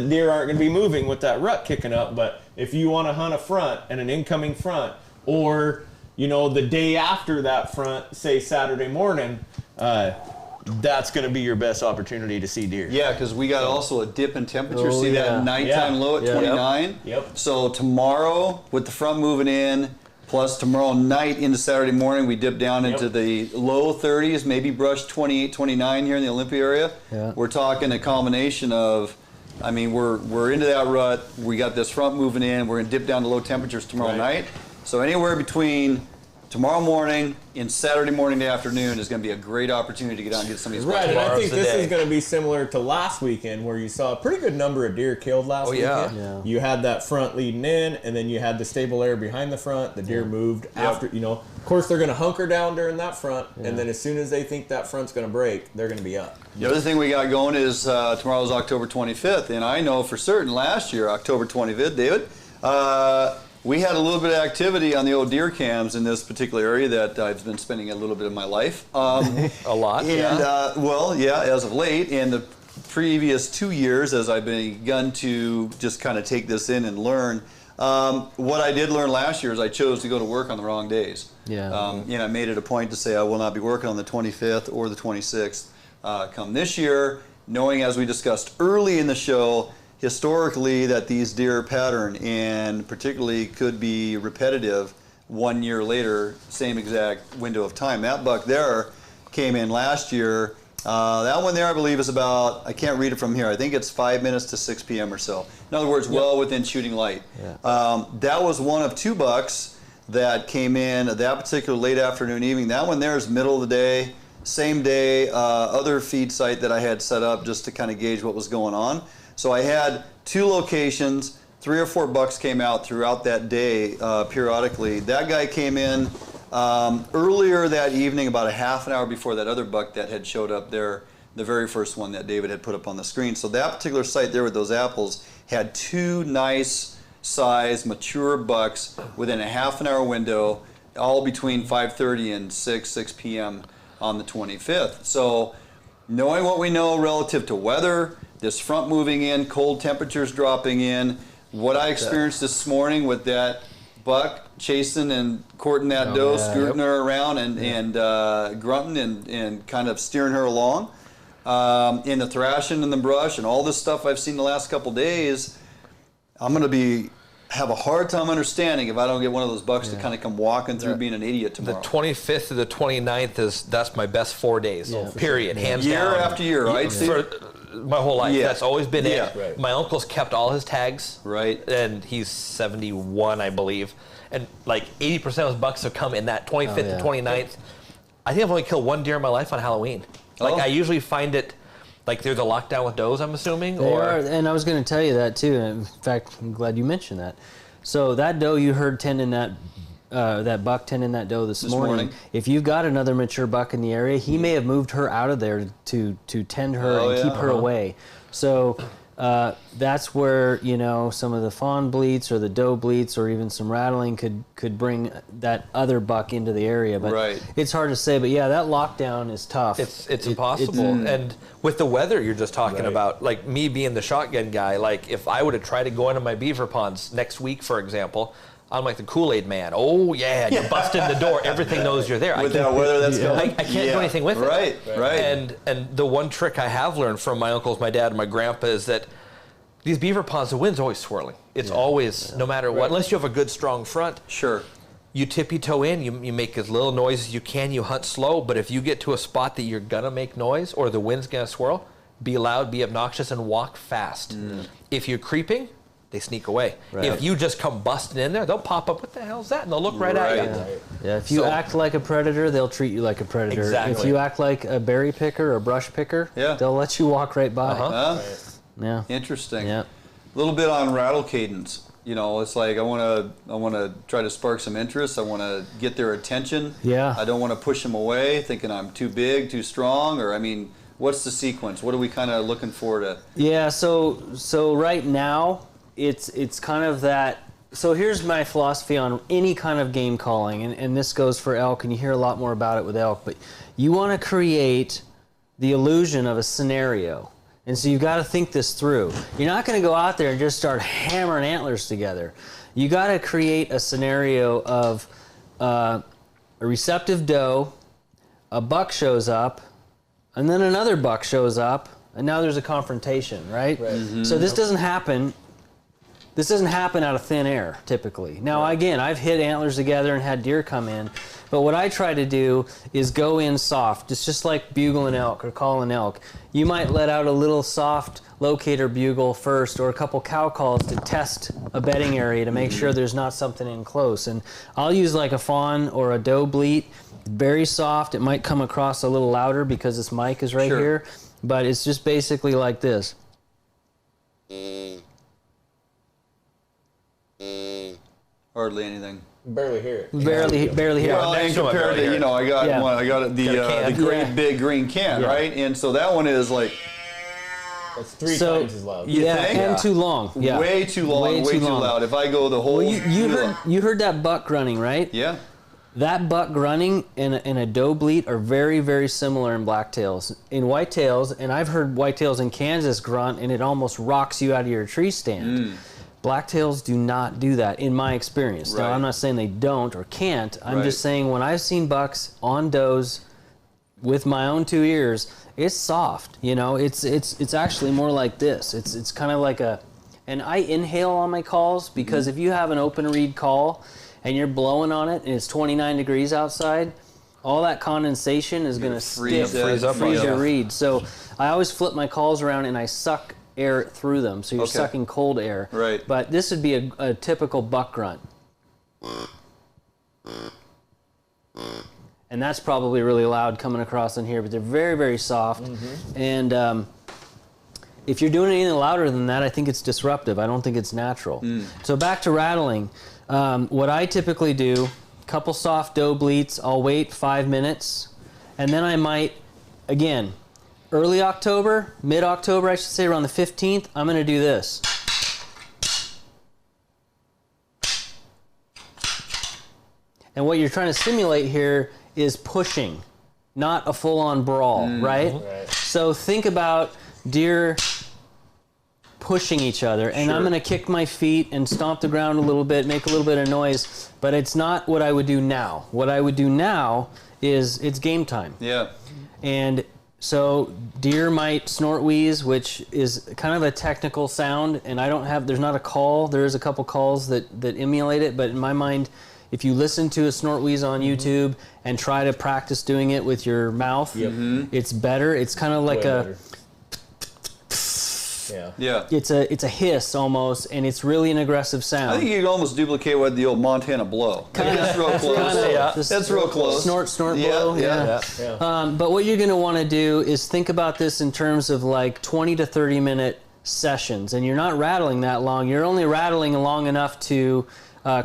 deer aren't going to be moving with that rut kicking up, but if you want to hunt a front and an incoming front, or the day after that front, say Saturday morning, that's going to be your best opportunity to see deer. Yeah, because we got also a dip in temperature. See that nighttime low at 29? Yep. So tomorrow, with the front moving in, plus tomorrow night into Saturday morning, we dip down into the low 30s, maybe brush 28, 29 here in the Olympia area. We're talking a combination of, we're into that rut. We got this front moving in. We're going to dip down to low temperatures tomorrow night. So anywhere between tomorrow morning and Saturday morning to afternoon is going to be a great opportunity to get out and get some of these and I think this is going to be similar to last weekend, where you saw a pretty good number of deer killed last weekend. You had that front leading in, and then you had the stable area behind the front. The deer moved after, of course they're going to hunker down during that front, and then as soon as they think that front's going to break, they're going to be up. The other thing we got going is tomorrow's October 25th, and I know for certain last year, October 25th, David, we had a little bit of activity on the old deer cams in this particular area that I've been spending a little bit of my life. A lot, and, as of late, and the previous 2 years as I've begun to just kind of take this in and learn. What I did learn last year is I chose to go to work on the wrong days. I made it a point to say I will not be working on the 25th or the 26th come this year, knowing, as we discussed early in the show, historically that these deer pattern and particularly could be repetitive 1 year later, same exact window of time. That buck there came in last year. That one there, I believe, is about, I can't read it from here, I think it's 5 minutes to 6 p.m. or so. In other words, well within shooting light. That was one of two bucks that came in that particular late afternoon, evening. That one there is middle of the day, same day, other feed site that I had set up just to kind of gauge what was going on. So I had two locations, 3 or 4 bucks came out throughout that day periodically. That guy came in earlier that evening, about a half an hour before that other buck that had showed up there, the very first one that David had put up on the screen. So that particular site there with those apples had two nice size mature bucks within a half an hour window, all between 5:30 and 6 p.m. on the 25th. So knowing what we know relative to weather, this front moving in, cold temperatures dropping in, what I experienced this morning with that buck chasing and courting that doe, scooting her around and grunting and kind of steering her along, in the thrashing in the brush and all this stuff I've seen the last couple days, I'm going to have a hard time understanding if I don't get one of those bucks to kind of come walking through being an idiot tomorrow. The 25th to the 29th that's my best 4 days, period, hands down. Year after year, right? For my whole life, that's always been it. Right. My uncle's kept all his tags, and he's 71, I believe, and like 80% of those bucks have come in that 25th to 29th. I think I've only killed one deer in my life on Halloween. Like I usually find it, like there's a lockdown with does, I'm assuming. And I was going to tell you that too. In fact, I'm glad you mentioned that. So that doe you heard tending that buck tending that doe this morning. If you've got another mature buck in the area, he may have moved her out of there to tend her and keep her away. So that's where some of the fawn bleats or the doe bleats or even some rattling could bring that other buck into the area. But it's hard to say. But yeah, that lockdown is tough. It's impossible. And with the weather you're just talking about, like me being the shotgun guy, like if I would have tried to go into my beaver ponds next week, for example, I'm like the Kool-Aid man. Oh yeah, you bust in the door, everything knows you're there. With that weather that's going, I can't do anything with it. Right. And the one trick I have learned from my uncles, my dad, and my grandpa is that these beaver ponds, the wind's always swirling. It's always, no matter what, unless you have a good strong front. Sure. you tippy toe in, you make as little noise as you can, you hunt slow, but if you get to a spot that you're gonna make noise or the wind's gonna swirl, be loud, be obnoxious, and walk fast. If you're creeping, they sneak away. Right. If you just come busting in there, they'll pop up, what the hell's that? And they'll look right at you. Yeah, if you act like a predator, they'll treat you like a predator. Exactly. If you act like a berry picker or a brush picker, they'll let you walk right by. Yeah. Interesting. Yeah. A little bit on rattle cadence. You know, it's like I want to try to spark some interest. I want to get their attention. Yeah. I don't want to push them away, thinking I'm too big, too strong, or I mean, what's the sequence? What are we kind of looking for to? Yeah. So right now, it's kind of that. So here's my philosophy on any kind of game calling, and this goes for elk, and you hear a lot more about it with elk. But you want to create the illusion of a scenario. And so you've got to think this through. You're not going to go out there and just start hammering antlers together. You got to create a scenario of a receptive doe, a buck shows up, and then another buck shows up, and now there's a confrontation, right? So this doesn't happen. This doesn't happen out of thin air, typically. Now, again, I've hit antlers together and had deer come in, but what I try to do is go in soft. It's just like bugling elk or calling elk. You might let out a little soft locator bugle first or a couple cow calls to test a bedding area to make sure there's not something in close. And I'll use like a fawn or a doe bleat, very soft. It might come across a little louder because this mic is right here, but it's just basically like this. Hardly anything. Barely hear it. Barely hear it. Well, and compared to, you know, I got one. I got the great big green can, right? And so that one is like. It's three times as loud. You think? And too long. Yeah. Way too long. Way too loud. If I go the whole. Well, you heard that buck grunting, right? Yeah. That buck grunting and a doe bleat are very, very similar in blacktails. In whitetails, and I've heard whitetails in Kansas grunt, and it almost rocks you out of your tree stand. Blacktails do not do that, in my experience. Now, I'm not saying they don't or can't. I'm just saying when I've seen bucks on does with my own two ears, it's soft. You know, it's actually more like this. It's kind of like a, and I inhale on my calls because if you have an open reed call and you're blowing on it and it's 29 degrees outside, all that condensation is going to freeze your reed. So I always flip my calls around and I suck air through them, so you're sucking cold air. Right. But this would be a typical buck grunt. And that's probably really loud coming across in here, but they're very, very soft. And if you're doing anything louder than that, I think it's disruptive. I don't think it's natural. So back to rattling. What I typically do, a couple soft doe bleats, I'll wait 5 minutes, and then I might, again, early October, mid-October, I should say, around the 15th, I'm going to do this. And what you're trying to simulate here is pushing, not a full-on brawl, right? So think about deer pushing each other, and I'm going to kick my feet and stomp the ground a little bit, make a little bit of noise, but it's not what I would do now. What I would do now is it's game time. Yeah. And so deer might snort wheeze, which is kind of a technical sound, and there's not a call. There is a couple calls that emulate it, but in my mind, if you listen to a snort wheeze on YouTube and try to practice doing it with your mouth, it's better. It's kind of like it's a hiss almost, and it's really an aggressive sound. I think you can almost duplicate what the old Montana blow. That's real close. That's real close. Snort, blow. Yeah. But what you're going to want to do is think about this in terms of like 20 to 30 minute sessions, and you're not rattling that long. You're only rattling long enough to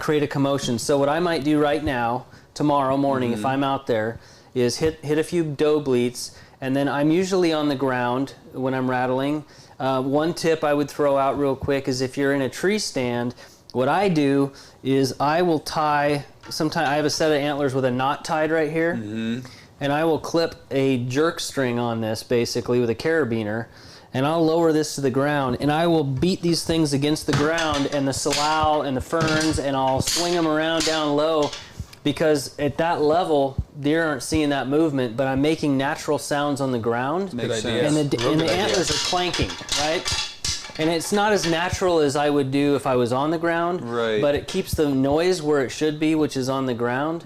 create a commotion. So what I might do right now, tomorrow morning, if I'm out there, is hit a few doe bleats, and then I'm usually on the ground when I'm rattling. One tip I would throw out real quick is if you're in a tree stand, what I do is I will tie, sometimes I have a set of antlers with a knot tied right here, and I will clip a jerk string on this basically with a carabiner, and I'll lower this to the ground, and I will beat these things against the ground and the salal and the ferns, and I'll swing them around down low, because at that level, deer aren't seeing that movement, but I'm making natural sounds on the ground. Makes sense. And the antlers are clanking, right? and it's not as natural as I would do if I was on the ground. Right. But it keeps the noise where it should be, which is on the ground.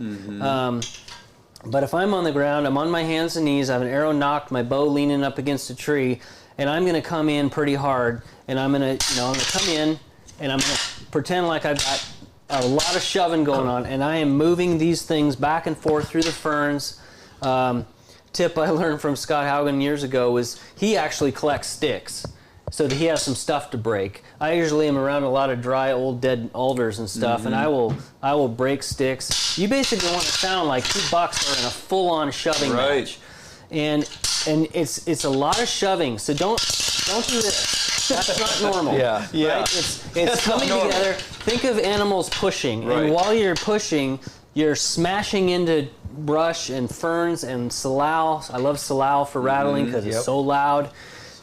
But if I'm on the ground, I'm on my hands and knees, I have an arrow knocked, my bow leaning up against a tree, and I'm going to come in pretty hard, and I'm going to, I'm going to come in, and I'm going to pretend like I've got a lot of shoving going on, and I am moving these things back and forth through the ferns. Tip I learned from Scott Haugen years ago was he actually collects sticks so that he has some stuff to break. I usually am around a lot of dry, old, dead alders and stuff, and I will break sticks. You basically want to sound like 2 bucks are in a full-on shoving match, and it's a lot of shoving. So don't do this. That's not normal. Yeah. Right? It's coming together. Think of animals pushing, and while you're pushing, you're smashing into brush and ferns and salal. I love salal for rattling because it's so loud.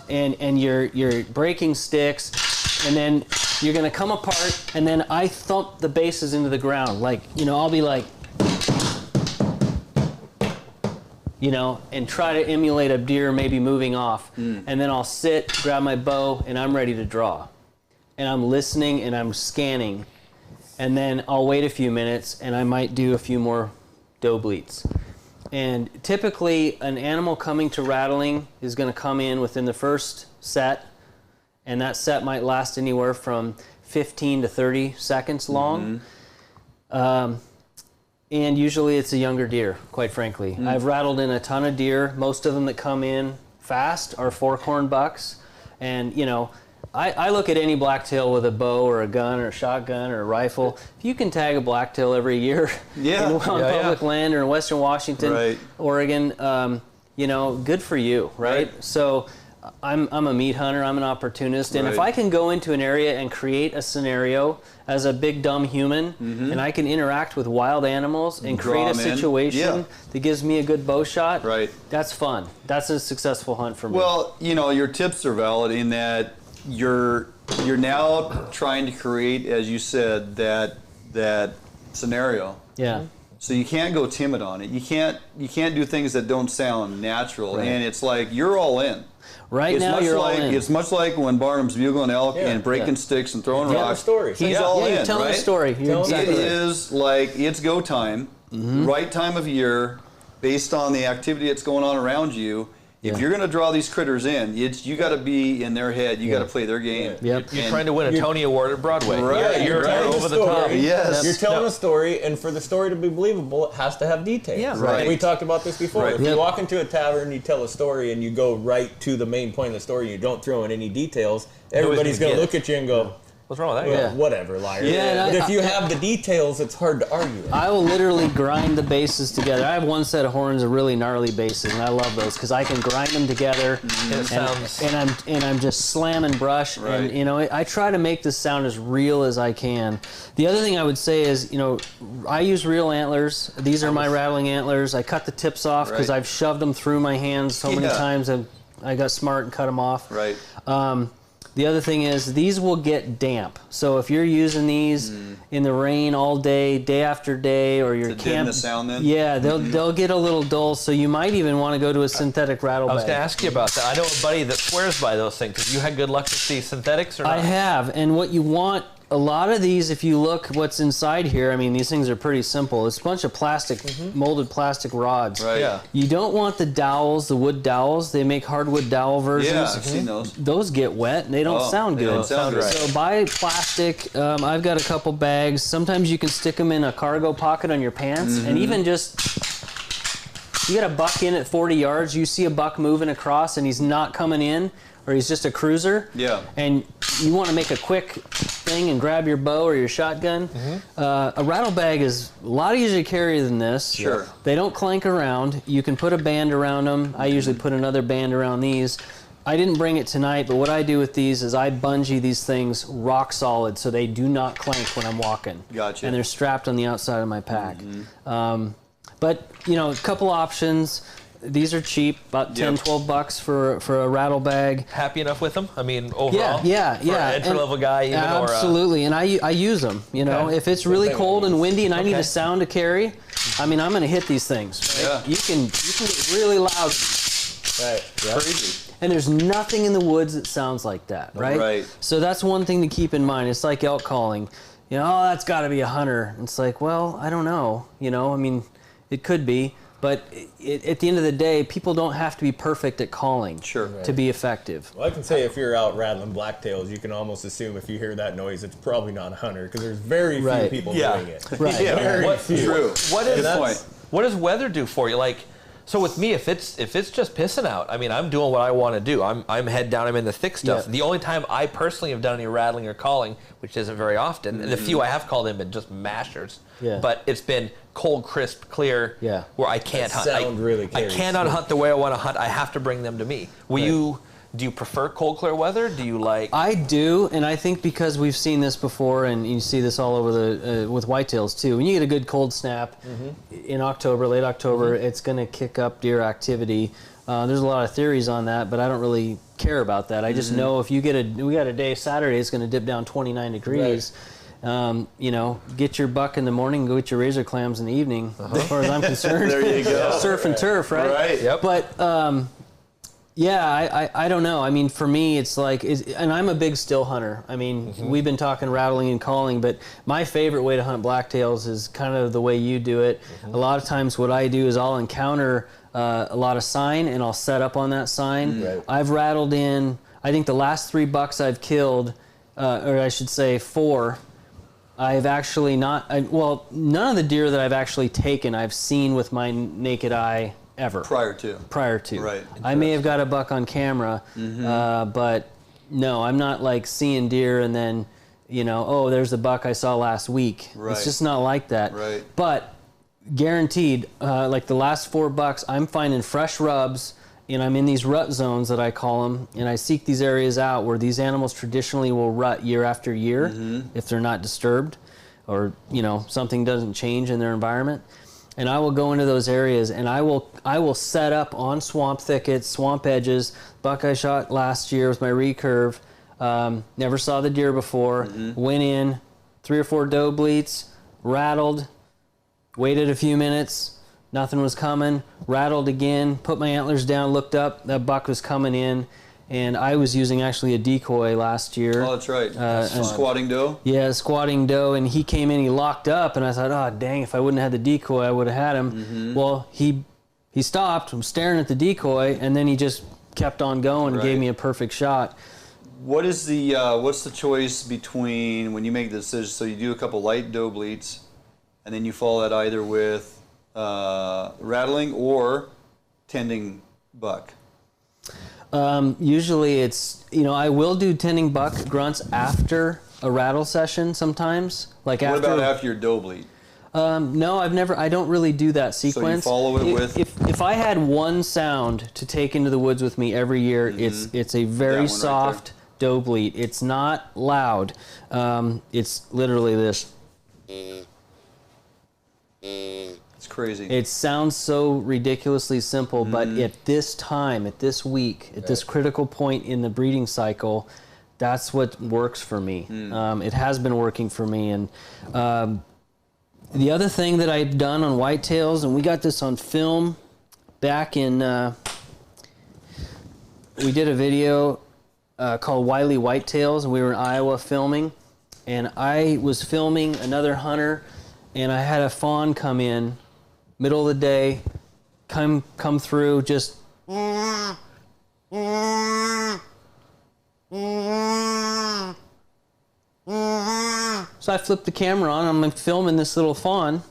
And you're breaking sticks, and then you're gonna come apart, and then I thump the bases into the ground. Like, I'll be like, and try to emulate a deer maybe moving off. And then I'll sit, grab my bow, and I'm ready to draw. And I'm listening and I'm scanning. And then I'll wait a few minutes, and I might do a few more doe bleats. And typically, an animal coming to rattling is going to come in within the first set, and that set might last anywhere from 15 to 30 seconds long. And usually it's a younger deer, quite frankly. I've rattled in a ton of deer. Most of them that come in fast are forkhorn bucks. And, I look at any blacktail with a bow or a gun or a shotgun or a rifle. If you can tag a blacktail every year on public land or in Western Washington, Oregon, good for you, right? So I'm a meat hunter. I'm an opportunist. And if I can go into an area and create a scenario as a big, dumb human, and I can interact with wild animals and create a situation that gives me a good bow shot, that's fun. That's a successful hunt for me. Well, your tips are valid in that you're now trying to create, as you said, that scenario. Yeah. So you can't go timid on it. You can't do things that don't sound natural. And it's like you're all in. Right now, you're all in. It's much like when Barnum's bugling elk and breaking sticks and throwing rocks. He's all in. You're telling a story. It is like it's go time, right time of year, based on the activity that's going on around you. If you're going to draw these critters in, you got to be in their head. You got to play their game. You're trying to win a Tony Award at Broadway. You're over the top. Yes. You're telling a story, and for the story to be believable, it has to have details. Yeah, right. We talked about this before. If you walk into a tavern, you tell a story, and you go right to the main point of the story, and you don't throw in any details, everybody's going to look at you and go, what's wrong with that? Well, whatever, liar. Yeah, but if you have the details, it's hard to argue. I will literally grind the bases together. I have one set of horns of really gnarly bases, and I love those because I can grind them together. And I'm just slamming brush, and I try to make this sound as real as I can. The other thing I would say is, I use real antlers. These are my rattling antlers. I cut the tips off because I've shoved them through my hands so many times. I got smart and cut them off. Right. The other thing is these will get damp. So if you're using these in the rain all day, day after day, or your camp, the sound then? They'll get a little dull. So you might even want to go to a synthetic rattle bag. I was going to ask you about that. I know a buddy that swears by those things. Have you had good luck with the synthetics or not? I have, and what you want. A lot of these, if you look what's inside here, I mean, these things are pretty simple. It's a bunch of plastic, molded plastic rods. Right. Yeah. You don't want the dowels, the wood dowels. They make hardwood dowel versions. Yeah, I've seen those. Those get wet and they don't sound good. They don't sound right. So buy plastic. I've got a couple bags. Sometimes you can stick them in a cargo pocket on your pants, and even just. You got a buck in at 40 yards. You see a buck moving across, and he's not coming in. Or he's just a cruiser, and you want to make a quick thing and grab your bow or your shotgun. A rattle bag is a lot easier to carry than this. Sure. They don't clank around. You can put a band around them. I usually put another band around these. I didn't bring it tonight, but what I do with these is I bungee these things rock solid so they do not clank when I'm walking. Gotcha. And they're strapped on the outside of my pack. But, a couple options. These are cheap, about 10, 12 bucks for a rattle bag. Happy enough with them? I mean, overall? Yeah. For an entry-level guy, even? Absolutely, and I use them. If it's really cold and windy and I need a sound to carry, I mean, I'm going to hit these things. Right? You can get really loud. Right. Yep. Crazy. And there's nothing in the woods that sounds like that, right? Right. So that's one thing to keep in mind. It's like elk calling. You know, oh, that's got to be a hunter. It's like, well, I don't know. You know, I mean, it could be. But at the end of the day, people don't have to be perfect at calling to be effective. Well, I can say if you're out rattling blacktails, you can almost assume if you hear that noise, it's probably not a hunter because there's very few people doing it. Right. Yeah. Very few. True. What does weather do for you? Like, so with me, if it's just pissing out, I mean, I'm doing what I want to do. I'm head down. I'm in the thick stuff. Yeah. The only time I personally have done any rattling or calling, which isn't very often, and the few I have called in, been just mashers. Yeah. But it's been cold, crisp, clear, where I can't hunt. I cannot hunt the way I want to hunt. I have to bring them to me. Do you prefer cold, clear weather? Do you like? I do, and I think because we've seen this before, and you see this all over the with whitetails too. When you get a good cold snap in October, late October, it's going to kick up deer activity. There's a lot of theories on that, but I don't really care about that. I just know if you get we got a day Saturday, it's going to dip down 29 degrees. Right. You know, get your buck in the morning, go get your razor clams in the evening. As far as I'm concerned, there you go. Surf and turf, right? Right. Yep. But yeah, I don't know. I mean, for me, it's like, and I'm a big still hunter. I mean, we've been talking rattling and calling, but my favorite way to hunt blacktails is kind of the way you do it. A lot of times what I do is I'll encounter a lot of sign and I'll set up on that sign. Right. I've rattled in, I think the last 3 bucks I've killed, or I should say 4, I've actually none of the deer that I've actually taken I've seen with my naked eye ever. Prior to. Right. I may have got a buck on camera, but no, I'm not like seeing deer and then, you know, oh, there's a buck I saw last week. Right. It's just not like that. Right. But guaranteed, like the last 4 bucks, I'm finding fresh rubs, and I'm in these rut zones that I call them, and I seek these areas out where these animals traditionally will rut year after year if they're not disturbed or, you know, something doesn't change in their environment. And I will go into those areas and I will set up on swamp thickets, swamp edges. Buck I shot last year with my recurve. Never saw the deer before. Went in, 3 or 4 doe bleats, rattled, waited a few minutes, nothing was coming, rattled again, put my antlers down, looked up, that buck was coming in. And I was using actually a decoy last year. Oh, that's right. Squatting doe? Yeah, squatting doe, and he came in, he locked up, and I thought, oh, dang, if I wouldn't have had the decoy, I would have had him. Well, he stopped, I'm staring at the decoy, and then he just kept on going and gave me a perfect shot. What is the, what's the choice between when you make the decision, so you do a couple light doe bleats, and then you follow that either with rattling or tending buck? Usually it's, you know, I will do tending buck grunts after a rattle session sometimes. Like what about after your doe bleat? No, I don't really do that sequence. So you follow it with? If I had one sound to take into the woods with me every year, it's a very soft doe bleat. It's not loud. It's literally this. It's crazy. It sounds so ridiculously simple, but at this time, at this week, at this critical point in the breeding cycle, that's what works for me. It has been working for me. And the other thing that I've done on whitetails, and we got this on film back in, we did a video called Wily Whitetails, and we were in Iowa filming, and I was filming another hunter, and I had a fawn come in, middle of the day, come through, just so I flipped the camera on, I'm filming this little fawn,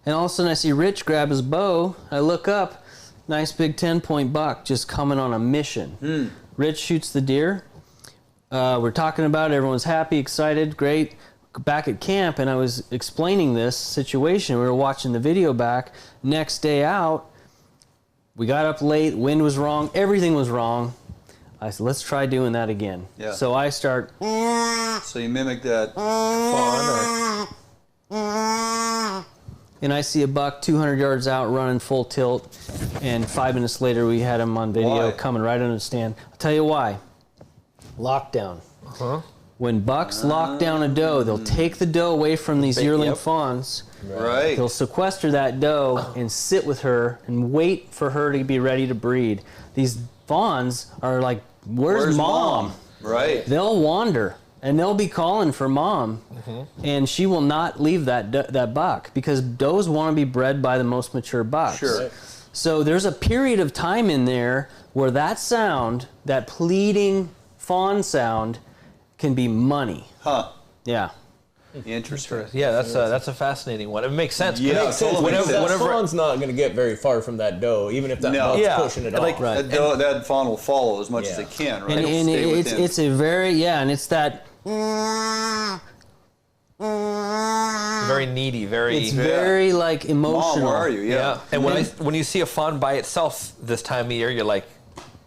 and all of a sudden I see Rich grab his bow, I look up, nice big 10-point buck just coming on a mission. Rich shoots the deer, we're talking about it, everyone's happy, excited, great. Back at camp, and I was explaining this situation. We were watching the video back. Next day out, we got up late, wind was wrong, everything was wrong. I said, let's try doing that again. Yeah. So I start. So you mimic that fawn, and I see a buck 200 yards out running full tilt, and 5 minutes later we had him on video coming right under the stand. I'll tell you why. Lockdown. when bucks lock down a doe, they'll take the doe away from these yearling fawns. Right. They'll sequester that doe and sit with her and wait for her to be ready to breed. These fawns are like, where's mom? Right. They'll wander and they'll be calling for mom, and she will not leave that buck because does want to be bred by the most mature bucks. Sure. Right. So there's a period of time in there where that sound, that pleading fawn sound, can be money. Huh. Yeah. Interesting. Yeah, that's a fascinating one. It makes sense. Yeah, that fawn's not going to get very far from that doe, even if that buck's pushing it off. That fawn will follow as much as it can, right? And it's a very, and it's that... Very needy, very... It's very, like, emotional. Mom, where are you? Yeah. And when you see a fawn by itself this time of year, you're like,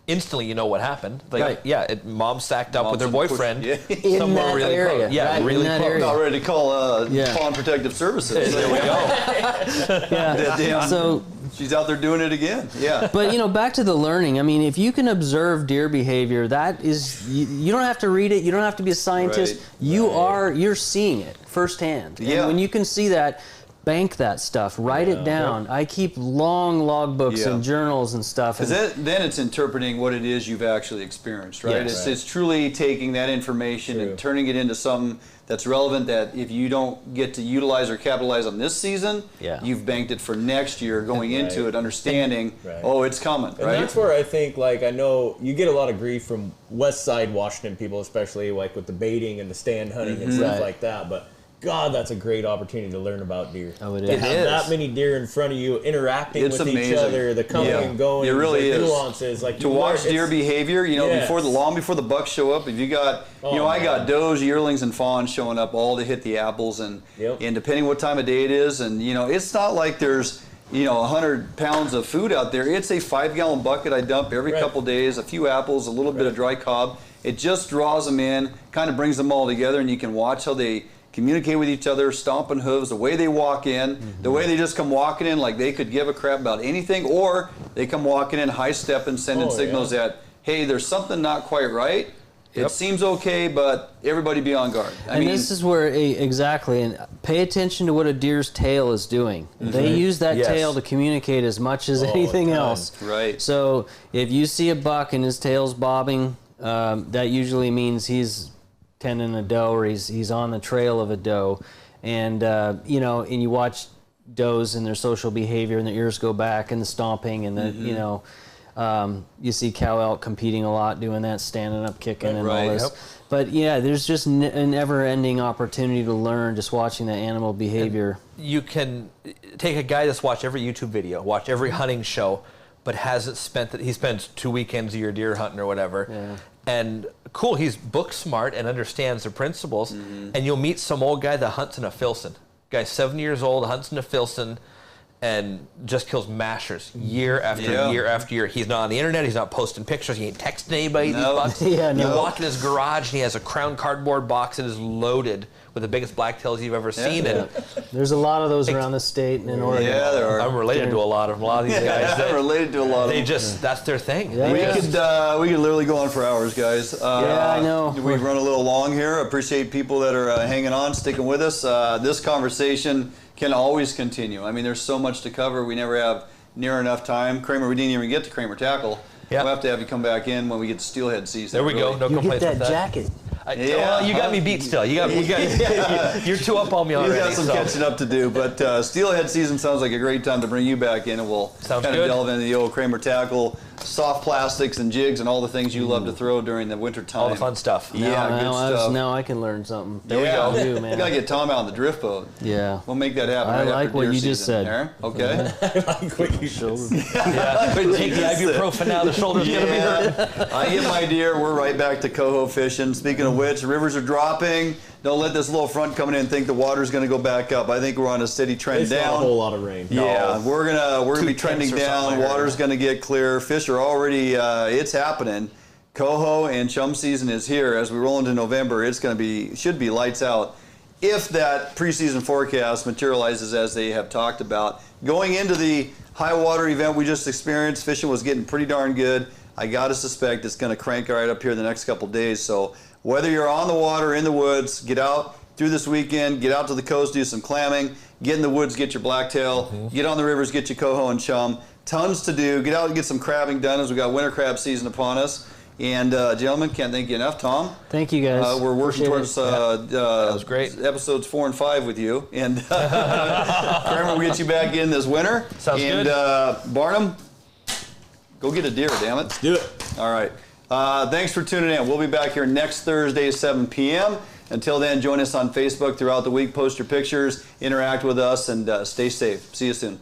instantly you know what happened. Like, mom stacked up with her boyfriend in that really area. close. Yeah, right, really close. area. Not ready to call Fawn Protective Services. There we go. Yeah. So she's out there doing it again. Yeah. But back to the learning. I mean, if you can observe deer behavior, that is you don't have to read it. You don't have to be a scientist. Right. You're seeing it firsthand. Yeah. And when you can see that, bank that stuff, write it down. I keep long logbooks and journals and stuff. Because then it's interpreting what it is you've actually experienced, right? Yes. It's truly taking that information and turning it into something that's relevant that if you don't get to utilize or capitalize on this season, you've banked it for next year going into it, understanding, it's coming, and that's where I think, like, I know you get a lot of grief from West Side Washington people, especially like with the baiting and the stand hunting and stuff like that, but God, that's a great opportunity to learn about deer. Oh, it is. To have that many deer in front of you, interacting with each other, the coming and going, it really is. nuances. Like to watch deer behavior, long before the bucks show up. If you got, I got does, yearlings, and fawns showing up all to hit the apples, and depending what time of day it is, and it's not like there's 100 pounds of food out there. It's a 5-gallon bucket I dump every couple days, a few apples, a little bit of dry cob. It just draws them in, kind of brings them all together, and you can watch how they communicate with each other, stomping hooves, the way they walk in, the way they just come walking in like they could give a crap about anything, or they come walking in high-stepping, sending signals that, hey, there's something not quite right. It seems okay, but everybody be on guard. I mean, this is where, exactly, and pay attention to what a deer's tail is doing. They use that tail to communicate as much as anything else. Right. So if you see a buck and his tail's bobbing, that usually means he's tending a doe, or he's on the trail of a doe, and and you watch does and their social behavior, and their ears go back, and the stomping, and the you see cow elk competing a lot, doing that, standing up, kicking, and all this. But there's just a never-ending opportunity to learn just watching that animal behavior. And you can take a guy that's watched every YouTube video, watch every hunting show, but he spends 2 weekends a year deer hunting or whatever. Yeah. And cool, he's book smart and understands the principles. And you'll meet some old guy that hunts in a Filson. Guy's 70 years old, hunts in a Filson, and just kills mashers year after year after year. He's not on the internet. He's not posting pictures. He ain't texting anybody. These bucks. You walk in his garage, and he has a crown cardboard box that is loaded with the biggest blacktails you've ever seen. And there's a lot of those around the state and in Oregon. Yeah, there are. I'm related to a lot of them. A lot of these guys. I'm related to a lot of them. They just, that's their thing. We could literally go on for hours, guys. I know. We've run a little long here. Appreciate people that are hanging on, sticking with us. This conversation can always continue. I mean, there's so much to cover. We never have near enough time. Kramer, we didn't even get to Kramer Tackle. We'll have to have you come back in when we get to steelhead season. There we go. No complaints get that with that. jacket. Well, you got me beat still. You're too up on me already. You got some catching up to do, but steelhead season sounds like a great time to bring you back in, and we'll kind of delve into the old Kramer Tackle, soft plastics and jigs, and all the things you love to throw during the winter time. All the fun stuff. Good stuff. Now I can learn something. There we go. You gotta get Tom out on the drift boat. Yeah, we'll make that happen. I right like after what deer you season. just said. Aaron? Okay. I like what you showed. Take the ibuprofen now. The shoulder's gonna be hurt. I get my deer. We're right back to coho fishing. Speaking of which, rivers are dropping. Don't let this little front coming in think the water's going to go back up. I think we're on a steady trend down. Not a whole lot of rain. Yeah, we're gonna be trending down. Water's going to get clear. Fish are already. It's happening. Coho and chum season is here. As we roll into November, it's going to should be lights out. If that preseason forecast materializes as they have talked about, going into the high water event we just experienced, fishing was getting pretty darn good. I got to suspect it's going to crank right up here the next couple days. So whether you're on the water, in the woods, get out through this weekend, get out to the coast, do some clamming, get in the woods, get your blacktail, get on the rivers, get your coho and chum. Tons to do. Get out and get some crabbing done as we got winter crab season upon us. And gentlemen, can't thank you enough. Tom, thank you guys. We're working towards that was great. Episodes 4 and 5 with you. And Kramer, we'll get you back in this winter. Sounds good. And Barnum, go get a deer, damn it. Let's do it. All right. Thanks for tuning in. We'll be back here next Thursday, 7 p.m. Until then, join us on Facebook throughout the week. Post your pictures, interact with us, and stay safe. See you soon.